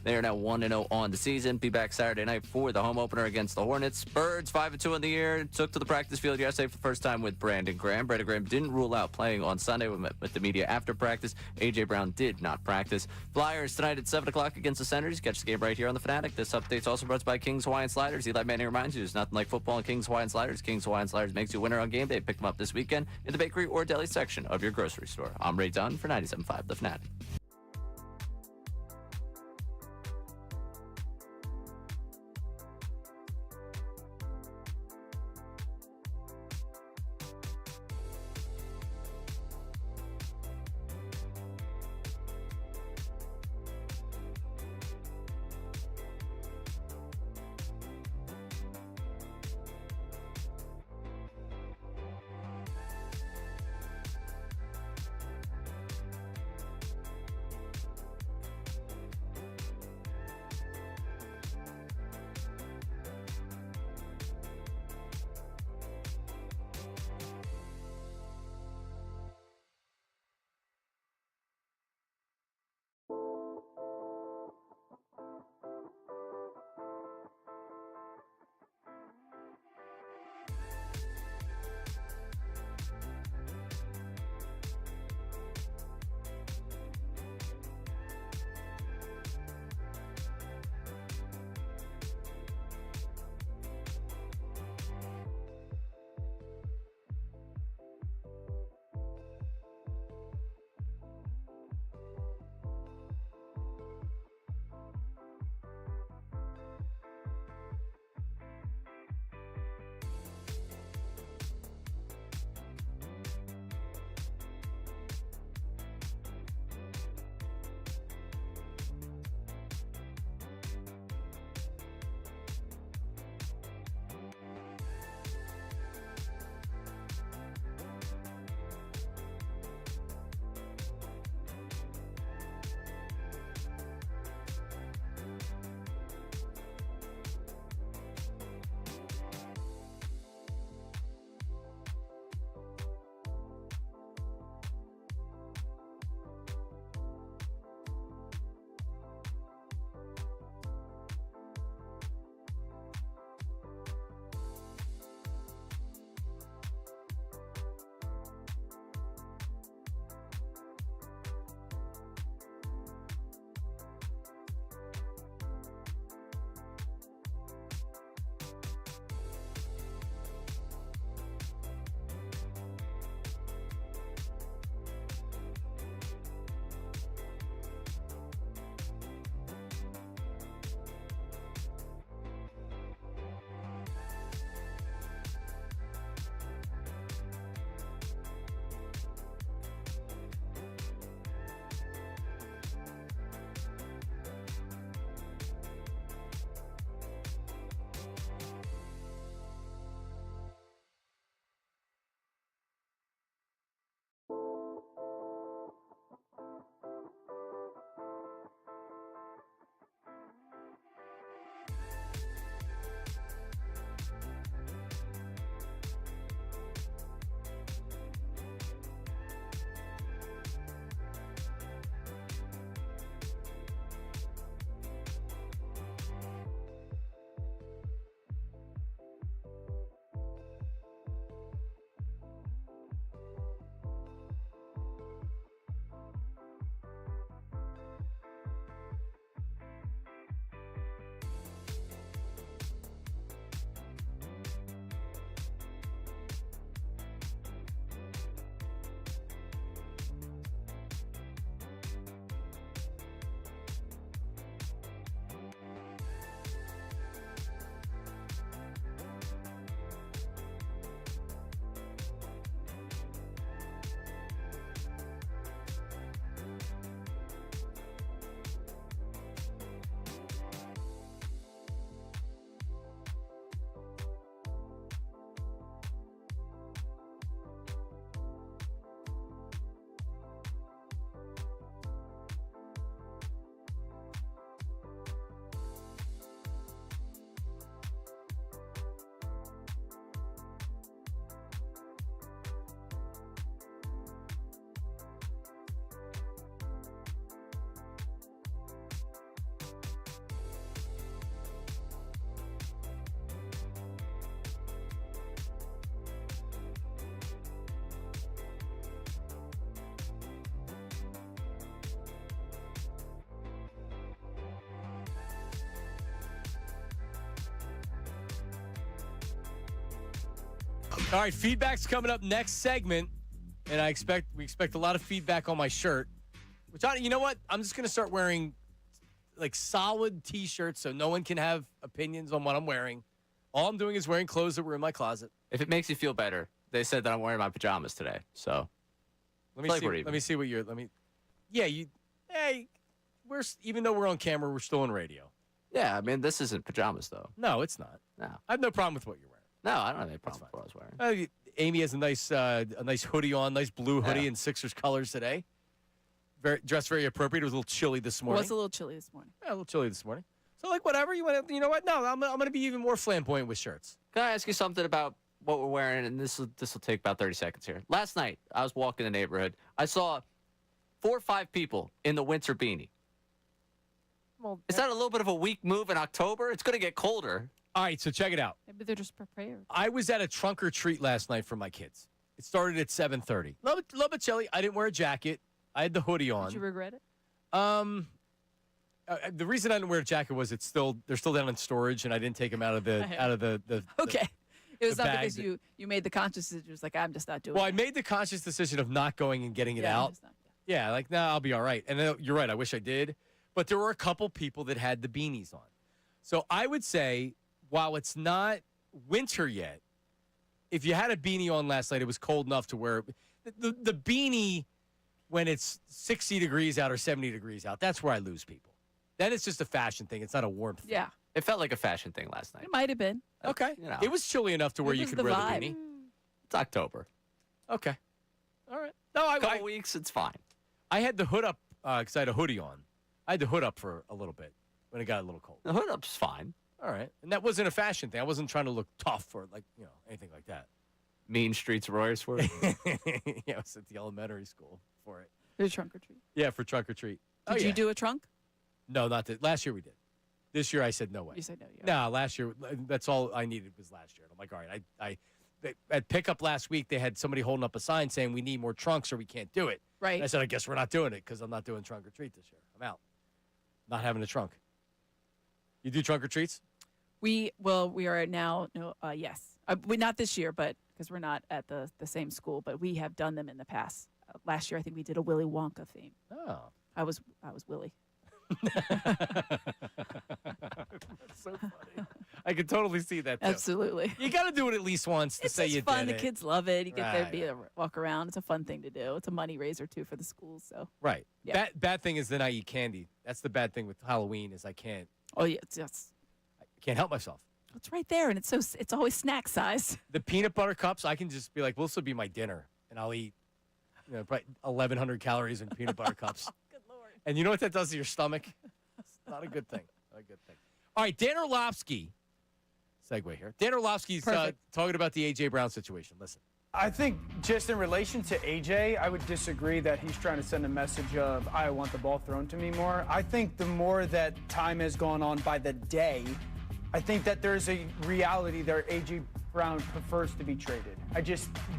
They are now 1-0 on the season. Be back Saturday night for the home opener against the Hornets. Birds 5-2 in the year. Took to the practice field yesterday for the first time with Brandon Graham. Brandon Graham didn't rule out playing on Sunday with the media after practice. A.J. Brown did not practice. Flyers tonight at 7 o'clock against the Senators. Catch the game right here on the Fanatic. This update's also brought to you by King's Hawaiian Sliders. Eli Manning reminds you there's nothing like football and King's Hawaiian Sliders. King's Hawaiian Sliders makes you a winner on game day. Pick them up this weekend in the bakery or deli section of your grocery store. I'm Ray Dunn for 97.5 The Fanatic. All right, feedback's coming up next segment, and we expect a lot of feedback on my shirt. You know what? I'm just going to start wearing like solid T-shirts so no one can have opinions on what I'm wearing. All I'm doing is wearing clothes that were in my closet. If it makes you feel better, they said that I'm wearing my pajamas today. So let me see what you're. Hey, even though we're on camera, we're still on radio. Yeah, I mean, this isn't pajamas though. No, it's not. No, I have no problem with what you're wearing. No, I don't have any problem with what I was wearing. Amy has a nice hoodie on, nice blue hoodie in Sixers colors today. Dressed very appropriate. It was a little chilly this morning. It was a little chilly this morning. Yeah, a little chilly this morning. So, like, whatever. You know what? No, I'm going to be even more flamboyant with shirts. Can I ask you something about what we're wearing? And this will take about 30 seconds here. Last night, I was walking the neighborhood. I saw 4 or 5 people in the winter beanie. Well, is that a little bit of a weak move in October? It's going to get colder. All right, so check it out. Maybe they're just prepared. I was at a trunk or treat last night for my kids. It started at 7:30. A little bit chilly. I didn't wear a jacket. I had the hoodie on. Did you regret it? The reason I didn't wear a jacket was they're still down in storage, and I didn't take them out of the Okay. It was the not bag because you made the conscious decision. It was like, I'm just not doing it. Well, I made the conscious decision of not going and getting it out. Yeah, like, nah, I'll be all right. And then, you're right. I wish I did. But there were a couple people that had the beanies on. So I would say, while it's not winter yet, if you had a beanie on last night, it was cold enough to wear the beanie when it's 60 degrees out or 70 degrees out. That's where I lose people. Then it's just a fashion thing. It's not a warmth thing. Yeah. It felt like a fashion thing last night. It might have been. Okay. It was chilly enough to where you could wear the beanie. It's October. Okay. All right. No, a couple weeks, it's fine. I had the hood up because I had a hoodie on. I had the hood up for a little bit when it got a little cold. The hood up's fine. All right. And that wasn't a fashion thing. I wasn't trying to look tough or anything like that. Mean Streets Royersford? Yeah, I was at the elementary school for it. For trunk or treat? Yeah, for trunk or treat. Did you do a trunk? No, not that. Last year we did. This year I said no way. You said no. No, last year, that's all I needed was last year. And I'm like, all right, at pickup last week, they had somebody holding up a sign saying we need more trunks or we can't do it. Right. And I said, I guess we're not doing it because I'm not doing trunk or treat this year. I'm out. Not having a trunk. You do trunk or treats? We are now, yes. We not this year, but because we're not at the same school, but we have done them in the past. Last year, I think we did a Willy Wonka theme. Oh. I was Willy. That's so funny. I can totally see that, too. Absolutely. You got to do it at least once to say you did it. It's fun. The kids love it. You get there to be a walk around. It's a fun thing to do. It's a money raiser, too, for the schools. So. Right. Yeah. Bad thing is then I eat candy. That's the bad thing with Halloween is I can't. Oh, yes. I can't help myself. It's right there, and it's always snack size. The peanut butter cups, I can just be like, well, this will be my dinner, and I'll eat probably 1,100 calories in peanut butter cups. Good Lord. And you know what that does to your stomach? It's not a good thing. Not a good thing. All right, Dan Orlovsky. Segue here. Dan Orlovsky's talking about the A.J. Brown situation. Listen. I think just in relation to AJ, I would disagree that he's trying to send a message of, I want the ball thrown to me more. I think the more that time has gone on by the day, I think that there's a reality that AJ Brown prefers to be traded.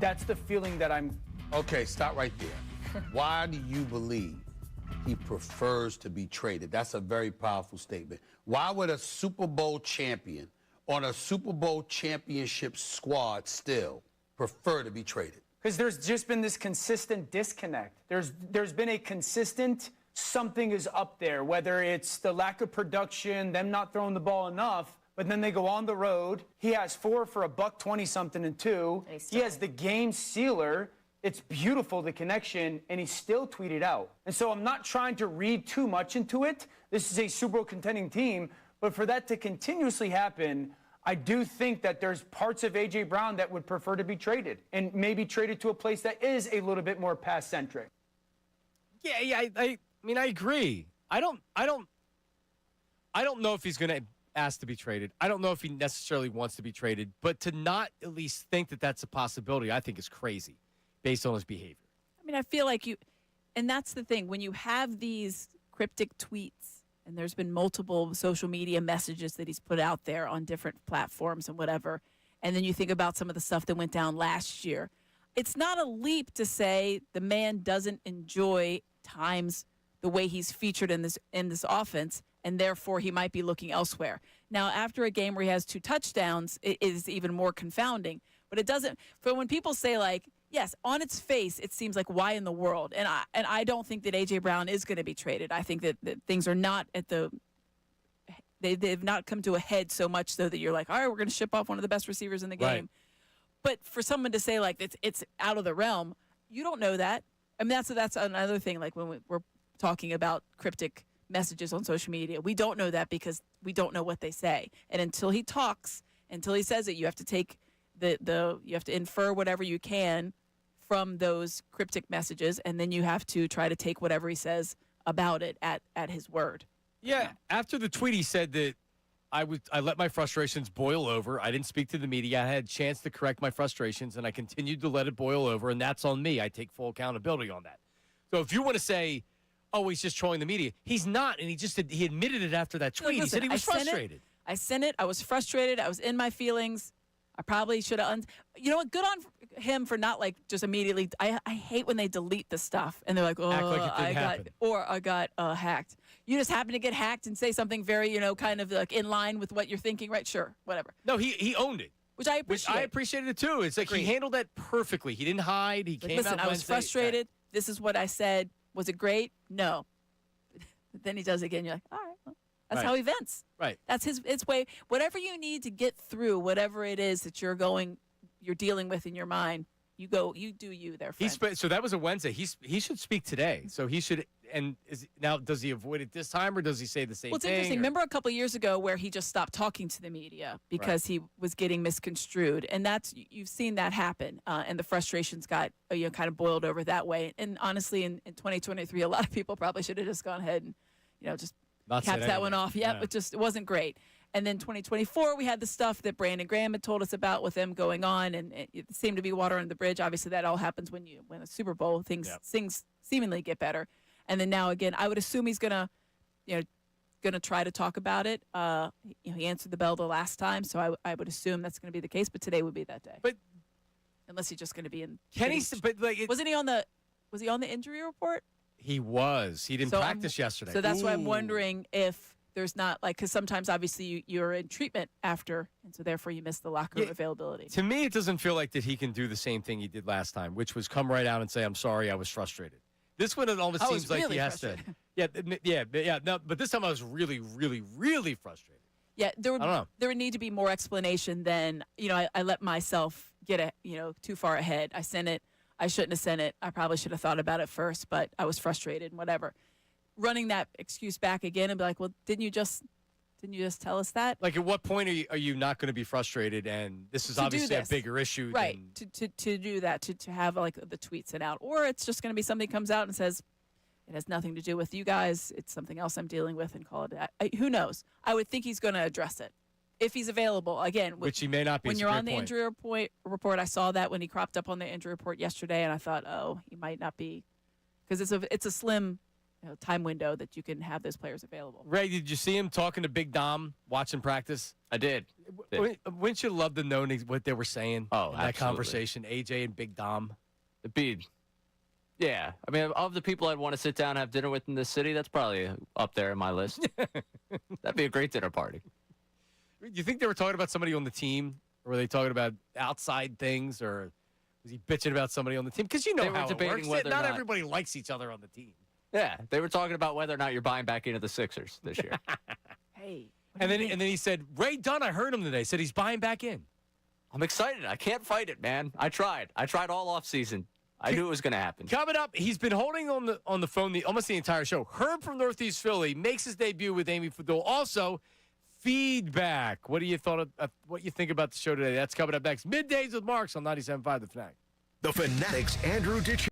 That's the feeling that I'm... Okay, stop right there. Why do you believe he prefers to be traded? That's a very powerful statement. Why would a Super Bowl champion on a Super Bowl championship squad still prefer to be traded? Because there's just been this consistent disconnect. There's been a consistent something is up there, whether it's the lack of production, them not throwing the ball enough, but then they go on the road. He has 4 for $120 something and 2. He has the game sealer. It's beautiful, the connection, and he still tweeted out. And so I'm not trying to read too much into it. This is a Super Bowl contending team, but for that to continuously happen, I do think that there's parts of A.J. Brown that would prefer to be traded and maybe traded to a place that is a little bit more pass-centric. Yeah, I mean, I agree. I don't know if he's going to ask to be traded. I don't know if he necessarily wants to be traded, but to not at least think that that's a possibility, I think is crazy based on his behavior. I mean, I feel like and that's the thing, when you have these cryptic tweets, and there's been multiple social media messages that he's put out there on different platforms and whatever, and then you think about some of the stuff that went down last year, it's not a leap to say the man doesn't enjoy times the way he's featured in this offense, and therefore he might be looking elsewhere. Now, after a game where he has 2 touchdowns, it is even more confounding. But it doesn't. For when people say like, yes, on its face, it seems like why in the world? And I don't think that A.J. Brown is going to be traded. I think that things are not at the. They've not come to a head so much so that you're like, all right, we're going to ship off one of the best receivers in the game. Right. But for someone to say like it's out of the realm, you don't know that. I mean, that's another thing. Like when we're talking about cryptic messages on social media, we don't know that because we don't know what they say. And until he talks, until he says it, you have to take you have to infer whatever you can from those cryptic messages, and then you have to try to take whatever he says about it at his word. Yeah. After the tweet, he said that I let my frustrations boil over. I didn't speak to the media. I had a chance to correct my frustrations, and I continued to let it boil over, and that's on me. I take full accountability on that. So if you want to say, oh, he's just trolling the media, he's not, and he admitted it after that tweet. Listen, he said he was frustrated. I sent it. I was frustrated. I was in my feelings. I probably should have. You know what? Good on him for not like just immediately. I hate when they delete the stuff and they're like, oh, Act like it didn't happen. I got hacked. You just happen to get hacked and say something very, kind of like in line with what you're thinking, right? Sure, whatever. No, he owned it. Which I appreciate. I appreciated it too. It's like he handled that perfectly. He didn't hide. He came listen, out. I was frustrated. This is what I said. Was it great? No. Then he does it again. You're like, all right. Well, that's how he vents. Right. That's his way. Whatever you need to get through, whatever it is that you're dealing with in your mind, you do you there, friend. So that was a Wednesday. He should speak today. So he should. And now, does he avoid it this time, or does he say the same thing? Well, it's interesting. Remember a couple of years ago where he just stopped talking to the media because he was getting misconstrued, and you've seen that happen, and the frustrations got kind of boiled over that way. And honestly, in 2023, a lot of people probably should have just gone ahead and just capped that one off. Yeah, it wasn't great. And then 2024, we had the stuff that Brandon Graham had told us about with them going on, and it seemed to be water under the bridge. Obviously, that all happens when you win a Super Bowl. Things seemingly get better. And then now again, I would assume he's gonna try to talk about it. He answered the bell the last time, so I would assume that's going to be the case. But today would be that day. But unless he's just going to be in. Was he on the injury report? He was. He didn't practice yesterday. So that's why I'm wondering if there's not because sometimes obviously you're in treatment after, and so therefore you miss the locker room availability. To me, it does't feel like that he can do the same thing he did last time, which was come right out and say, "I'm sorry, I was frustrated." This one, it almost seems like he has to. Yeah. No, but this time I was really, really, really frustrated. Yeah, there would need to be more explanation than I let myself get too far ahead. I sent it. I shouldn't have sent it. I probably should have thought about it first, but I was frustrated and whatever. Running that excuse back again and be like, well, didn't you just tell us that? Like, at what point are you not going to be frustrated? And this is obviously a bigger issue, right? To do that, to have like the tweet sent out, or it's just going to be something comes out and says it has nothing to do with you guys. It's something else I'm dealing with, and call it that. Who knows? I would think he's going to address it if he's available again. Which he may not be. When you're on the injury report, I saw that when he cropped up on the injury report yesterday, and I thought, oh, he might not be, because it's a slim time window that you can have those players available. Ray, did you see him talking to Big Dom watching practice? I did. Wouldn't you love to know what they were saying in that absolutely. Conversation, AJ and Big Dom? Yeah. I mean, of the people I'd want to sit down and have dinner with in this city, that's probably up there in my list. That'd be a great dinner party. Do you think they were talking about somebody on the team? Or were they talking about outside things? Or was he bitching about somebody on the team? Because they how were debating it works. whether Not everybody likes each other on the team. Yeah, they were talking about whether or not you're buying back into the Sixers this year. Hey. And then he said, Ray Dunn, I heard him today, said he's buying back in. I'm excited. I can't fight it, man. I tried all off season. I knew it was going to happen. Coming up, he's been holding on the phone almost the entire show. Herb from Northeast Philly makes his debut with Amy Fadul. Also, feedback. What you think about the show today? That's coming up next. Middays with Marks on 97.5 The Fanatic. The Fanatic's Andrew Ditch.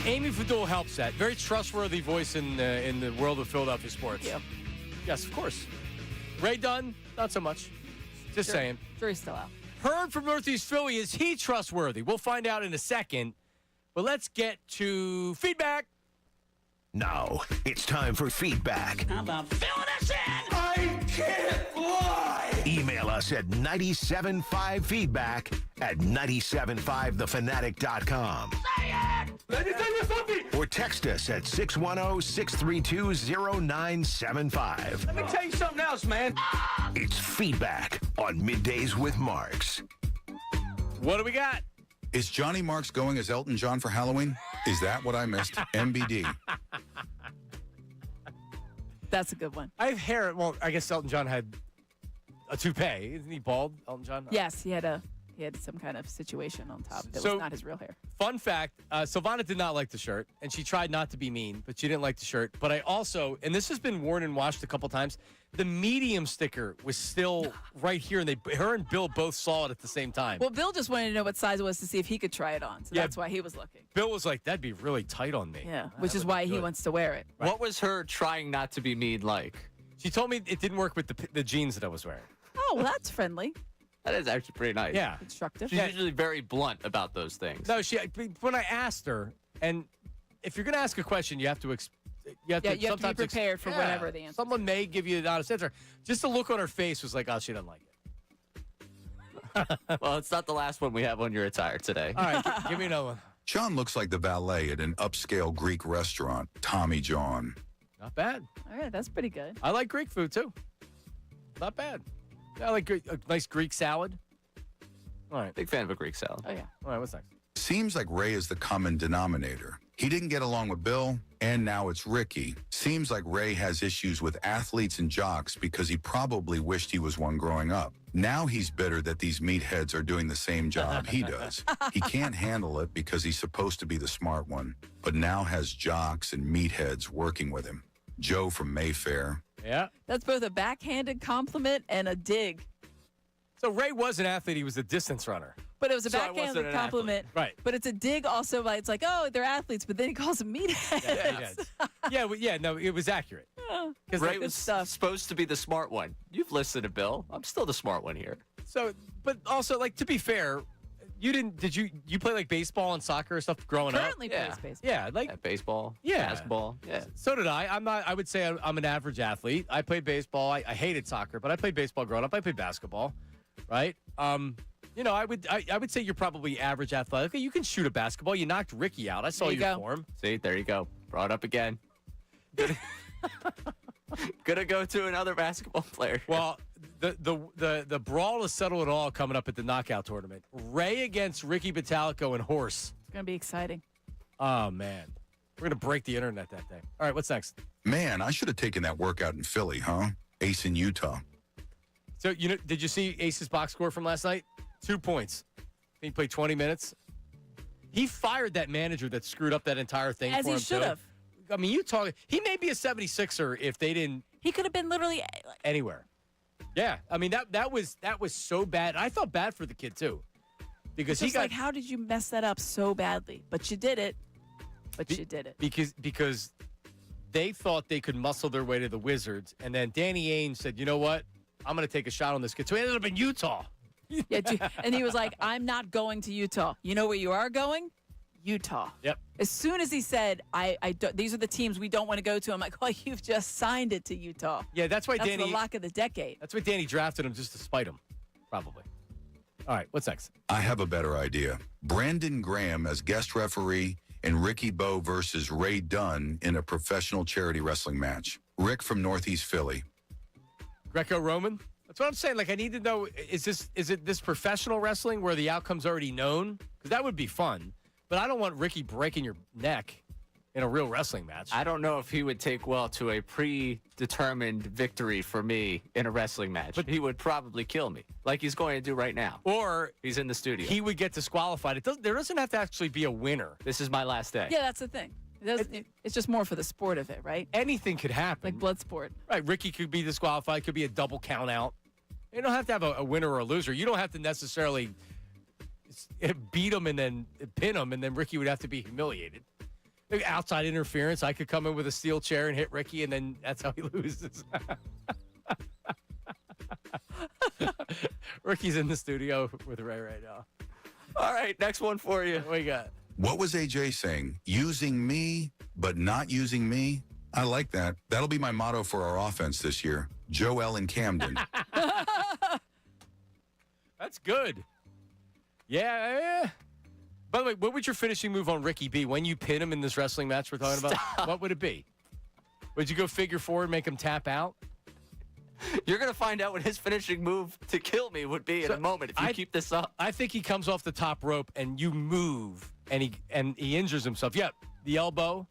Amy Fadul helps that. Very trustworthy voice in the world of Philadelphia sports. Yep. Yes, of course. Ray Dunn, not so much. Just saying. Jury's still out. Heard from Northeast Philly. Is he trustworthy? We'll find out in a second. But let's get to feedback. Now, it's time for feedback. How about filling us in? I can't lie! Email us at 975feedback at 975thefanatic.com. Say it! Let me tell you something! Or text us at 610-632-0975. Let me tell you something else, man. It's feedback on Middays with Marks. What do we got? Is Johnny Marks going as Elton John for Halloween? Is that what I missed? MBD. That's a good one. I have hair. Well, I guess Elton John had a toupee. Isn't he bald, Elton John? Yes, he had some kind of situation on top that was not his real hair. Fun fact, Silvana did not like the shirt, and she tried not to be mean, but she didn't like the shirt. But I also, and this has been worn and washed a couple times, the medium sticker was still right here, and her and Bill both saw it at the same time. Well, Bill just wanted to know what size it was to see if he could try it on, so that's why he was looking. Bill was like, that'd be really tight on me. Yeah, which is why he wants to wear it. Right. What was her trying not to be mean like? She told me it didn't work with the jeans that I was wearing. Oh, well, that's friendly. That is actually pretty nice. Yeah. Constructive. She's usually very blunt about those things. No, when I asked her, and if you're going to ask a question, you have to you have to be prepared for whatever the answer. Someone may give you an honest answer. Just the look on her face was like, oh, she doesn't like it. Well, it's not the last one we have on your attire today. All right, give me another one. John looks like the valet at an upscale Greek restaurant. Tommy John. Not bad. All right, that's pretty good. I like Greek food, too. Not bad. I like a nice Greek salad. All right. Big fan of a Greek salad. Oh, yeah. All right, what's next? Seems like Ray is the common denominator. He didn't get along with Bill, and now it's Ricky. Seems like Ray has issues with athletes and jocks because he probably wished he was one growing up. Now he's bitter that these meatheads are doing the same job he does. He can't handle it because he's supposed to be the smart one, but now has jocks and meatheads working with him. Joe from Mayfair. Yeah. That's both a backhanded compliment and a dig. So Ray was an athlete. He was a distance runner. But it was a backhanded compliment. Right. But it's a dig also. It's like, oh, they're athletes, but then he calls them meatheads. No, it was accurate. Because Ray was supposed to be the smart one. You've listened to Bill. I'm still the smart one here. So, but also, like, to be fair, you play like baseball and soccer and stuff growing Currently up? plays baseball. Yeah, like baseball, yeah, basketball. Yeah. So did I. I would say I'm an average athlete. I played baseball. I hated soccer, but I played baseball growing up. I played basketball, right? I would say you're probably average athletic. You can shoot a basketball. You knocked Ricky out. I saw your form. See, there you go. Brought up again. Gonna go to another basketball player. Well, the brawl to settle it all coming up at the knockout tournament. Ray against Ricky Batalico and Horse. It's gonna be exciting. Oh man, we're gonna break the internet that day. All right, what's next? Man, I should have taken that workout in Philly, huh? Ace in Utah. So did you see Ace's box score from last night? 2 points. He played 20 minutes. He fired that manager that screwed up that entire thing As for him. he should have. I mean, he may be a 76er if they didn't. He could have been literally anywhere. Yeah, I mean that was so bad. I felt bad for the kid too, because he got like, how did you mess that up so badly? But you did it. Because they thought they could muscle their way to the Wizards, and then Danny Ainge said, "You know what? I'm going to take a shot on this kid." So he ended up in Utah. Yeah, and he was like, "I'm not going to Utah. You know where you are going? Utah." Yep. As soon as he said, these are the teams we don't want to go to, I'm like, "Oh, you've just signed it to Utah." Yeah, that's why That's Danny. the lock of the decade. That's why Danny drafted him, just to spite him, probably. All right, what's next? I have a better idea. Brandon Graham as guest referee and Ricky Bo versus Ray Dunn in a professional charity wrestling match. Rick from Northeast Philly. Greco-Roman? That's what I'm saying. Like, I need to know, is it this professional wrestling where the outcome's already known? Because that would be fun. But I don't want Ricky breaking your neck in a real wrestling match. I don't know if he would take well to a predetermined victory for me in a wrestling match. But he would probably kill me, like he's going to do right now. Or he's in the studio. He would get disqualified. There doesn't have to actually be a winner. This is my last day. Yeah, that's the thing. It's just more for the sport of it, right? Anything could happen. Like blood sport. Right. Ricky could be disqualified. Could be a double count out. You don't have to have a winner or a loser. You don't have to necessarily beat him and then pin him, and then Ricky would have to be humiliated. Maybe outside interference. I could come in with a steel chair and hit Ricky, and then that's how he loses. Ricky's in the studio with Ray right now. All right, next one for you. What we got? What was AJ saying? Using me, but not using me? I like that. That'll be my motto for our offense this year. Joel and Camden. That's good. Yeah. By the way, what would your finishing move on Ricky be when you pin him in this wrestling match we're talking about? What would it be? Would you go figure four and make him tap out? You're going to find out what his finishing move to kill me would be in a moment if you keep this up. I think he comes off the top rope and you move and he injures himself. Yep, the elbow,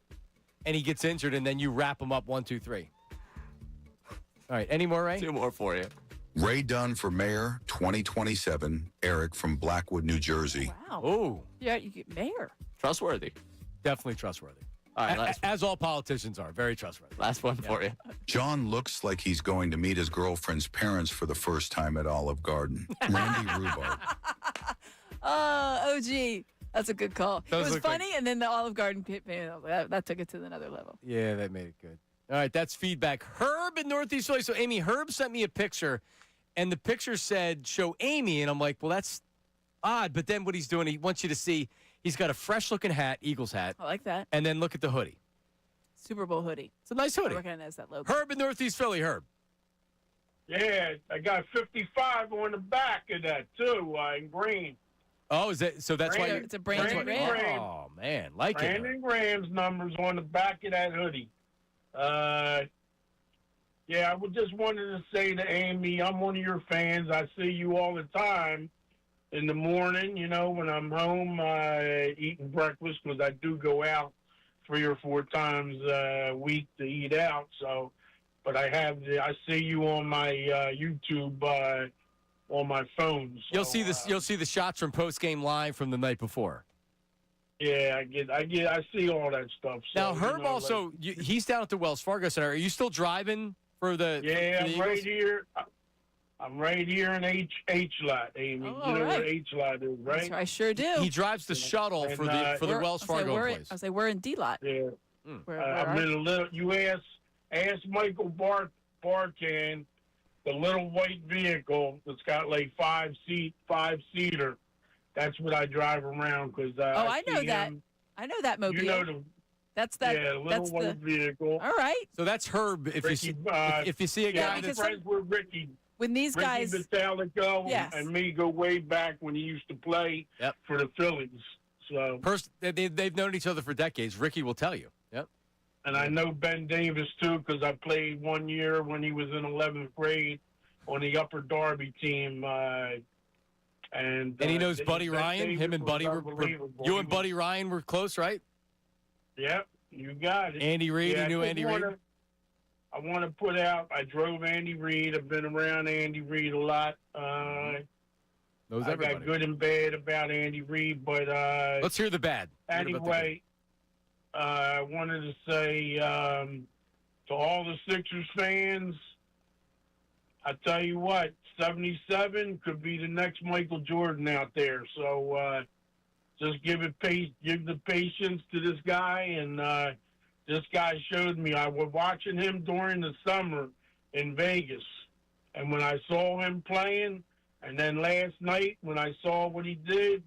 and he gets injured, and then you wrap him up 1, 2, 3. All right, any more, Ray? 2 more for you. Ray Dunn for mayor 2027. Eric from Blackwood, New Jersey. Wow. Oh. Yeah, you get mayor. Trustworthy. Definitely trustworthy. All right, as all politicians are, very trustworthy. Last one for you. John looks like he's going to meet his girlfriend's parents for the first time at Olive Garden. Randy Rhubarb. OG. That's a good call. Those it was look funny, and then the Olive Garden pit paint, that took it to another level. Yeah, that made it good. All right, that's feedback. Herb in Northeast Philly. So, Amy, Herb sent me a picture, and the picture said, show Amy. And I'm like, well, that's odd. But then what he's doing, he wants you to see he's got a fresh-looking hat, Eagles hat. I like that. And then look at the hoodie. Super Bowl hoodie. It's a nice hoodie. I recognize that logo. Herb in Northeast Philly, Herb. Yeah, I got 55 on the back of that, too, in green. Oh, is that so? That's why It's a Brandon Graham. Graham. Oh man, like Brandon Graham's numbers on the back of that hoodie. Yeah, I would just wanted to say to Amy, I'm one of your fans. I see you all the time in the morning, when I'm home eating breakfast, because I do go out 3 or 4 times a week to eat out. So, but I see you on my YouTube on my phone. So, You'll see this. You'll see the shots from post game live from the night before. Yeah, I see all that stuff. So, Now Herb also, he's down at the Wells Fargo Center. Are you still driving for the? Yeah, for the I'm right Eagles? here. I'm right here in H lot, Amy. Oh, you know right. where H lot is, right? I sure do. He drives the shuttle for the Wells Fargo place. I say we're in D lot. Yeah. I'm in a little. You ask Michael Barkan, the little white vehicle that's got like 5-seater. That's what I drive around because. I know that. I know that mobile. You know that's Yeah, little that's white vehicle. All right. So that's Herb. If Ricky, you see a guy that's friends with Ricky. When these guys, Ricky Metallico Yes. and me go way back when he used to play for the Phillies. So they've known each other for decades. Ricky will tell you. Yep. And I know Ben Davis too because I played 1 year when he was in 11th grade on the Upper Darby team. And he knows Buddy Ben Ryan. Davis Him and was Buddy were unbelievable. you and Buddy Ryan were close, right? Yep, you got it. Andy Reid, Yeah, you knew Andy Reid. I want to put out. I drove Andy Reid. I've been around Andy Reid a lot. Knows I everybody. got good and bad about Andy Reid, but Let's hear the bad. anyway, I wanted to say to all the Sixers fans, I tell you what, 77 could be the next Michael Jordan out there. So just give the patience to this guy, and this guy showed me. I was watching him during the summer in Vegas, and when I saw him playing, and then last night when I saw what he did,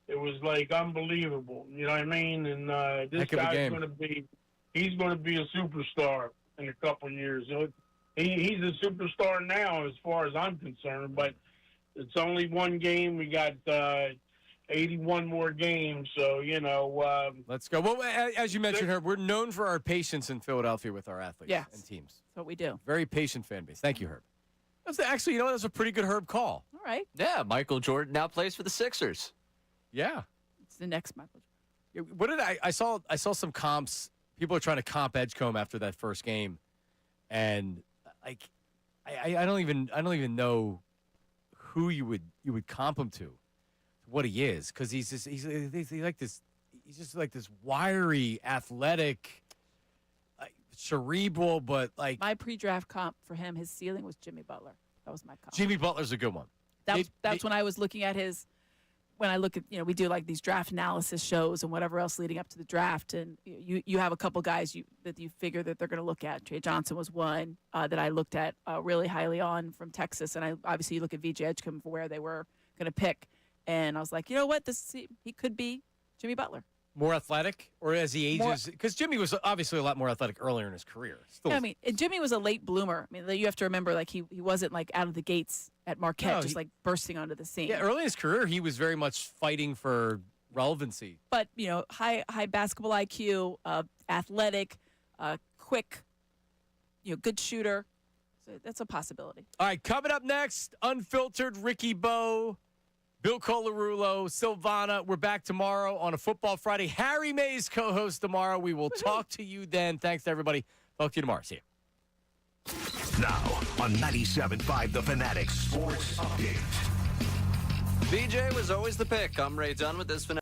it was like unbelievable. You know what I mean? And this guy's going to be—he's going to be a superstar in a couple of years. He's a superstar now, as far as I'm concerned. But it's only one game. We got 81 more games, so let's go. Well, as you mentioned, Herb, we're known for our patience in Philadelphia with our athletes and teams. That's what we do. Very patient fan base. Thank you, Herb. Actually, that's a pretty good Herb call. All right. Yeah, Michael Jordan now plays for the Sixers. Yeah. It's the next Michael Jordan. What did I saw some comps. People are trying to comp Edgecombe after that first game, and like I don't even know who you would comp him to, what he is, because he's just like this wiry, athletic, cerebral, but like my pre-draft comp for him, his ceiling was Jimmy Butler. That was my comp. Jimmy Butler's a good one. That's when I was looking at his when I look at, we do like these draft analysis shows and whatever else leading up to the draft, and you have a couple guys that you figure that they're going to look at. Trey Johnson was one that I looked at really highly on from Texas, and obviously you look at VJ Edgecombe for where they were going to pick, and I was like, you know what, he could be Jimmy Butler. More athletic, or as he ages? Because Jimmy was obviously a lot more athletic earlier in his career. Yeah, I mean, Jimmy was a late bloomer. I mean, you have to remember, like, he wasn't, like, out of the gates at Marquette, like, bursting onto the scene. Yeah, early in his career, he was very much fighting for relevancy. But, high basketball IQ, athletic, quick, good shooter. So that's a possibility. All right, coming up next, Unfiltered, Ricky Bowe, Bill Colarulo, Silvana. We're back tomorrow on a Football Friday. Harry Mays co-host tomorrow. We will talk to you then. Thanks to everybody. Talk to you tomorrow. See you. Now on 97.5 The Fanatic Sports Update. VJ was always the pick. I'm Ray Dunn with this Fanatic.